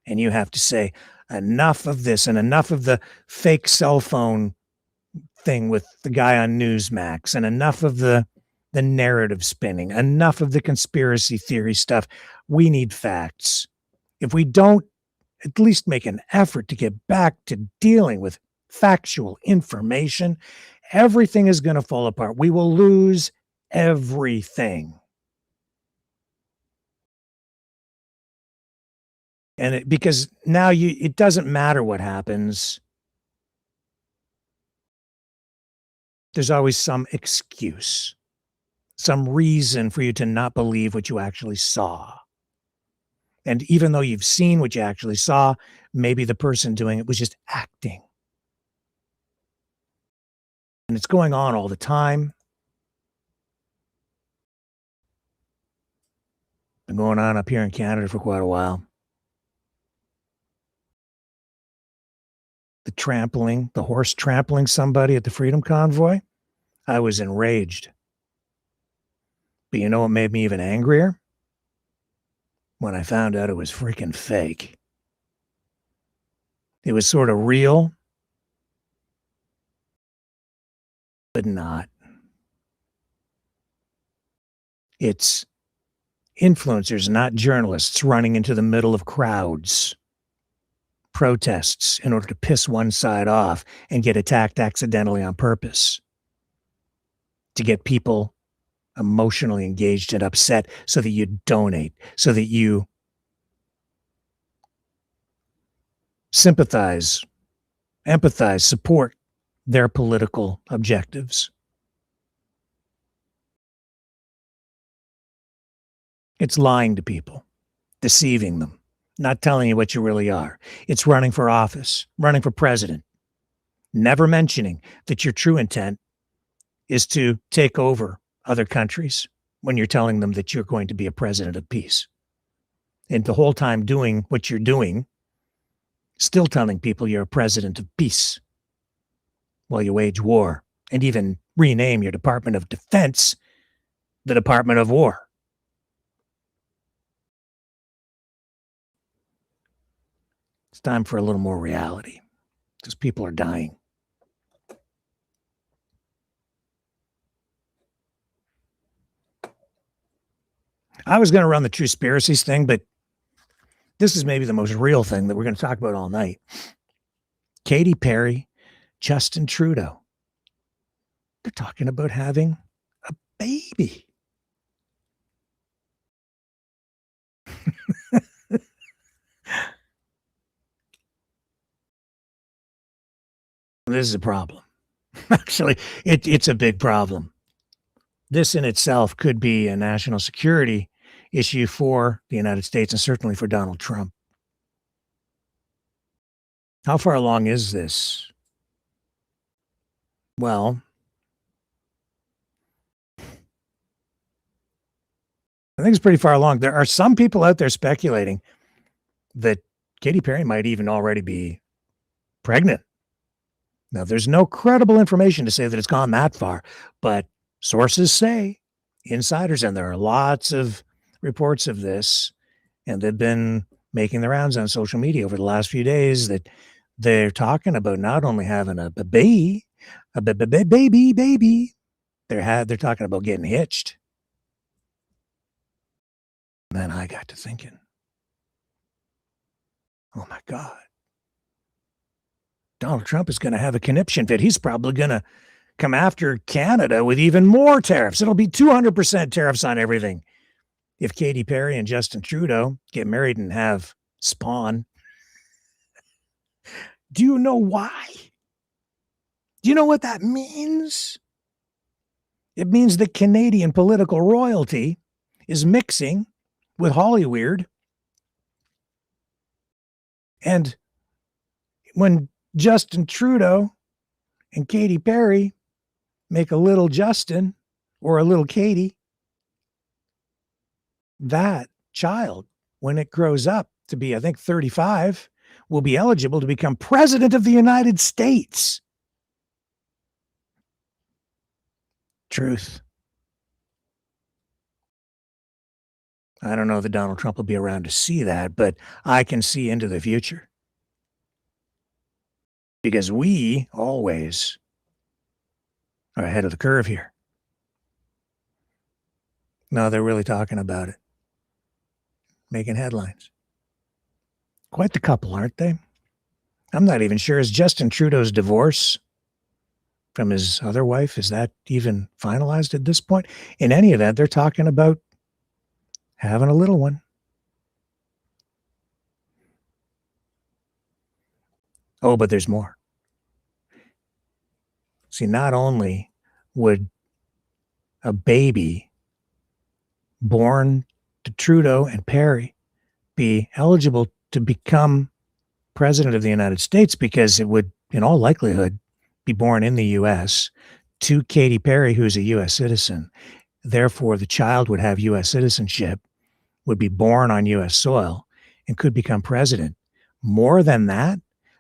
And you have to say, enough of this and enough of the fake cell phone thing with the guy on Newsmax and enough of the narrative spinning, enough of the conspiracy theory stuff. We need facts. If we don't at least make an effort to get back to dealing with factual information, everything is going to fall apart. We will lose everything. And because now it doesn't matter what happens. There's always some excuse, some reason for you to not believe what you actually saw. And even though you've seen what you actually saw, maybe the person doing it was just acting. And it's going on all the time. Been going on up here in Canada for quite a while. The horse trampling somebody at the Freedom Convoy, I was enraged. But you know what made me even angrier? When I found out it was freaking fake. It was sort of real, but not. It's influencers, not journalists, running into the middle of crowds, protests in order to piss one side off and get attacked accidentally on purpose, to get people emotionally engaged and upset so that you donate, so that you sympathize, empathize, support their political objectives. It's lying to people, deceiving them, not telling you what you really are. It's running for office, running for president, never mentioning that your true intent is to take over other countries when you're telling them that you're going to be a president of peace. And the whole time doing what you're doing, still telling people you're a president of peace while you wage war and even rename your Department of Defense the Department of War. It's time for a little more reality because people are dying. I was going to run the Truspiracies thing, but this is maybe the most real thing that we're going to talk about all night. Katy Perry, Justin Trudeau. They're talking about having a baby. This is a problem. Actually, it's a big problem. This in itself could be a national security issue for the United States and certainly for Donald Trump. How far along is this? Well, I think it's pretty far along. There are some people out there speculating that Katy Perry might even already be pregnant. Now, there's no credible information to say that it's gone that far, but sources say, insiders, and there are lots of reports of this, and they've been making the rounds on social media over the last few days, that they're talking about not only having a baby, they're talking about getting hitched. And then I got to thinking, oh my God, Donald Trump is going to have a conniption fit. He's probably going to come after Canada with even more tariffs. It'll be 200% tariffs on everything. If Katy Perry and Justin Trudeau get married and have spawn. Do you know why? Do you know what that means? It means that Canadian political royalty is mixing with Hollyweird. And when Justin Trudeau and Katy Perry make a little Justin or a little Katy, that child, when it grows up to be, I think, 35, will be eligible to become president of the United States. Truth. I don't know that Donald Trump will be around to see that, but I can see into the future. Because we always are ahead of the curve here. No, they're really talking about it. Making headlines. Quite the couple, aren't they? I'm not even sure. Is Justin Trudeau's divorce from his other wife, is that even finalized at this point? In any event, they're talking about having a little one. Oh, but there's more. See, not only would a baby born to Trudeau and Perry be eligible to become president of the United States, because it would, in all likelihood, be born in the U.S. to Katy Perry, who's a U.S. citizen. Therefore, the child would have U.S. citizenship, would be born on U.S. soil, and could become president. More than that,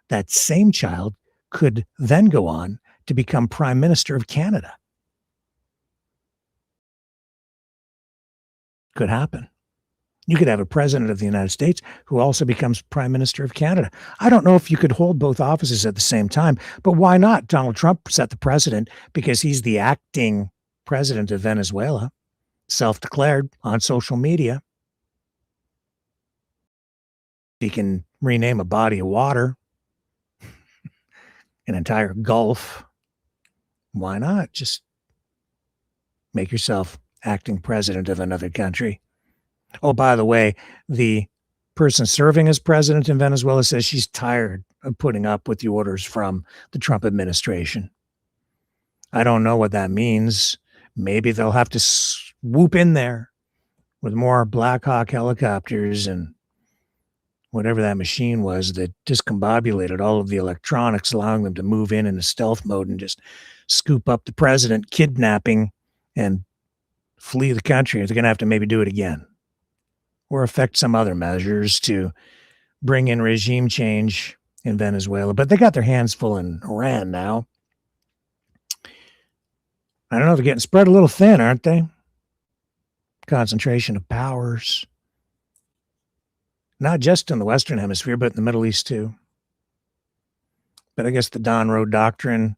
that same child could then go on to become Prime Minister of Canada. Could happen. You could have a president of the United States who also becomes Prime Minister of Canada. I don't know if you could hold both offices at the same time, but why not? Donald Trump set the precedent because he's the acting president of Venezuela, self-declared on social media. He can rename a body of water, an entire gulf. Why not? Just make yourself acting president of another country. Oh, by the way, the person serving as president in Venezuela says she's tired of putting up with the orders from the Trump administration. I don't know what that means. Maybe they'll have to swoop in there with more Black Hawk helicopters and whatever that machine was that discombobulated all of the electronics, allowing them to move in a stealth mode and just scoop up the president, kidnapping, and flee the country. They're going to have to maybe do it again, or affect some other measures to bring in regime change in Venezuela. But they got their hands full in Iran now. I don't know, they're getting spread a little thin, aren't they? Concentration of powers. Not just in the Western Hemisphere, but in the Middle East too. But I guess the Don Road Doctrine,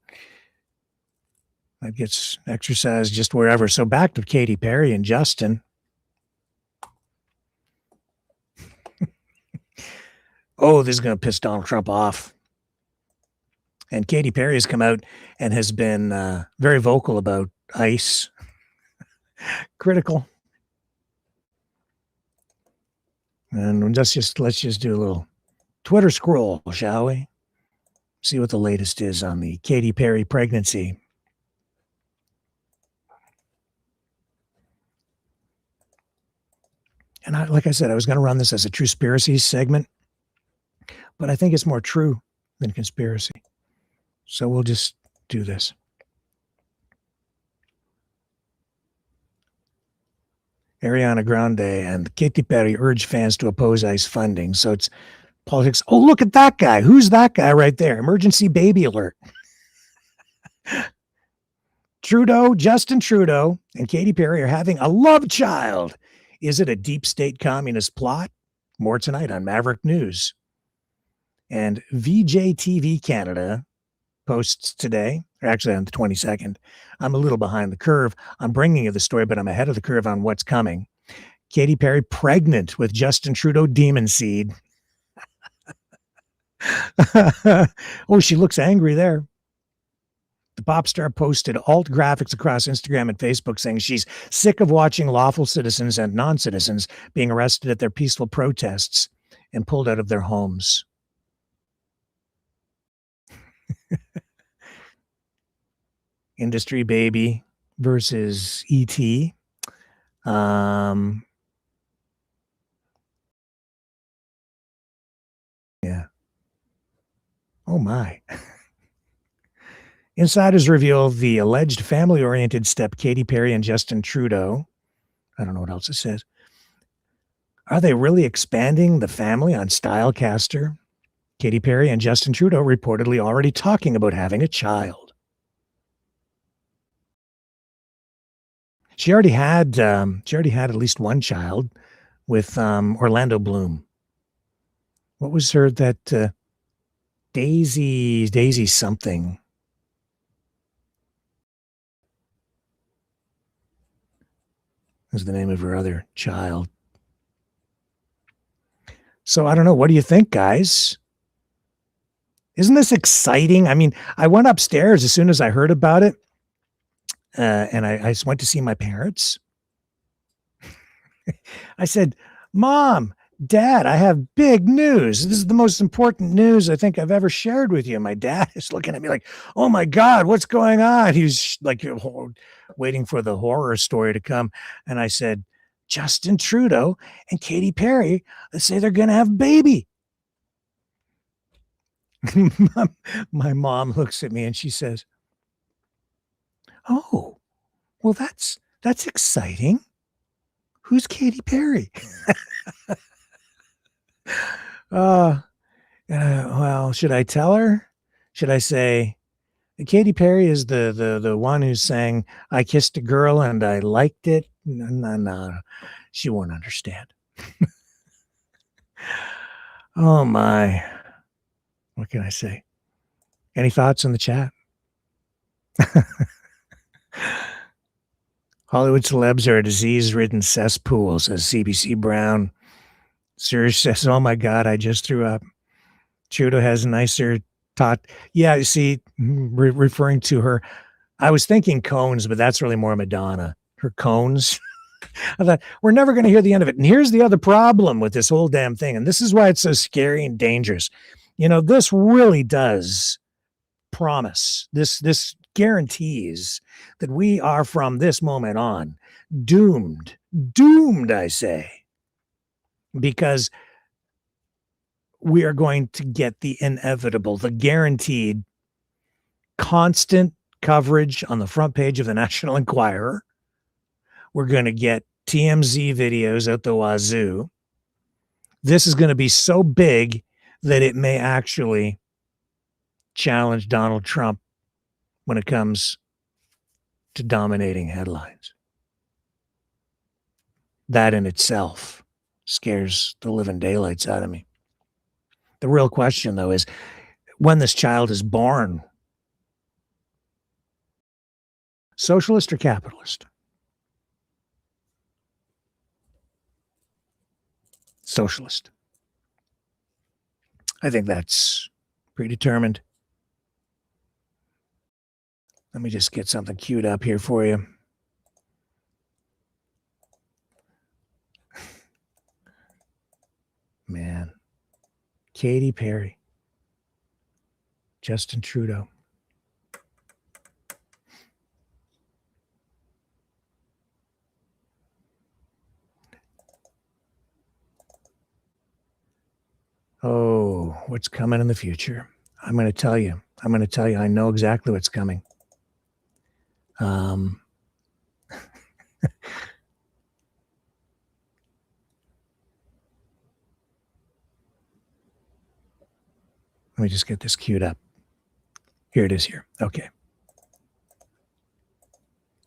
that gets exercised just wherever. So back to Katy Perry and Justin. Oh, this is going to piss Donald Trump off. And Katy Perry has come out and has been very vocal about ICE. Critical. And let's just do a little Twitter scroll, shall we? See what the latest is on the Katy Perry pregnancy. And like I said, I was going to run this as a Truspiracy segment, but I think it's more true than conspiracy. So we'll just do this. Ariana Grande and Katy Perry urge fans to oppose ICE funding. So it's politics. Oh, look at that guy. Who's that guy right there? Emergency baby alert. Justin Trudeau and Katy Perry are having a love child. Is it a deep state communist plot? More tonight on Maverick News. And VJTV Canada posts today, or actually on the 22nd. I'm a little behind the curve. I'm bringing you the story, but I'm ahead of the curve on what's coming. Katy Perry pregnant with Justin Trudeau demon seed. Oh, she looks angry there. The pop star posted alt graphics across Instagram and Facebook saying she's sick of watching lawful citizens and non-citizens being arrested at their peaceful protests and pulled out of their homes. Industry baby versus ET. Yeah. Oh, my. Insiders reveal the alleged family-oriented step Katy Perry and Justin Trudeau. I don't know what else it says. Are they really expanding the family on Stylecaster? Katy Perry and Justin Trudeau reportedly already talking about having a child. She already had at least one child with Orlando Bloom. What was her that Daisy something? Is the name of her other child. So I don't know. What do you think, guys? Isn't this exciting? I mean, I went upstairs as soon as I heard about it, and I went to see my parents. I said, Mom, Dad, I have big news. This is the most important news I think I've ever shared with you. My dad is looking at me like, oh my God, what's going on? He was like waiting for the horror story to come. And I said, Justin Trudeau and Katy Perry, let's say they're going to have a baby. My mom looks at me and she says, oh, well, that's exciting. Who's Katy Perry? Well, should I tell her? Should I say, Katy Perry is the one who's saying, I kissed a girl and I liked it? No. She won't understand. Oh, my. What can I say? Any thoughts in the chat? Hollywood celebs are a disease-ridden cesspool, says CBC Brown. Serge says, oh my God, I just threw up. Trudeau has nicer tot. Yeah, you see, referring to her, I was thinking cones, but that's really more Madonna. Her cones. I thought, we're never going to hear the end of it. And here's the other problem with this whole damn thing. And this is why it's so scary and dangerous. You know, this really does promise, this guarantees that we are from this moment on doomed, I say, because we are going to get the inevitable, the guaranteed constant coverage on the front page of the National Enquirer. We're going to get TMZ videos at the wazoo. This is going to be so big that it may actually challenge Donald Trump when it comes to dominating headlines. That in itself scares the living daylights out of me. The real question, though, is when this child is born, socialist or capitalist? Socialist. I think that's predetermined. Let me just get something queued up here for you. Man. Katy Perry. Justin Trudeau. Oh, what's coming in the future? I'm going to tell you. I know exactly what's coming. Let me just get this queued up. Here it is here. Okay.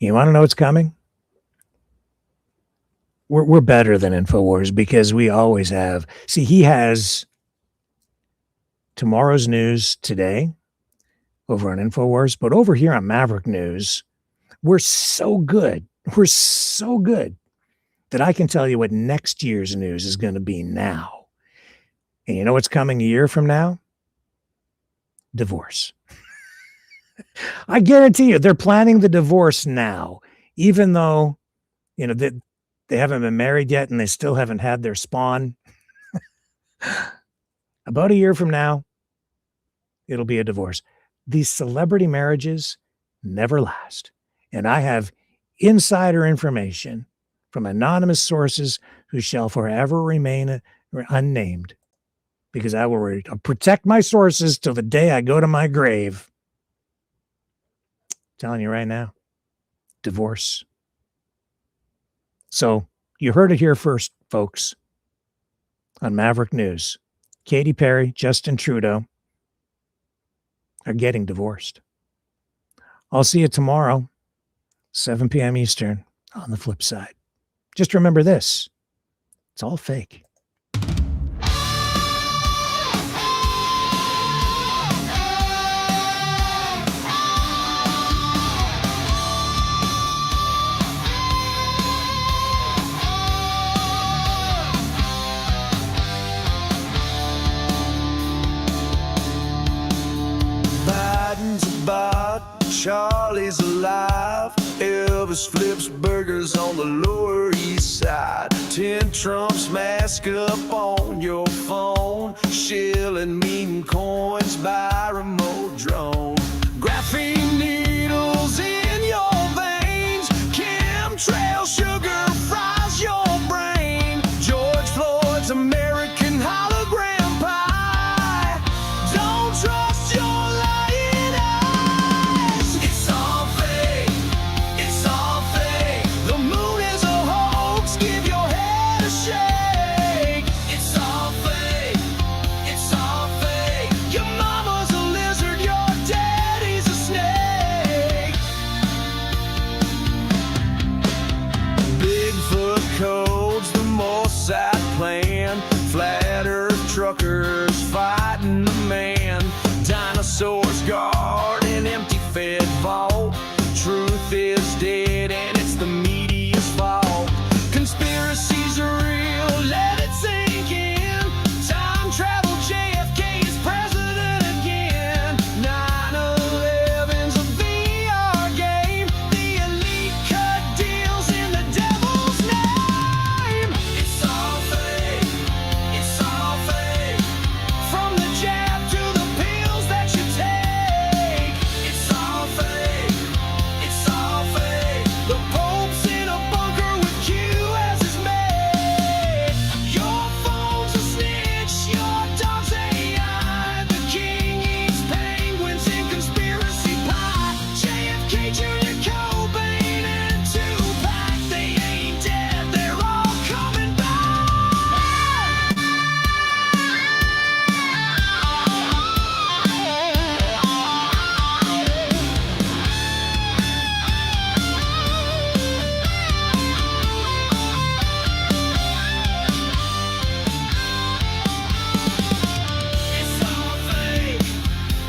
You want to know what's coming? We're better than InfoWars because we always have. See, he has tomorrow's news today over on InfoWars, but over here on Maverick News, we're so good. We're so good that I can tell you what next year's news is going to be now. And you know what's coming a year from now? Divorce. I guarantee you they're planning the divorce now, even though, you know, they haven't been married yet and they still haven't had their spawn. About a year from now, it'll be a divorce. These celebrity marriages never last. And I have insider information from anonymous sources who shall forever remain unnamed because I will protect my sources till the day I go to my grave. I'm telling you right now, divorce. So you heard it here first, folks, on Maverick News. Katy Perry, Justin Trudeau are getting divorced. I'll see you tomorrow, 7 p.m. Eastern, on the flip side. Just remember this. It's all fake. Biden's a bot, Charlie's alive. Elvis flips burgers on the Lower East Side. 10 Trumps mask up on your phone. Shilling mean coins by remote drone. Graphene needles in your veins. Chemtrail sugar fries your brain. George Floyd's American hologram pie. Don't trust your lying eyes. It's all fake. It's all fake. The moon is a hoax. Give your head a shake. It's all fake. It's all fake. Your mama's a lizard. Your daddy's a snake. Bigfoot codes, the Mossad plan. Flat Earth truckers fighting the man. Dinosaurs guard an empty fed vault. Truth is dead and it's the media's fault. Conspiracies are real, let it sink in. Time travel, JFK is president again. 9/11's a VR game. The elite cut deals in the devil's name. It's all fake. It's all fake. From the jab to the pills that you take. It's all fake. It's all fake. The Pope's in a bunker with Q as his mate. Your phone's a snitch. Your dog's AI. The king eats penguins in conspiracy pie. JFK Jr., Cobain, and Tupac. They ain't dead. They're all coming back. It's all fake.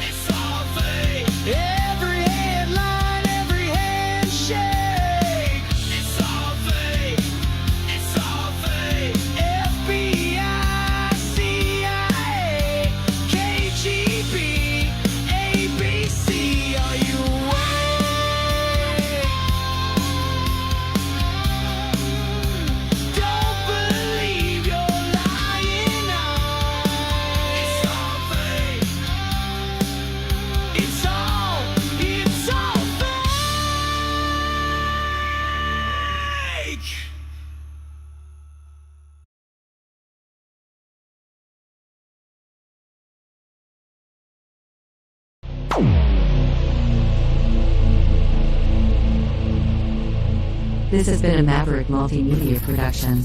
It's all fake. Every headline, every handshake. It's all fake. It's all fake. FBI, CIA, KGB, ABC. Are you awake? Don't believe your lying eyes. It's all fake. It's all fake. This has been a Maverick Multimedia production.